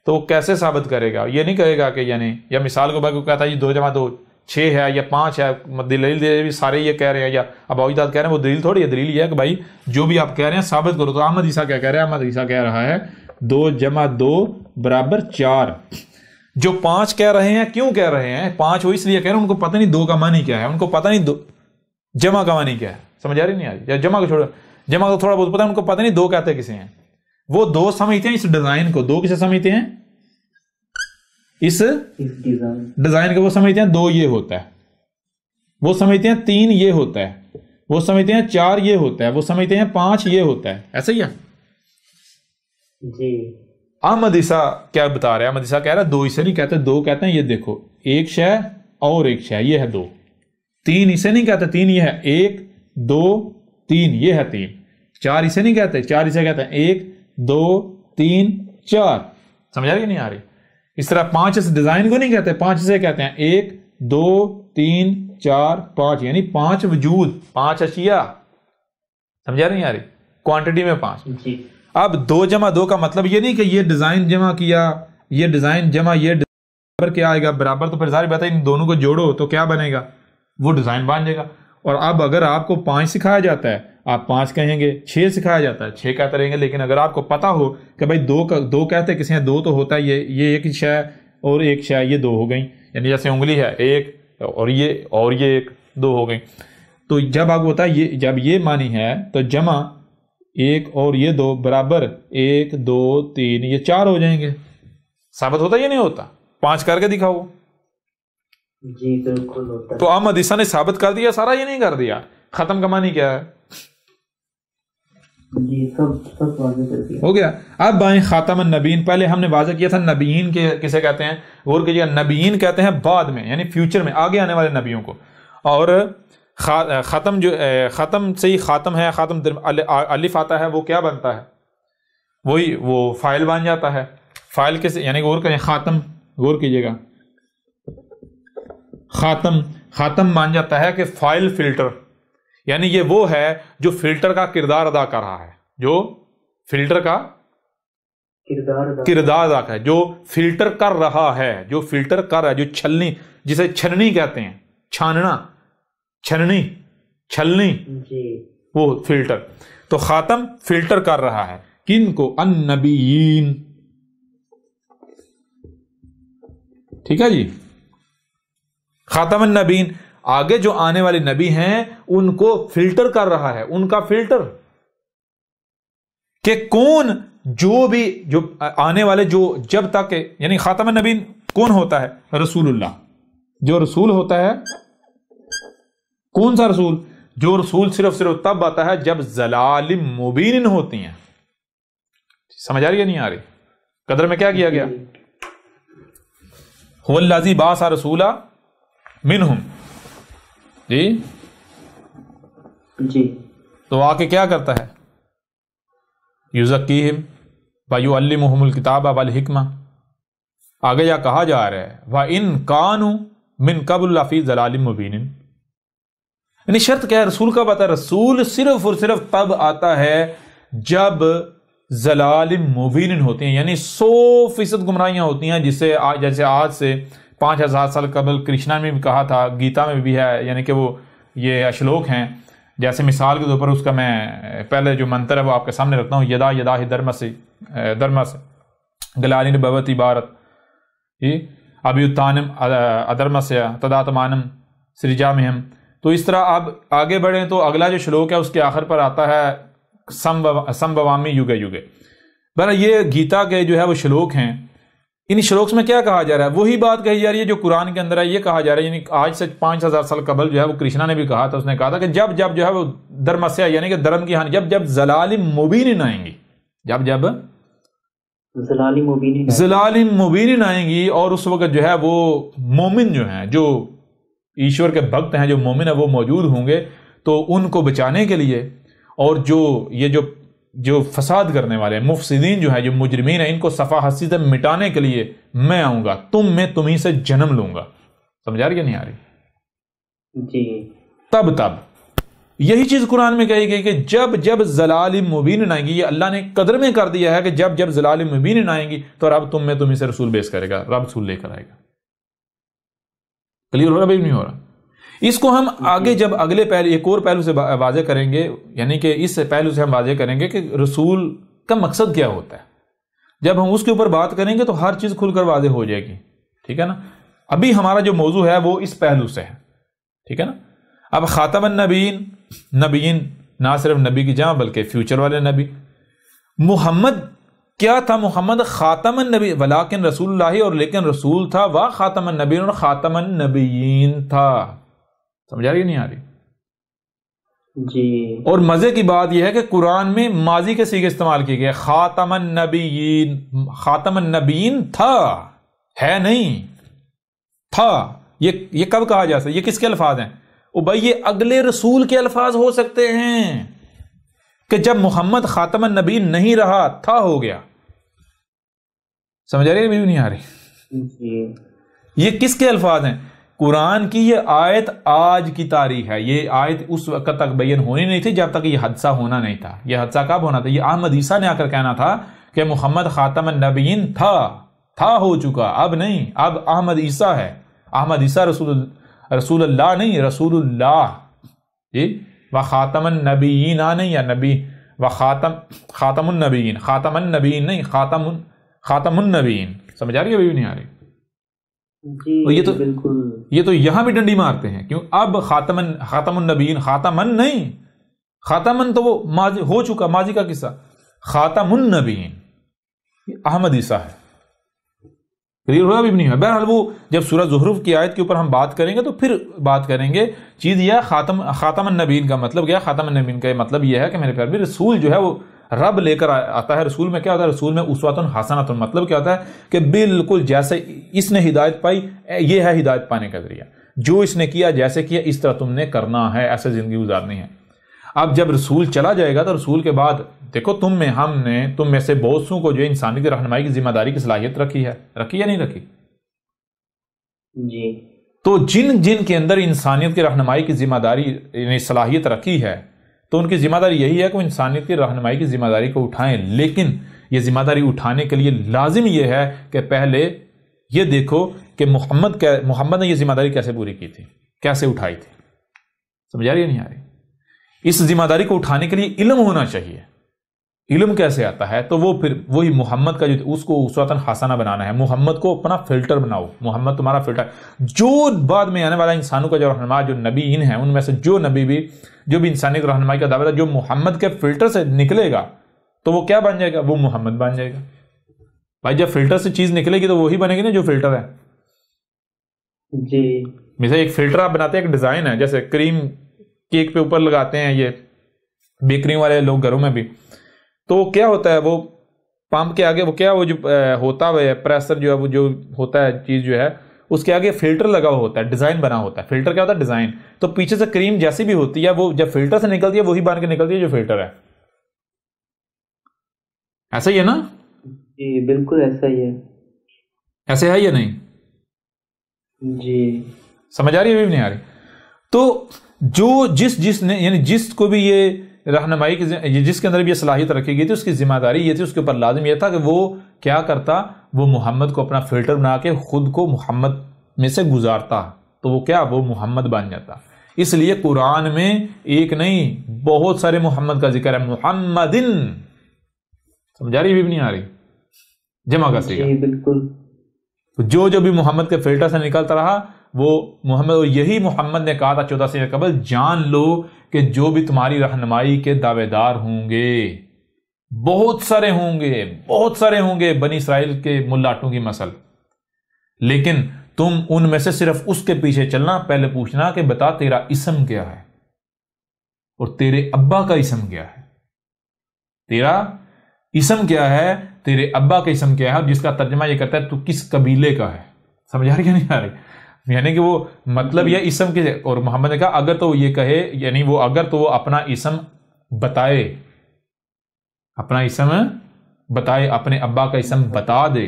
تو وہ کیسے ثابت کرے گا؟ یہ نہیں کہے گا کہ یعنی، یا مثال کو بھائی کو کہتا ہے 2 جمع 2 6 ہے یا 5 ہے، دلیل بھی سارے یہ کہہ رہے ہیں، یا ابو اجداد کہہ رہے ہیں، وہ دلیل تھوڑی ہے، دلیل یہ ہے کہ بھائی جو بھی آپ کہہ رہے ہیں ثابت کرو۔ تو احمد عیسیٰ کیا کہہ رہے ہیں؟ احمد عیسیٰ کہہ رہا ہے 2 + 2 = 4۔ جو 5 کہہ رہے ہیں، کیوں کہہ رہے ہیں 5؟ وہ اس لیے کہہ رہے ہیں ان کو پتہ نہیں 2 کا معنی کیا ہے، ان کو پتہ نہیں جمع کا معنی کیا ہے، سمجھ آ رہی نہیں آ رہی؟ یا جمع کو چھوڑو، جمع کو تھوڑا بہت پتہ ہے، ان کو پتہ نہیں 2 کہتے کسے ہیں۔ وہ 2 سمجھتے ہیں اس ڈیزائن کو، 2 کسے سمجھتے ہیں؟ اس ڈیزائن کو وہ سمجھتے ہیں 2 یہ ہوتا ہے، وہ سمجھتے ہیں 3 یہ ہوتا ہے، وہ سمجھتے ہیں 4 یہ ہوتا ہے، وہ سمجھتے ہیں 5 یہ ہوتا ہے، ایسا ہی ہے جی۔ احمد عیسیٰ کیا بتا رہے ہیں؟ احمد عیسیٰ کہہ رہا ہے 2 اسے نہیں کہتے، 2 کہتے ہیں یہ دیکھو ایک شے اور ایک شے، یہ ہے 2۔ 3 اسے نہیں کہتے، 3 یہ ہے 1 2 3، یہ ہے 3۔ 4 اسے نہیں کہتے، 4 اسے کہتے ہیں 1 2 3 4، سمجھ آ رہی ہے نہیں آ رہی؟ اس طرح 5 اس ڈیزائن کو نہیں کہتے، 5 اسے کہتے ہیں 1 2 3 4 5، یعنی 5 وجود، 5 اشیاء، سمجھ آ رہی نہیں آ رہی؟ کوانٹٹی میں 5 جی۔ اب 2 + 2 کا مطلب یہ نہیں کہ یہ ڈیزائن جمع کیا، یہ ڈیزائن جمع، یہ برابر کیا آئے گا؟ برابر تو پھر ظاہر بات ہے ان دونوں کو جوڑو تو کیا بنے گا؟ وہ ڈیزائن بن جائے گا۔ اور اب اگر آپ کو 5 سکھایا جاتا ہے آپ 5 کہیں گے، 6 سکھایا جاتا ہے 6 کہتے رہیں گے، لیکن اگر آپ کو پتا ہو کہ بھائی 2 کہتے کسی ہیں 2 تو ہوتا ہے یہ ایک شے اور ایک شے، یہ 2 ہو گئیں، یعنی جیسے انگلی ہے 1 اور یہ 1 2 ہو گئیں۔ تو جب آپ کو ہوتا ہے جب یہ معنی ہے تو جمع 1 اور یہ 2 برابر 1 2 3، یہ 4 ہو جائیں گے۔ ثابت ہوتا یہ نہیں ہوتا؟ 5 کر کے دکھاؤ۔ جی بالکل ہوتا ہے۔ تو احمد عیسیٰ نے ثابت کر دیا سارا، یہ نہیں کر دیا۔ ختم کا معنی کیا ہے؟ جی سب واضح کر دیا، ہو گیا۔ اب آئیں خاتم النبیین۔ پہلے ہم نے واضح کیا تھا نبیین کے کسے کہتے ہیں، غور کیجیے، نبیین کہتے ہیں بعد میں، یعنی فیوچر میں آگے آنے والے نبیوں کو۔ اور ختم جو ختم سے ہی خاتم ہے، خاتم الف آتا ہے، وہ کیا بنتا ہے؟ وہی وہ فائل بن جاتا ہے۔ فائل کیسے؟ یعنی غور کریں، خاتم، غور کیجیے گا، خاتم مان جاتا ہے کہ فائل فلٹر، یعنی یہ وہ ہے جو فلٹر کا کردار ادا کر رہا ہے، جو فلٹر کا کردار ادا ہے، جو فلٹر کر رہا ہے، جو فلٹر کر رہا ہے، جو چھلنی، جسے چھلنی کہتے ہیں، چھاننا، چھلنی، وہ فلٹر۔ تو خاتم فلٹر کر رہا ہے کن کو؟ النبیین، ٹھیک ہے جی۔ خاتم النبیین، آگے جو آنے والے نبی ہیں ان کو فلٹر کر رہا ہے، ان کا فلٹر کہ کون جو بھی جو آنے والے جو جب تک، یعنی خاتم النبیین کون ہوتا ہے؟ رسول اللہ۔ جو رسول ہوتا ہے، کون سا رسول؟ جو رسول صرف تب آتا ہے جب ضلال مبین ہوتی ہیں۔ سمجھ آ رہی ہے نہیں آ رہی؟ قدر میں کیا کیا گیا؟ هو الذی بعث رسولا منہم، جی تو آ کے کیا کرتا ہے؟ یزکیہم ویعلمہم الکتاب والحکمہ۔ آگے یا کہا جا رہا ہے وَإِن كَانُوا مِن قَبْلُ لَفِي ضَلَالٍ مُبِينٍ، یعنی شرط کیا ہے؟ رسول کب آتا ہے؟ رسول صرف اور صرف تب آتا ہے جب ضلال مبین ہوتے ہیں، یعنی 100% گمراہیاں ہوتی ہیں، جسے جیسے آج سے 5000 سال قبل کرشنا میں بھی کہا تھا، گیتا میں بھی ہے، یعنی کہ وہ یہ اشلوک ہیں۔ جیسے مثال کے طور پر اس کا میں پہلے جو منتر ہے وہ آپ کے سامنے رکھتا ہوں، یدا یدا ہی درمس گلالین بھوتی بھارت ابیوتانم ادرمسیا تداتمانم سرجامہم۔ تو اس طرح آپ آگے بڑھیں تو اگلا جو شلوک ہے اس کے آخر پر آتا ہے سمبوامی یوگے یوگے۔ بہرحال یہ گیتا کے جو ہے وہ شلوک ہیں۔ ان شلوکس میں کیا کہا جا رہا ہے؟ وہی بات کہی جا رہی ہے جو قرآن کے اندر ہے۔ یہ کہا جا رہا ہے، یعنی آج سے 5000 سال قبل جو ہے وہ کرشنا نے بھی کہا تھا، اس نے کہا تھا کہ جب جو ہے وہ درمسیا، یعنی کہ درم کی ہانی، جب ضلال مبین آئیں گی، جب ضلال مبین آئیں گی، اور اس وقت جو ہے وہ مومن جو ہیں، جو ایشور کے بھکت ہیں، جو مومن ہیں، وہ موجود ہوں گے، تو ان کو بچانے کے لیے، اور جو فساد کرنے والے ہیں، مفسدین جو ہیں، جو مجرمین ہیں، ان کو صفا ہستی سے مٹانے کے لیے میں آؤں گا، میں تمہیں سے جنم لوں گا۔ سمجھ آ رہی ہے نہیں آ رہی؟ جی۔ تب یہی چیز قرآن میں کہی گئی کہ جب ضلال مبین آئیں گی، یہ اللہ نے قدر میں کر دیا ہے کہ جب ضلال مبین آئیں گی تو رب تمہیں سے رسول بیس کرے گا، رب رسول لے کر آئے گا۔ کلیئر ہو رہا بھائی نہیں ہو رہا؟ اس کو ہم آگے جب اگلے پہلو ایک اور پہلو سے واضح کریں گے، یعنی کہ اس پہلو سے ہم واضح کریں گے کہ رسول کا مقصد کیا ہوتا ہے. جب ہم اس کے اوپر بات کریں گے تو ہر چیز کھل کر واضح ہو جائے گی. ٹھیک ہے نا؟ ابھی ہمارا جو موضوع ہے وہ اس پہلو سے ہے. ٹھیک ہے نا؟ اب خاتم النبیین، نبیین نہ صرف نبی کی جمع بلکہ فیوچر والے نبی. محمد کیا تھا؟ محمد خاتم النبی ولیکن رسول اللہ، اور لیکن رسول تھا، و خاتم النبیین اور خاتم النبیین تھا. سمجھ آ رہی نہیں آ رہی؟ جی. اور مزے کی بات یہ ہے کہ قرآن میں ماضی کے صیغے استعمال کیے گئے. خاتم النبیین، خاتم النبیین تھا، ہے نہیں تھا. یہ کب کہا جا سکتا؟ یہ کس کے الفاظ ہیں؟ او بھائی یہ اگلے رسول کے الفاظ ہو سکتے ہیں کہ جب محمد خاتم النبیین نہیں رہا تھا، ہو گیا. سمجھ آ رہی ہے؟ بھی نہیں آ رہی؟ جی. یہ کس کے الفاظ ہیں؟ قرآن کی یہ آیت آج کی تاریخ ہے. یہ آیت اس وقت تک بیان ہونی نہیں تھی جب تک یہ حادثہ ہونا نہیں تھا. یہ حادثہ کب ہونا تھا؟ یہ احمد عیسیٰ نے آ کر کہنا تھا کہ محمد خاتم النبیین تھا ہو چکا، اب نہیں، اب احمد عیسیٰ ہے. احمد عیسیٰ رسول اللہ نہیں، رسول اللہ. جی. و خاتم النبیین نہیں، یا نبی و خاتم النبیین، خاتم النبیین نہیں، خاتم النبیین. سمجھ آ رہی ہے؟ بھی نہیں آ رہی؟ جی یہ تو بالکل. یہ تو یہاں بھی ڈنڈی مارتے ہیں. کیوں؟ اب خاتم النبیین، خاتمن نہیں، خاتمن تو وہ ماضی ہو چکا، ماضی کا قصہ. خاتم النبیین احمد عیسیٰ ہے. کلیئر ہوا بھی نہیں ہے؟ بہرحال وہ جب سورہ زخرف کی آیت کے اوپر ہم بات کریں گے تو پھر بات کریں گے. چیز یہ خاتم النبیین کا مطلب کیا؟ خاتم النبیین کا مطلب یہ ہے کہ میرے پیارے رسول جو ہے وہ رب لے کر آتا ہے. رسول میں کیا ہوتا ہے؟ رسول میں اسوۃ حسنۃ. مطلب کیا ہوتا ہے کہ بالکل جیسے اس نے ہدایت پائی، یہ ہے ہدایت پانے کا ذریعہ. جو اس نے کیا، جیسے کیا، اس طرح تم نے کرنا ہے، ایسے زندگی گزارنی ہے. اب جب رسول چلا جائے گا تو رسول کے بعد دیکھو تم میں سے بہت سوں کو جو انسانی کی رہنمائی کی ذمہ داری کی صلاحیت رکھی یا نہیں رکھی؟ جی. تو جن کے اندر انسانیت کی رہنمائی کی ذمہ داری یعنی صلاحیت رکھی ہے تو ان کی ذمہ داری یہی ہے کہ وہ انسانیت کی رہنمائی کی ذمہ داری کو اٹھائیں. لیکن یہ ذمہ داری اٹھانے کے لیے لازم یہ ہے کہ پہلے یہ دیکھو کہ محمد نے یہ ذمہ داری کیسے پوری کی تھی، کیسے اٹھائی تھی. سمجھ آ رہی ہے نہیں آ رہی؟ اس ذمہ داری کو اٹھانے کے لیے علم ہونا چاہیے. علم کیسے آتا ہے؟ تو وہ پھر وہی محمد کا جو اس کو اسوۃ حسنہ بنانا ہے. محمد کو اپنا فلٹر بناؤ. محمد تمہارا فلٹر. جو بعد میں آنے والا انسانوں کا جو رہنما، جو نبیین ہیں، ان میں سے جو بھی انسانیت رہنمائی کا دعویٰ ہے، جو محمد کے فلٹر سے نکلے گا تو وہ کیا بن جائے گا؟ وہ محمد بن جائے گا. بھائی جب فلٹر سے چیز نکلے گی تو وہی بنے گی نا جو فلٹر ہے. جی. مثلا ایک فلٹر آپ بناتے ہیں، ایک ڈیزائن ہے، جیسے کریم کیک پہ اوپر لگاتے ہیں یہ بیکری والے لوگ گھروں میں بھی. تو کیا ہوتا ہے؟ وہ پمپ کے آگے وہ کیا وہ جو ہوتا ہے پریسر جو ہے وہ جو ہوتا ہے چیز جو ہے اس کے آگے فلٹر لگا ہوا ہوتا ہے، ڈیزائن بنا ہوتا ہے. فلٹر کیا ہوتا ہے؟ ڈیزائن. تو پیچھے سے کریم جیسی بھی ہوتی ہے وہ جب فلٹر سے نکلتی ہے وہی بن کے نکلتی ہے جو فلٹر ہے. ایسا ہی ہے نا؟ جی بالکل ایسا ہی ہے. ایسے ہے یا نہیں؟ جی. سمجھ آ رہی ہے بھی نہیں آ رہی؟ تو جو جس نے یعنی جس کو بھی یہ رہنمائی کی جس کے اندر بھی یہ صلاحیت رکھی گئی تھی اس کی ذمہ داری یہ تھی، اس کے اوپر لازم یہ تھا کہ وہ کیا کرتا؟ وہ محمد کو اپنا فلٹر بنا کے خود کو محمد میں سے گزارتا. تو وہ کیا؟ وہ محمد بن جاتا. اس لیے قرآن میں ایک نہیں بہت سارے محمد کا ذکر ہے. محمدن. سمجھا رہی بھی نہیں آ رہی؟ جمع کا صیغہ. جی بالکل. جو بھی محمد کے فلٹر سے نکلتا رہا وہ محمد. اور یہی محمد نے کہا تھا 14 سال قبل، جان لو کہ جو بھی تمہاری رہنمائی کے دعوے دار ہوں گے بہت سارے ہوں گے بنی اسرائیل کے ملاٹوں کی مسل، لیکن تم ان میں سے صرف اس کے پیچھے چلنا. پہلے پوچھنا کہ بتا تیرا اسم کیا ہے اور تیرے ابا کا اسم کیا ہے. تیرا اسم کیا ہے، تیرے ابا کا اسم کیا ہے، اور جس کا ترجمہ یہ کرتا ہے تو کس قبیلے کا ہے. سمجھ آ رہی کہ نہیں آ رہی؟ یعنی کہ وہ مطلب یہ اسم کے. اور محمد نے کہا اگر تو یہ کہے یعنی وہ اگر تو وہ اپنا اسم بتائے، اپنے ابا کا اسم بتا دے،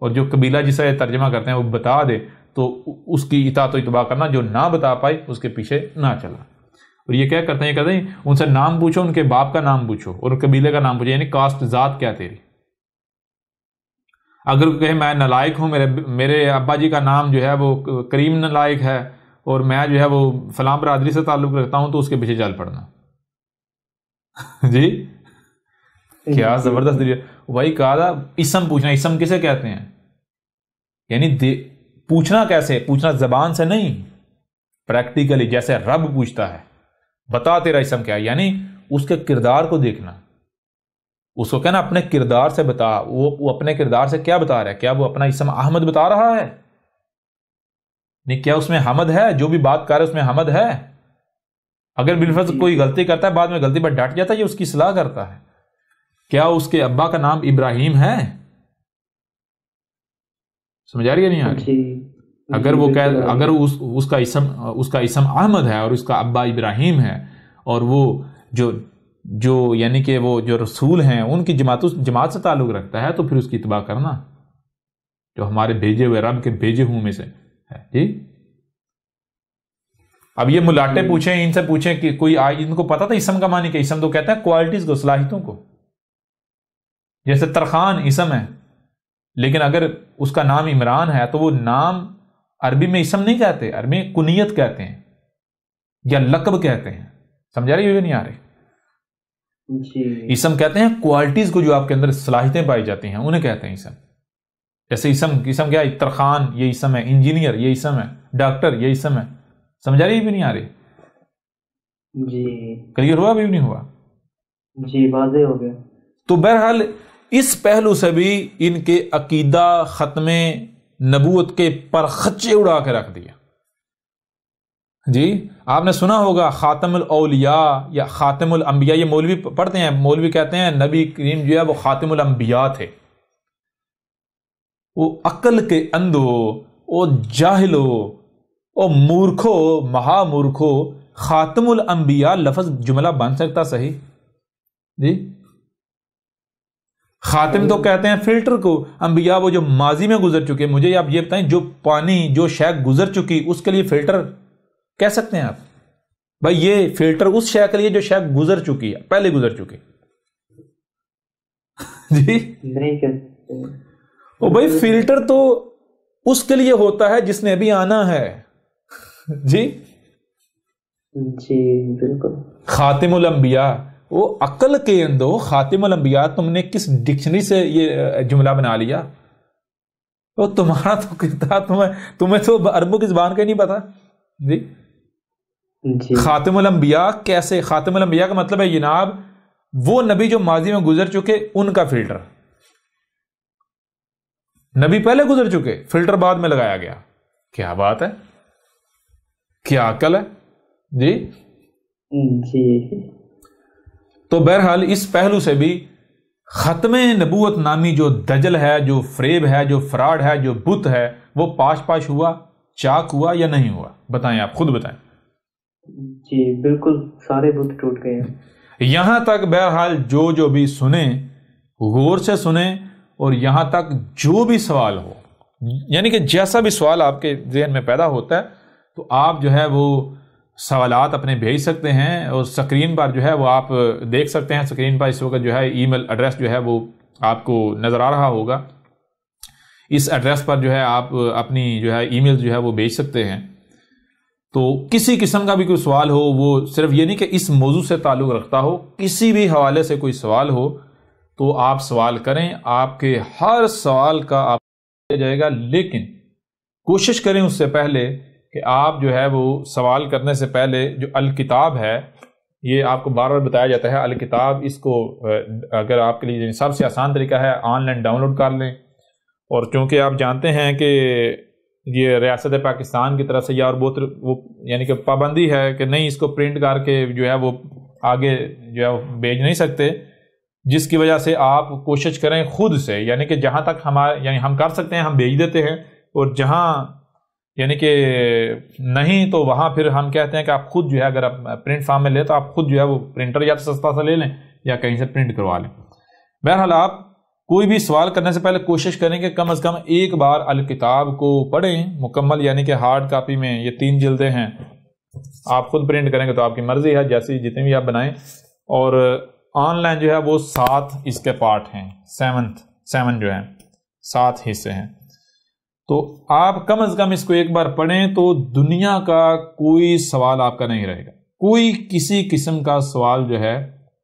اور جو قبیلہ جسے ترجمہ کرتے ہیں وہ بتا دے تو اس کی اطاعت و اتباع کرنا. جو نہ بتا پائے اس کے پیچھے نہ چلا. اور یہ کیا کرتے ہیں؟ یہ کہتے ہیں ان سے نام پوچھو، ان کے باپ کا نام پوچھو اور قبیلے کا نام پوچھو، یعنی کاسٹ ذات کیا تیری. اگر کہے میں نالائق ہوں، میرے ابا جی کا نام جو ہے وہ کریم نالائق ہے اور میں جو ہے وہ فلاں برادری سے تعلق رکھتا ہوں، تو اس کے پیچھے چل پڑنا. جی کیا زبردست بھائی کہا تھا اسم پوچھنا. اسم کسے کہتے ہیں؟ یعنی پوچھنا کیسے؟ پوچھنا زبان سے نہیں، پریکٹیکلی، جیسے رب پوچھتا ہے بتا تیرا اسم کیا ہے، یعنی اس کے کردار کو دیکھنا. اس کو کہنا اپنے کردار سے بتا. وہ اپنے کردار سے کیا بتا رہا ہے؟ کیا وہ اپنا اسم احمد بتا رہا ہے؟ نہیں. کیا اس میں حمد ہے؟ جو بھی بات کر رہا ہے اس میں حمد ہے؟ اگر بالفرض کوئی غلطی کرتا ہے، بعد میں غلطی پر ڈٹ جاتا ہے، یہ اس کی اصلاح کرتا ہے. کیا اس کے ابا کا نام ابراہیم ہے؟ سمجھ آ رہی ہے نہیں آ رہی؟ اگر وہ اگر اس کا اسم احمد ہے اور اس کا ابا ابراہیم ہے، اور وہ جو یعنی کہ وہ جو رسول ہیں ان کی جماعت سے تعلق رکھتا ہے، تو پھر اس کی اتباع کرنا، جو ہمارے بھیجے ہوئے رب کے بھیجے ہوں میں سے ہے. جی اب یہ ملاٹے پوچھیں، ان سے پوچھیں کہ کوئی ان کو پتا تھا اسم کا معنی کہ اسم تو کہتے ہیں کوالٹیز کو، صلاحیتوں کو. جیسے ترخان اسم ہے، لیکن اگر اس کا نام عمران ہے تو وہ نام عربی میں اسم نہیں کہتے، عربی میں کنیت کہتے ہیں یا لقب کہتے ہیں. سمجھا رہی ہو یا نہیں آ رہی؟ اسم کہتے ہیں کوالٹیز کو، جو آپ کے اندر صلاحیتیں پائی جاتی ہیں انہیں کہتے ہیں اسم. جیسے اسم کیا ہے؟ ترخان یہ اسم ہے، انجینئر یہ اسم ہے، ڈاکٹر یہ اسم ہے. سمجھا رہی بھی نہیں آ رہی؟ جی کلیئر ہوا بھی نہیں ہوا؟ جی واضح ہو گیا. تو بہرحال اس پہلو سے بھی ان کے عقیدہ ختم نبوت کے پرخچے اڑا کے رکھ دیا. جی آپ نے سنا ہوگا خاتم الاولیاء یا خاتم الانبیاء، یہ مولوی پڑھتے ہیں، مولوی کہتے ہیں نبی کریم جو ہے وہ خاتم الانبیاء تھے. وہ عقل کے اندھو، وہ جاہلو، وہ مورکھو، مہا مورکھو، خاتم الانبیاء لفظ جملہ بن سکتا صحیح؟ جی خاتم تو کہتے ہیں فلٹر کو، انبیاء وہ جو ماضی میں گزر چکے. مجھے آپ یہ بتائیں، جو پانی جو شے گزر چکی اس کے لیے فلٹر کہہ سکتے ہیں آپ؟ بھائی یہ فلٹر اس شے کے لیے جو شے گزر چکی ہے، پہلے گزر چکی. جی نہیں کہتے. او بھائی فلٹر تو اس کے لیے ہوتا ہے جس نے ابھی آنا ہے. جی جی بالکل. خاتم الانبیاء، وہ عقل کے اندو خاتم الانبیاء، تم نے کس ڈکشنری سے یہ جملہ بنا لیا؟ وہ تمہارا تو کتاب، تمہیں تو عربوں کی زبان کا نہیں پتا. جی خاتم الانبیاء کیسے؟ خاتم الانبیاء کا مطلب ہے جناب وہ نبی جو ماضی میں گزر چکے ان کا فلٹر. نبی پہلے گزر چکے، فلٹر بعد میں لگایا گیا. کیا بات ہے، کیا عقل ہے. جی جی تو بہرحال اس پہلو سے بھی ختم نبوت نامی جو دجل ہے، جو فریب ہے، جو فراڈ ہے، جو بت ہے، وہ پاش ہوا، چاک ہوا یا نہیں ہوا؟ بتائیں، آپ خود بتائیں. جی بالکل سارے بت ٹوٹ گئے ہیں. یہاں تک بہرحال جو بھی سنیں غور سے سنیں، اور یہاں تک جو بھی سوال ہو، یعنی کہ جیسا بھی سوال آپ کے ذہن میں پیدا ہوتا ہے تو آپ جو ہے وہ سوالات اپنے بھیج سکتے ہیں. اور سکرین پر جو ہے وہ آپ دیکھ سکتے ہیں، سکرین پر اس وقت جو ہے ای میل ایڈریس جو ہے وہ آپ کو نظر آ رہا ہوگا. اس ایڈریس پر جو ہے آپ اپنی جو ہے ای میل جو ہے وہ بھیج سکتے ہیں. تو کسی قسم کا بھی کوئی سوال ہو، وہ صرف یہ نہیں کہ اس موضوع سے تعلق رکھتا ہو، کسی بھی حوالے سے کوئی سوال ہو تو آپ سوال کریں. آپ کے ہر سوال کا آپ دیا جائے گا، لیکن کوشش کریں اس سے پہلے کہ آپ جو ہے وہ سوال کرنے سے پہلے جو الکتاب ہے، یہ آپ کو بار بار بتایا جاتا ہے الکتاب، اس کو اگر آپ کے لیے سب سے آسان طریقہ ہے آن لائن ڈاؤن لوڈ کر لیں. اور چونکہ آپ جانتے ہیں کہ یہ ریاست پاکستان کی طرف سے یا اور بہت وہ یعنی کہ پابندی ہے کہ نہیں اس کو پرنٹ کر کے جو ہے وہ آگے جو ہے بھیج نہیں سکتے، جس کی وجہ سے آپ کوشش کریں خود سے، یعنی کہ جہاں تک یعنی ہم کر سکتے ہیں ہم بھیج دیتے ہیں، اور جہاں یعنی کہ نہیں تو وہاں پھر ہم کہتے ہیں کہ آپ خود جو ہے اگر آپ پرنٹ فارم میں لیں تو آپ خود جو ہے وہ پرنٹر یا تو سستا سا لے لیں یا کہیں سے پرنٹ کروا لیں. بہرحال آپ کوئی بھی سوال کرنے سے پہلے کوشش کریں کہ کم از کم ایک بار الکتاب کو پڑھیں مکمل، یعنی کہ ہارڈ کاپی میں یہ 3 جلدیں ہیں. آپ خود پرنٹ کریں گے تو آپ کی مرضی ہے، جیسی جتنی بھی آپ بنائیں. اور آن لائن جو ہے وہ 7 اس کے پارٹ ہیں، 7 جو ہیں 7 حصے ہیں. تو آپ کم از کم اس کو ایک بار پڑھیں تو دنیا کا کوئی سوال آپ کا نہیں رہے گا. کوئی کسی قسم کا سوال جو ہے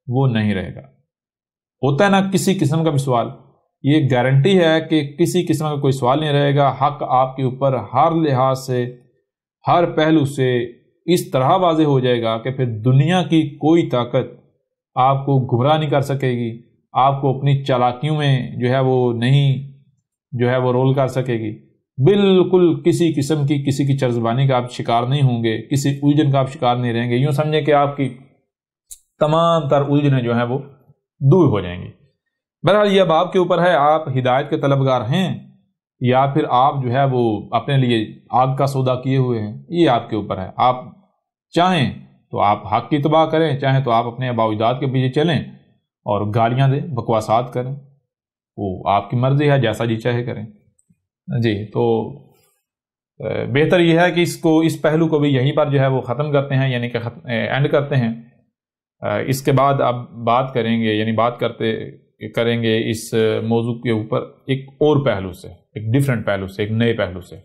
وہ نہیں رہے گا. ہوتا ہے نا کسی قسم کا بھی سوال, یہ گارنٹی ہے کہ کسی قسم کا کوئی سوال نہیں رہے گا. حق آپ کے اوپر ہر لحاظ سے, ہر پہلو سے اس طرح واضح ہو جائے گا کہ پھر دنیا کی کوئی طاقت آپ کو گمراہ نہیں کر سکے گی, آپ کو اپنی چالاکیوں میں جو ہے وہ نہیں جو ہے وہ رول کر سکے گی. بالکل کسی قسم کی کسی کی چرزبانی کا آپ شکار نہیں ہوں گے, کسی الجھن کا آپ شکار نہیں رہیں گے. یوں سمجھیں کہ آپ کی تمام تر الجھنیں جو ہیں وہ دور ہو جائیں گی. بہرحال یہ اب آپ کے اوپر ہے, آپ ہدایت کے طلبگار ہیں یا پھر آپ جو ہے وہ اپنے لیے آگ کا سودا کیے ہوئے ہیں, یہ آپ کے اوپر ہے. آپ چاہیں تو آپ حق کی اتباع کریں, چاہیں تو آپ اپنے آباء و اجداد کے پیچھے چلیں اور گالیاں دیں, بکواسات کریں, وہ آپ کی مرضی ہے, جیسا جی چاہے کریں. جی تو بہتر یہ ہے کہ اس پہلو کو بھی یہیں پر جو ہے وہ ختم کرتے ہیں, یعنی کہ اینڈ کرتے ہیں. اس کے بعد اب بات کریں گے, یعنی بات کریں گے اس موضوع کے اوپر ایک اور پہلو سے, ایک ڈیفرنٹ پہلو سے, ایک نئے پہلو سے.